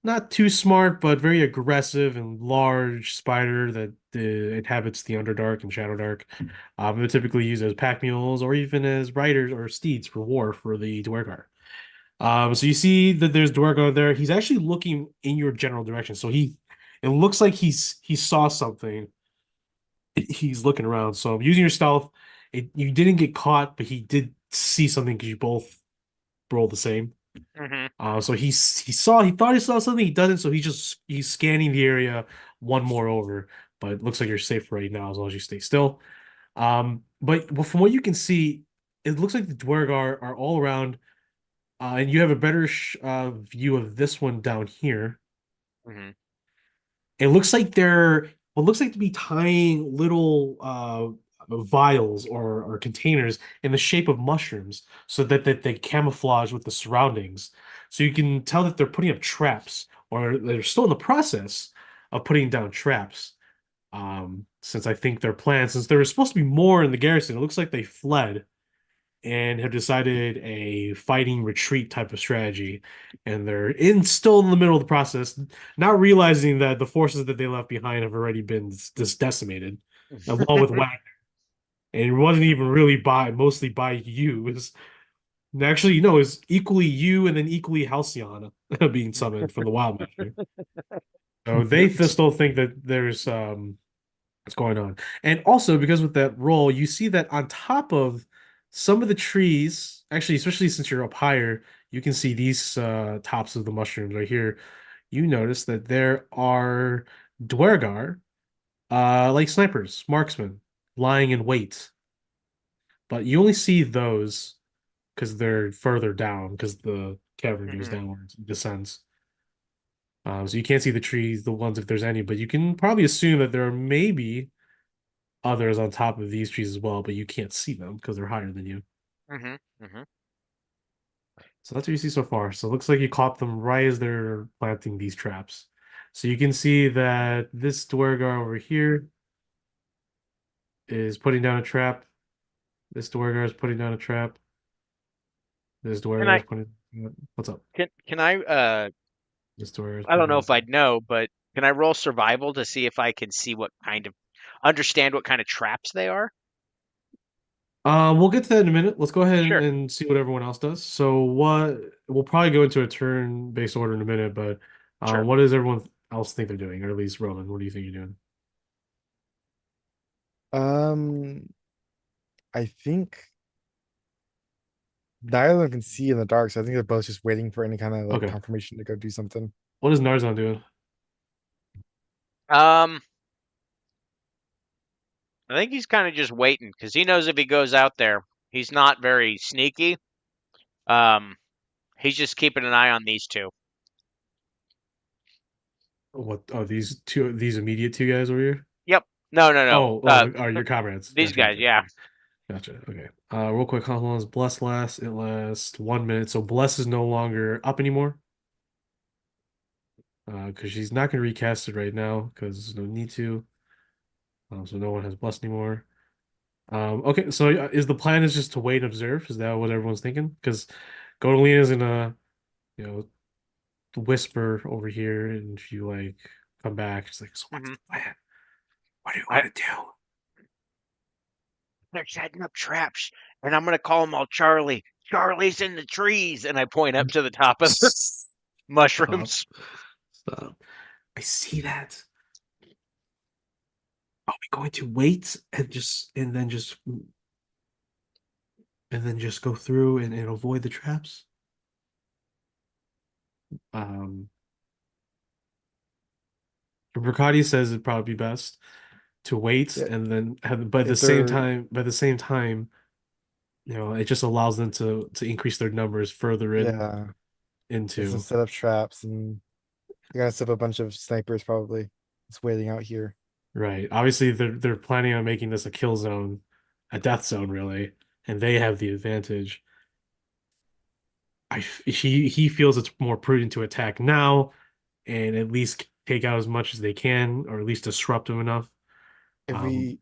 not too smart, but very aggressive and large spider that inhabits the Underdark and Shadowdark. They're typically used as pack mules or even as riders or steeds for war for the Dwargar. So you see that there's Dwargo there. He's actually looking in your general direction. So it looks like he saw something. He's looking around. So using your stealth, you didn't get caught, but he did see something because you both rolled the same. Hmm. So he thought he saw something. He doesn't. So he's scanning the area one more over. But it looks like you're safe right now as long as you stay still. But from what you can see, it looks like the Dwargar are all around. And you have a better view of this one down here. Hmm. It looks like they're what looks like to be tying little vials or containers in the shape of mushrooms so that they camouflage with the surroundings. So you can tell that they're putting up traps or they're still in the process of putting down traps. Since I think their plan, since there was supposed to be more in the garrison, it looks like they fled and have decided a fighting retreat type of strategy. And they're still in the middle of the process, not realizing that the forces that they left behind have already been decimated, along with Wagner. And it wasn't even really mostly by you. Actually, it's equally you and then equally Halcyon being summoned from the Wild Master. So they still think that there's what's going on. And also because with that roll, you see that on top of some of the trees, actually, especially since you're up higher, you can see these tops of the mushrooms right here. You notice that there are Dwergar, like snipers, marksmen, lying in wait. But you only see those because they're further down because the cavern goes Hmm. downwards, descends. So you can't see the trees, the ones if there's any, but you can probably assume that there are maybe others on top of these trees as well, but you can't see them because they're higher than you. Hmm. Hmm. So that's what you see so far. So it looks like you caught them right as they're planting these traps. So you can see that this Dwergar over here is putting down a trap. This Dwergar is putting down a trap. This Can Dwergar I is putting. What's up? can I This Dwergar is I don't putting know down. if I'd know, but can I roll survival to see if I can see what kind of understand what kind of traps they are? We'll get to that in a minute. Let's go ahead Sure, and see what everyone else does. So what we'll probably go into a turn-based order in a minute, but sure. what does everyone else think they're doing? Or at least Roman, what do you think you're doing? Um, I think neither of them can see in the dark, so I think they're both just waiting for any kind of like Okay. confirmation to go do something. What is Narzan doing? Um, I think he's kind of just waiting because he knows if he goes out there, he's not very sneaky. Um, he's just keeping an eye on these two. What? Oh, these immediate two guys over here. Yep. No, no, no. Are your comrades? These Gotcha, guys, gotcha, yeah. gotcha. Okay. Real quick, how long does Bless last? It lasts 1 minute. So Bless is no longer up anymore. Because she's not gonna recast it right now because there's no need to. So no one has Bless anymore. Okay, so is the plan is just to wait and observe? Is that what everyone's thinking? Because Godolina's gonna, you know, whisper over here, and if you like come back, she's like, "So what's Hmm. the plan? What do you I, want to do?" they're setting up traps, and I'm gonna call them all Charlie. Charlie's in the trees, and I point up to the top of the Stop. mushrooms. Stop. I see that. Are we going to wait and then just go through and avoid the traps? Um, Bricati says it'd probably be best to wait Yeah, and then but at the if same they're time, it just allows them to increase their numbers further yeah, it's to into set up traps and they gotta set up a bunch of snipers probably. It's waiting out here. right. Obviously, they're planning on making this a kill zone, a death zone, really, and they have the advantage. He feels it's more prudent to attack now and at least take out as much as they can, or at least disrupt them enough. If Um,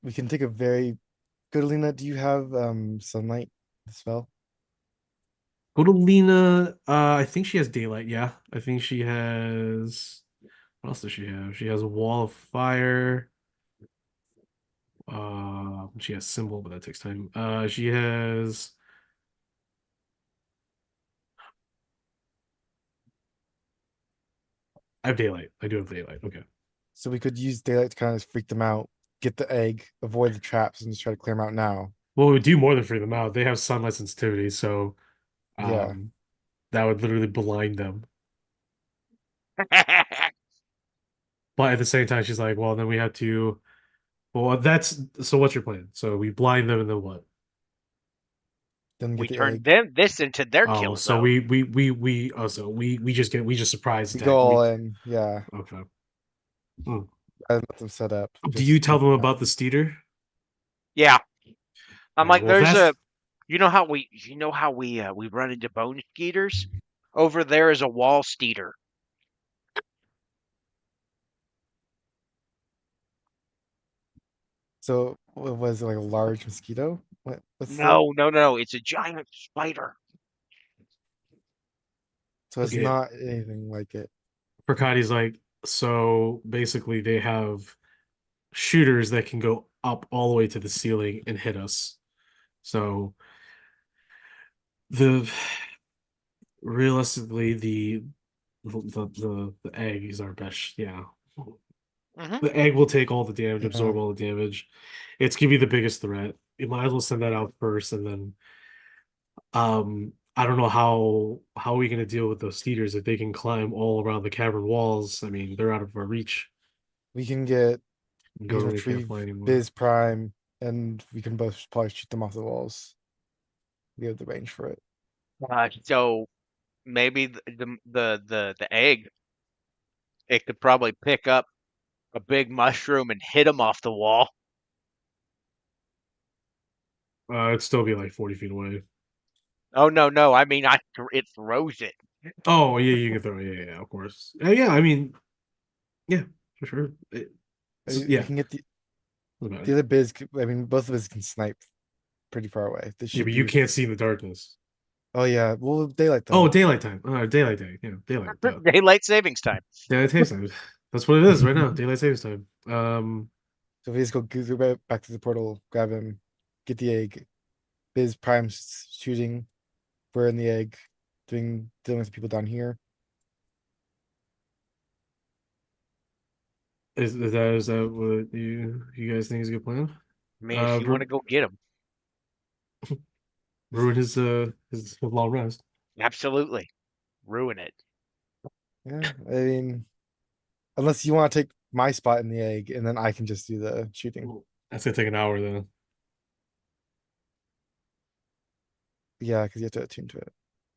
we can take a very good Alina, do you have sunlight spell? Go to Lena. I think she has daylight. Yeah, I think she has. What else does she have? She has a wall of fire. She has symbol, but that takes time. She has. I have daylight. I do have daylight. Okay. So we could use daylight to kind of freak them out, get the egg, avoid the traps, and just try to clear them out now. Well, it would do more than free them out. They have sunlight sensitivity, so Yeah, um, that would literally blind them. But at the same time, she's like, well, then we have to. Well, that's so. What's your plan? So we blind them, and then what? then We get the turned egg. this into their Oh, kill so zone. we just surprise We attack. go all We in. Yeah, okay. Hmm. and let them set up. Do you Just tell take them them out. about the steeder? Yeah, I'm All right. like, Well, if there's that's a, we run into bone skeeters. Over there is a wall steeder. So what was it, like a large mosquito? What's the? No, no, no, it's a giant spider. So it's okay. not anything like it. Prakati's like, so basically they have shooters that can go up all the way to the ceiling and hit us. So the realistically the egg is our best. Yeah, Hmm. the egg will take all the damage, Yeah, absorb all the damage. It's gonna be the biggest threat. You might as well send that out first, and then I don't know how are we gonna deal with those steeders if they can climb all around the cavern walls. I mean, they're out of our reach. we can get we can Go really can't retrieve fly anymore. Biz Prime, and we can both probably shoot them off the walls. We have the range for it. So maybe the egg, it could probably pick up a big mushroom and hit him off the wall. It'd still be like 40 feet away. Oh no, no, I mean it throws it. Oh yeah, you can throw. Yeah, yeah, of course. Yeah, I mean, yeah, for sure. We Yeah, can get what about the it? other Biz. I mean, both of us can snipe pretty far away. They Yeah, should but you be. can't see in the darkness. Oh yeah, well daylight Oh, though. daylight time. Daylight day. Yeah, daylight. Daylight savings time. Daylight savings time. That's what it is right now. Daylight savings time. So we just go back to the portal, grab him, get the egg. Biz Prime shooting. We're in the egg, dealing with the people down here. Is that what you guys think is a good plan? I mean, if you want to go get him, Ruin his long rest. absolutely ruin it. Yeah, I mean, unless you want to take my spot in the egg, and then I can just do the shooting. That's gonna take an hour though. Yeah, because you have to attune to it.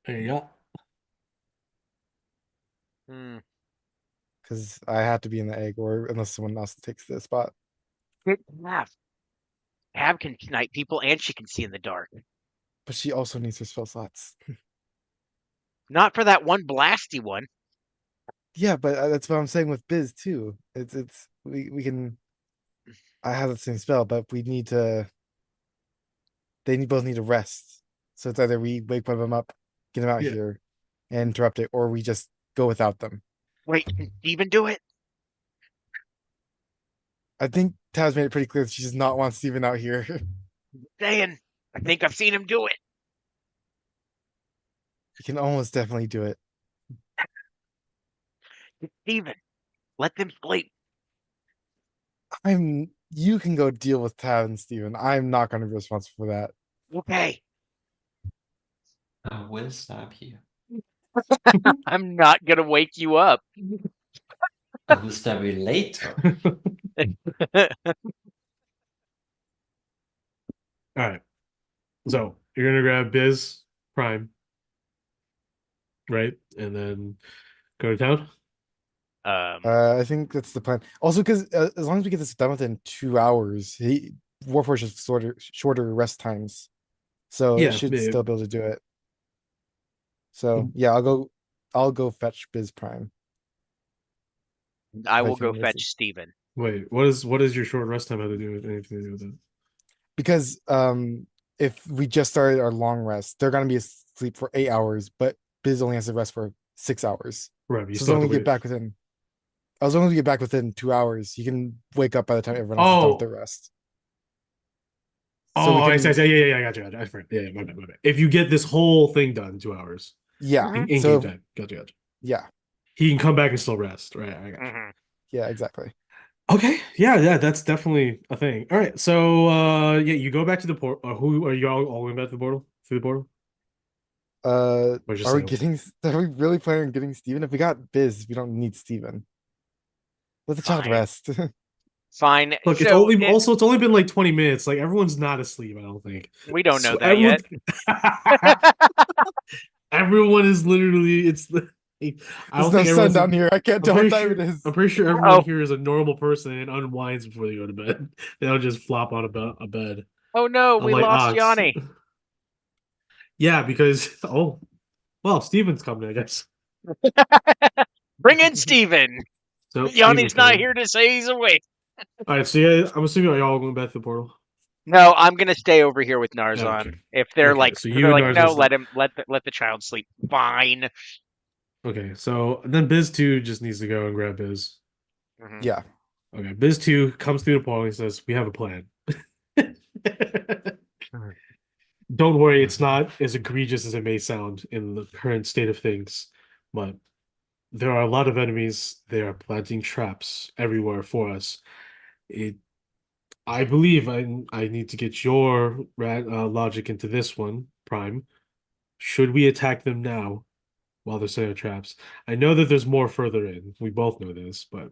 There you go. Hmm. Because I have to be in the egg, or unless someone else takes the spot. Get Tab. Tab can snipe people, and she can see in the dark. But she also needs her spell slots. Not for that one blasty one. Yeah, but that's what I'm saying with Biz too. It's we can. I have the same spell, but we need to. Both need to rest. So it's either we wake one of them up, get them out Yeah. here, and interrupt it, or we just go without them. Wait, can Steven do it? I think Taz made it pretty clear that she does not want Steven out here. Saying, I think I've seen him do it. He can almost definitely do it. Steven, let them sleep. You can go deal with Tav and Steven. I'm not gonna be responsible for that. Okay, I will stab you. I'm not gonna wake you up. I will stab you later. All right. So you're gonna grab Biz Prime, right? And then go to town? I think that's the plan. Also, because as long as we get this done within 2 hours, Warforged has shorter rest times, so it Yeah, should yeah. still be able to do it. So yeah, I'll go fetch Biz Prime I if I will go can fetch resist. Steven. Wait, what is your short rest time have to do with anything to do with it? Because if we just started our long rest, they're gonna be asleep for 8 hours, but Biz only has to rest for 6 hours. Right, but you So as still long have as to we get wait. back within, as long as we get back within 2 hours, you can wake up by the time everyone else is done with Oh, their rest. So oh, we I see, can, yeah, I got you, I got you. I forgot. Yeah, my bad, my bad. If you get this whole thing done in 2 hours, yeah. Hmm. in game So time, gotcha. yeah, He can come back and still rest. Right, I got you. Hmm. yeah, exactly. Okay, yeah, that's definitely a thing. All right, so yeah, you go back to the port. Who are you all going back to the portal? Through the portal? Or just Are we Sam? getting? Are we really planning on getting Steven? If we got Biz, we don't need Steven. Let the child Fine. rest. Fine. Look, So it it's only been like 20 minutes. Like everyone's not asleep, I don't think. we don't know So that yet. everyone is literally I There's don't no think sun everyone's down here. I can't tell what time it I'm is. pretty sure everyone Oh, here is a normal person and unwinds before they go to bed. They don't just flop on a bed. oh no, we Unlike lost Ox. Yanni. Yeah, because oh well, Steven's coming, I guess. Bring in Steven. So Steven's Yanni's not coming. here to say he's awake. All right, so yeah, I'm assuming y'all going back to the portal. No, I'm gonna stay over here with Okay. Narzan. If Okay, so they're you and like, Narzan no, stay. let the child sleep. Fine. Okay, so then Biz 2 just needs to go and grab Biz. Hmm. Yeah, Okay, Biz 2 comes through the portal and says, "We have a plan." Don't worry, it's not as egregious as it may sound in the current state of things, but there are a lot of enemies. They are planting traps everywhere for us. It, I believe I need to get your logic into this one, Prime. Should we attack them now while they're setting up traps? I know that there's more further in. We both know this, but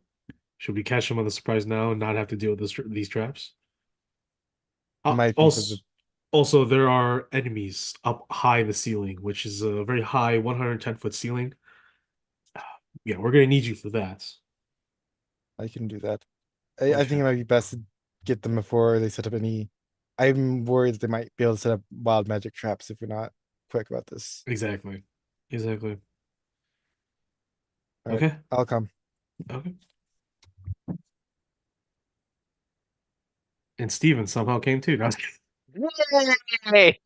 should we catch them on the surprise now and not have to deal with these traps? might be for Also, the. also, there are enemies up high in the ceiling, which is a very high 110-foot ceiling. Yeah, we're gonna need you for that. I can do that. I think Okay, it might be best to get them before they set up any. I'm worried that they might be able to set up wild magic traps if we're not quick about this. exactly, exactly. All right, Okay, I'll come. okay. And Steven somehow came too. No, I was kidding. Yay!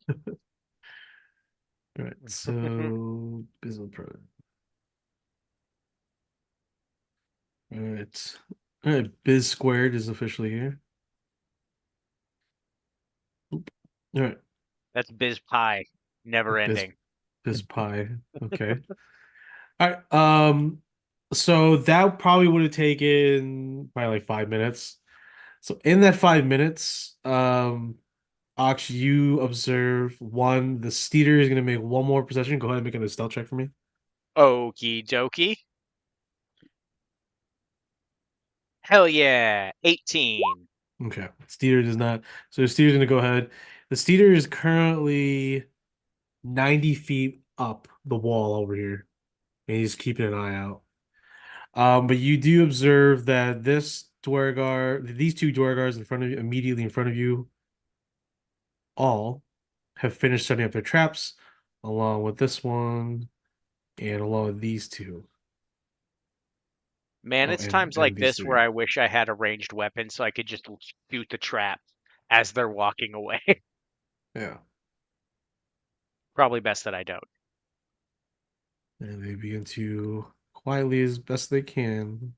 All right, so business pro. All right. Biz squared is officially here. Oop. All right, That's Biz Pie, never Biz ending. Biz pie. Okay. All right. So that probably would have taken probably like 5 minutes. So in that 5 minutes, Aksh, you observe one, the Steeder is gonna make one more possession. Go ahead and make a stealth check for me. Okie dokie. Hell yeah. 18. Okay. Steeder does not. So the Steeder's gonna go ahead. The Steeder is currently 90 feet up the wall over here. And he's keeping an eye out. But you do observe that these two Dwargars in front of you, immediately in front of you, all have finished setting up their traps, along with this one, and along with these two. Man, Oh, it's times like and these this where three. I wish I had a ranged weapon so I could just shoot the trap as they're walking away. Yeah. Probably best that I don't. And they begin to quietly, as best they can,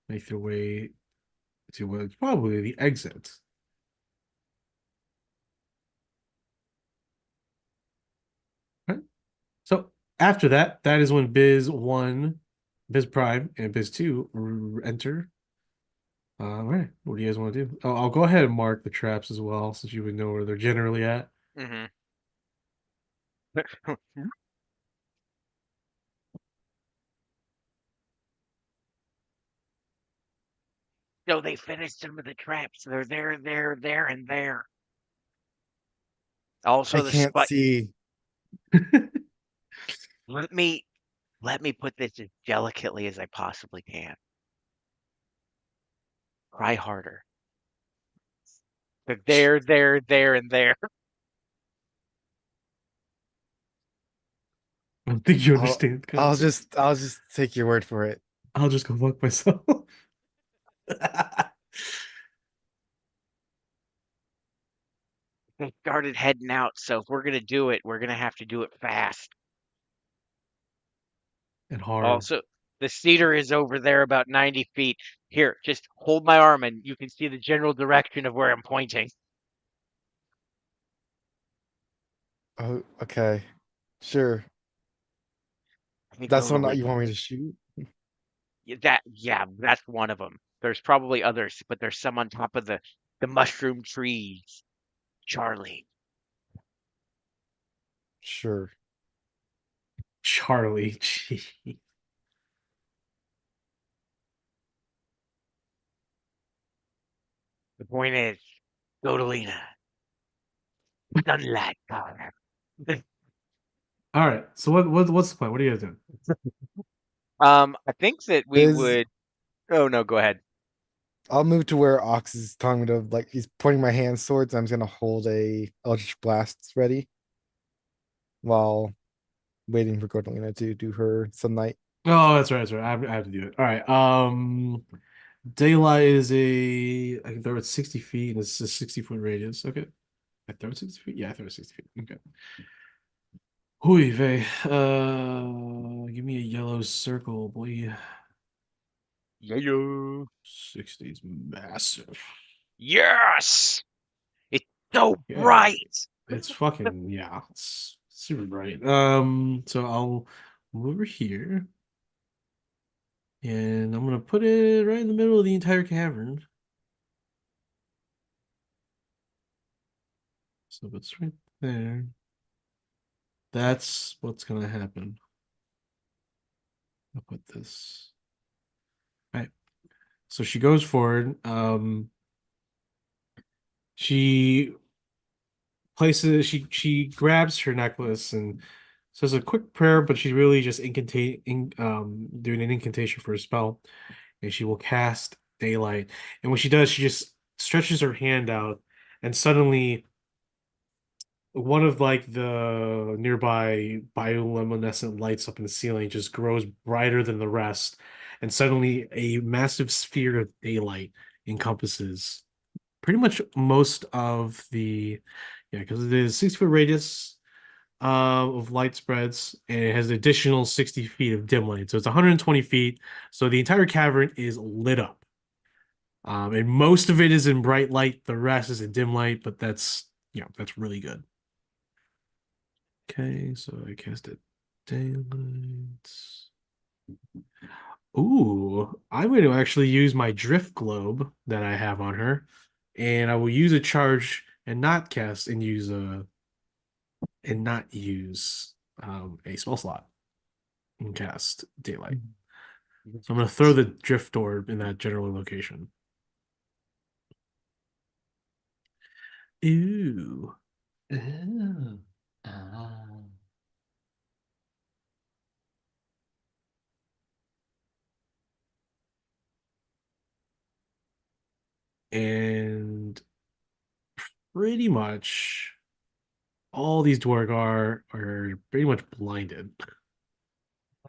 make their way to what's probably the exit. Right? So after that, that is when Biz 1, Biz Prime, and Biz 2 enter. All right. What do you guys want to do? Oh, I'll go ahead and mark the traps as well, since you would know where they're generally at. Hmm. No, they finished some of the traps. They're there, and there. I Also, the can't spike. see. Let me let me put this as delicately as I possibly can. Try harder. They're there, and there. I don't think you I'll understand the concept. I'll just take your word for it. I'll just go fuck myself. They started heading out, so if we're gonna do it, we're gonna have to do it fast. And hard. Also, the cedar is over there about 90 feet. Here, just hold my arm and you can see the general direction of where I'm pointing. Oh, okay. Sure. Let me That's go the to one where that you want me to shoot? yeah, that's one of them. There's probably others, but there's some on top of the mushroom trees. Charlie. Sure. Charlie. Gee. The point is, go to Lena. Sunlight color. All right. So what's the plan? What are you guys doing? I think that we Is would. Oh no, go ahead. I'll move to where Ox is telling me to like he's pointing my hands towards. I'm just gonna hold a Eldritch Blast ready while waiting for Gordolina to do her sunlight. Oh, that's right. That's right. I have to do it. All right. Daylight is I can throw it 60 feet, and it's a 60-foot radius. Okay. I throw it 60 feet. Yeah, I throw it 60 feet. Okay. Hui vey. Give me a yellow circle, boy. Yeah. 60 is massive. Yes. It's so Yeah. bright. It's fucking yeah. It's super bright. So I'll move over here. And I'm gonna put it right in the middle of the entire cavern. So if it's right there, that's what's gonna happen. I'll put this. All right. So she goes forward. She she grabs her necklace and says a quick prayer, but she's really just doing an incantation for a spell. And she will cast daylight. And when she does, she just stretches her hand out, and suddenly one of like the nearby bioluminescent lights up in the ceiling just grows brighter than the rest, and suddenly a massive sphere of daylight encompasses pretty much most of the yeah, because it is 6 foot radius of light spreads, and it has additional 60 feet of dim light, so it's 120 feet. So the entire cavern is lit up. And most of it is in bright light, the rest is in dim light, but that's really good. Okay, so I cast it daylight. Ooh, I'm going to actually use my drift globe that I have on her, and I will use a charge and not cast and not use a spell slot and cast daylight. So I'm going to throw the drift orb in that general location. Ooh. Ooh. Ah. And pretty much all these Dwargar are pretty much blinded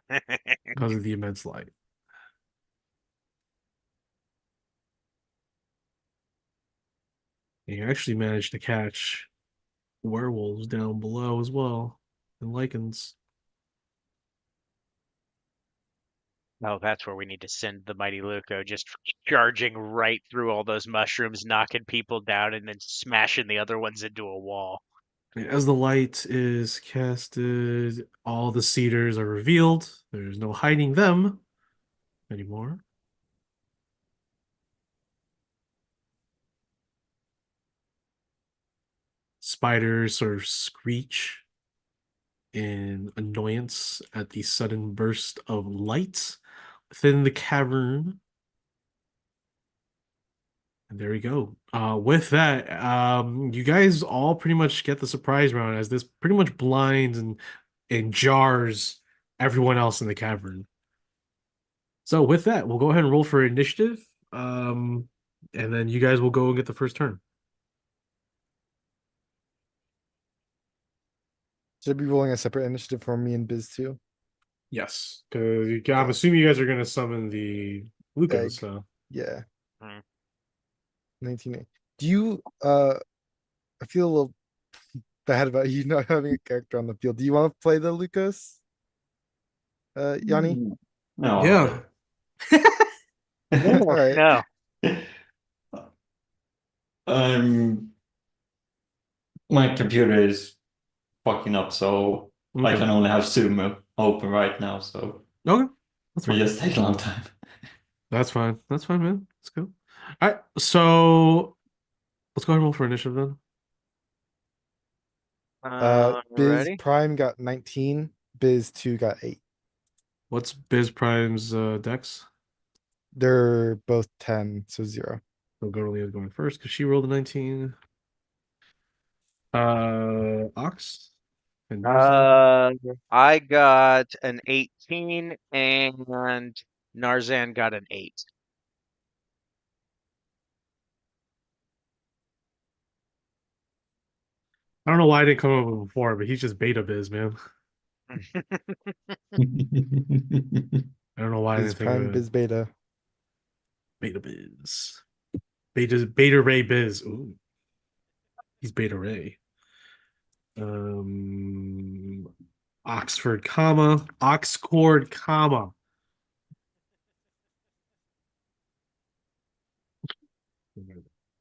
because of the immense light. And you actually managed to catch werewolves down below as well, and lichens. Oh, that's where we need to send the mighty Luco, just charging right through all those mushrooms, knocking people down, and then smashing the other ones into a wall. As the light is casted, all the cedars are revealed. There's no hiding them anymore. Spiders sort of screech in annoyance at the sudden burst of light within the cavern. And there we go. With that, you guys all pretty much get the surprise round as this pretty much blinds and jars everyone else in the cavern. So with that, we'll go ahead and roll for initiative. And then you guys will go and get the first turn. Should I be rolling a separate initiative for me and Biz too? Yes, because I'm Okay. assuming you guys are going to summon the Lucas. Egg. So Yeah. Mm. 19. Do you I feel a little bad about you not having a character on the field. Do you want to play the Lucas, Yanni? No, Yeah. All right. No. I'm my computer is fucking up, so I Okay. can only have Zoom open right now, so Okay. That's it fine. just take a long time. That's fine. That's fine, man. Let's go. All right. So let's go ahead and roll for initiative then. Biz Ready? Prime got 19, Biz 2 got 8. What's Biz Prime's dex? They're both 10, so 0. So Gorlia's going first because she rolled a 19. Ox and Narzan. Uh, I got an 18 and Narzan got an 8. I don't know why I didn't come up with it before, but he's just beta Biz, man. I don't know why I Biz didn't think of Prime, it. Biz Beta. Beta Biz. Beta Ray Biz. Ooh, he's Beta Ray. Um, Oxford, comma, Oxcord, comma.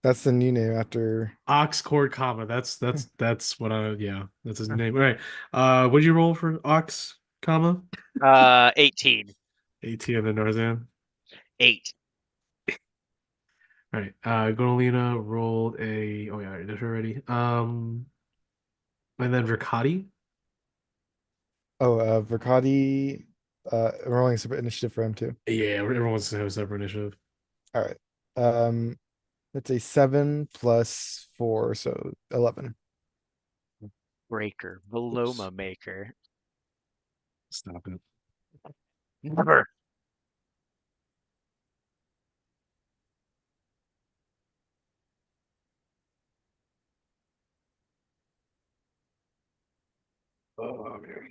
That's the new name after. Oxcord, comma. That's what I yeah, that's his name. All right. What did you roll for Ox, comma? 18. 18 and then Narzan. 8. All right. Gonalina rolled a oh yeah, I did already. And then Verkati. Oh, Verkati. Rolling super initiative for him too. Yeah, everyone's gonna have a separate initiative. All right. Um, let's say 7 plus 4, so 11. Breaker. Oops. Veloma maker. Stop it. Never. Oh man.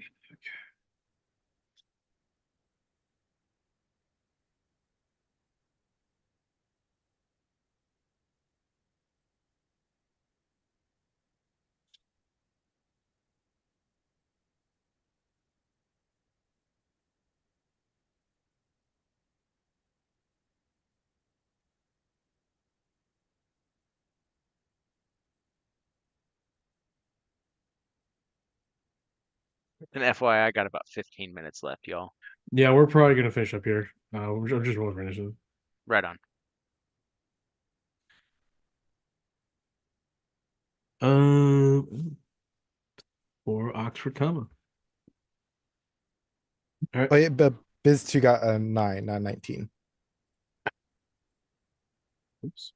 And FYI, I got about 15 minutes left, y'all. Yeah, we're probably gonna finish up here. I'm just rolling for initiative. Right on. Um, for Oxford, comma. All right. Oh yeah, but Biz 2 got a 9, not 19. Oops.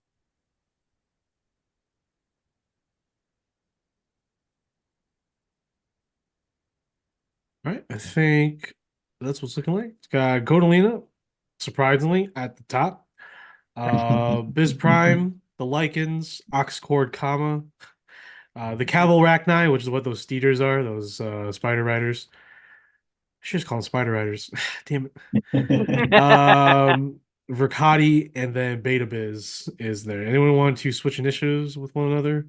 All right. I think that's what's looking like. It's got Godalina, surprisingly, at the top. Biz Prime, the Lycans, Oxcord, comma. The Cavalrachni, which is what those steeders are, those spider riders. I should just call them spider riders. Damn it. Verkati and then Beta Biz is there. Anyone want to switch initiatives with one another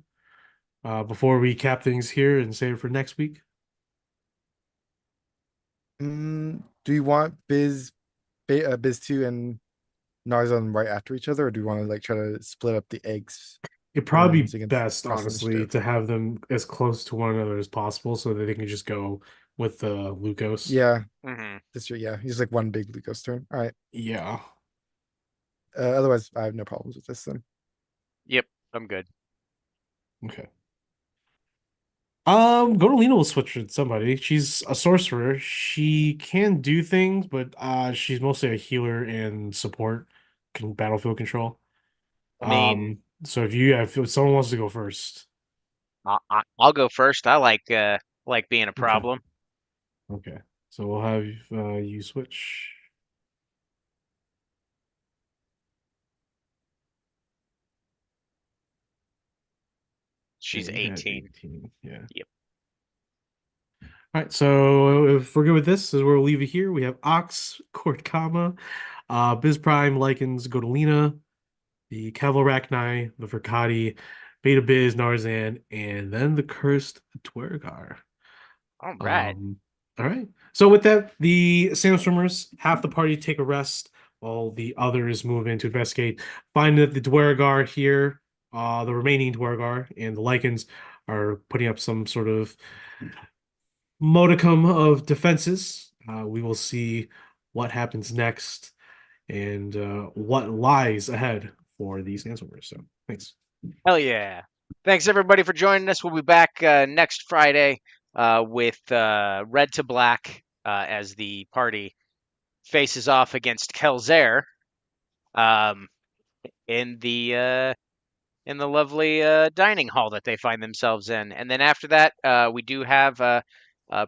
before we cap things here and save it for next week? Do you want Biz 2 and Narzan right after each other, or do you want to like try to split up the eggs It'd for probably them be so you can best, cross honestly, initiative? to have them as close to one another as possible so that they can just go with the Lucos. Yeah, Hmm. this year, yeah. He's like one big Lucas turn. All right. Yeah. Otherwise, I have no problems with this then. Yep, I'm good. Okay. Godolina will switch with somebody. She's a sorcerer. She can do things, but she's mostly a healer and support, battlefield control. I mean, So if someone wants to go first, I'll go first. I like being a okay, problem. okay. So we'll have you switch. She's And you had 18. 18. Yeah. Yep. All right. So if we're good with this, is where we'll leave it here. We have Ox, Court, comma, Biz Prime, Lycans, Godolina, the Cavalrachni, the Verkati, Beta Biz, Narzan, and then the Cursed Dwergar. All right. All right. So with that, the Sandstormers, half the party take a rest while the others move in to investigate. Find that the Dwergar here, the remaining Dwergar and the Lycans are putting up some sort of modicum of defenses. We will see what happens next and what lies ahead for the Sandstormers. So thanks. Hell yeah. Thanks everybody for joining us. We'll be back next Friday with Red to Black as the party faces off against Kelzer um, in the lovely dining hall that they find themselves in. And then after that, we do have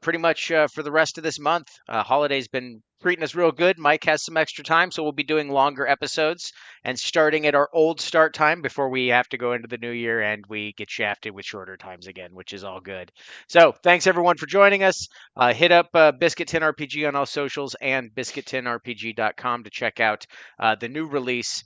pretty much for the rest of this month. Holiday's been treating us real good. Mike has some extra time, so we'll be doing longer episodes and starting at our old start time before we have to go into the new year and we get shafted with shorter times again, which is all good. So thanks everyone for joining us. Hit up Biscuit Tin RPG on all socials and biscuittinrpg.com to check out the new release.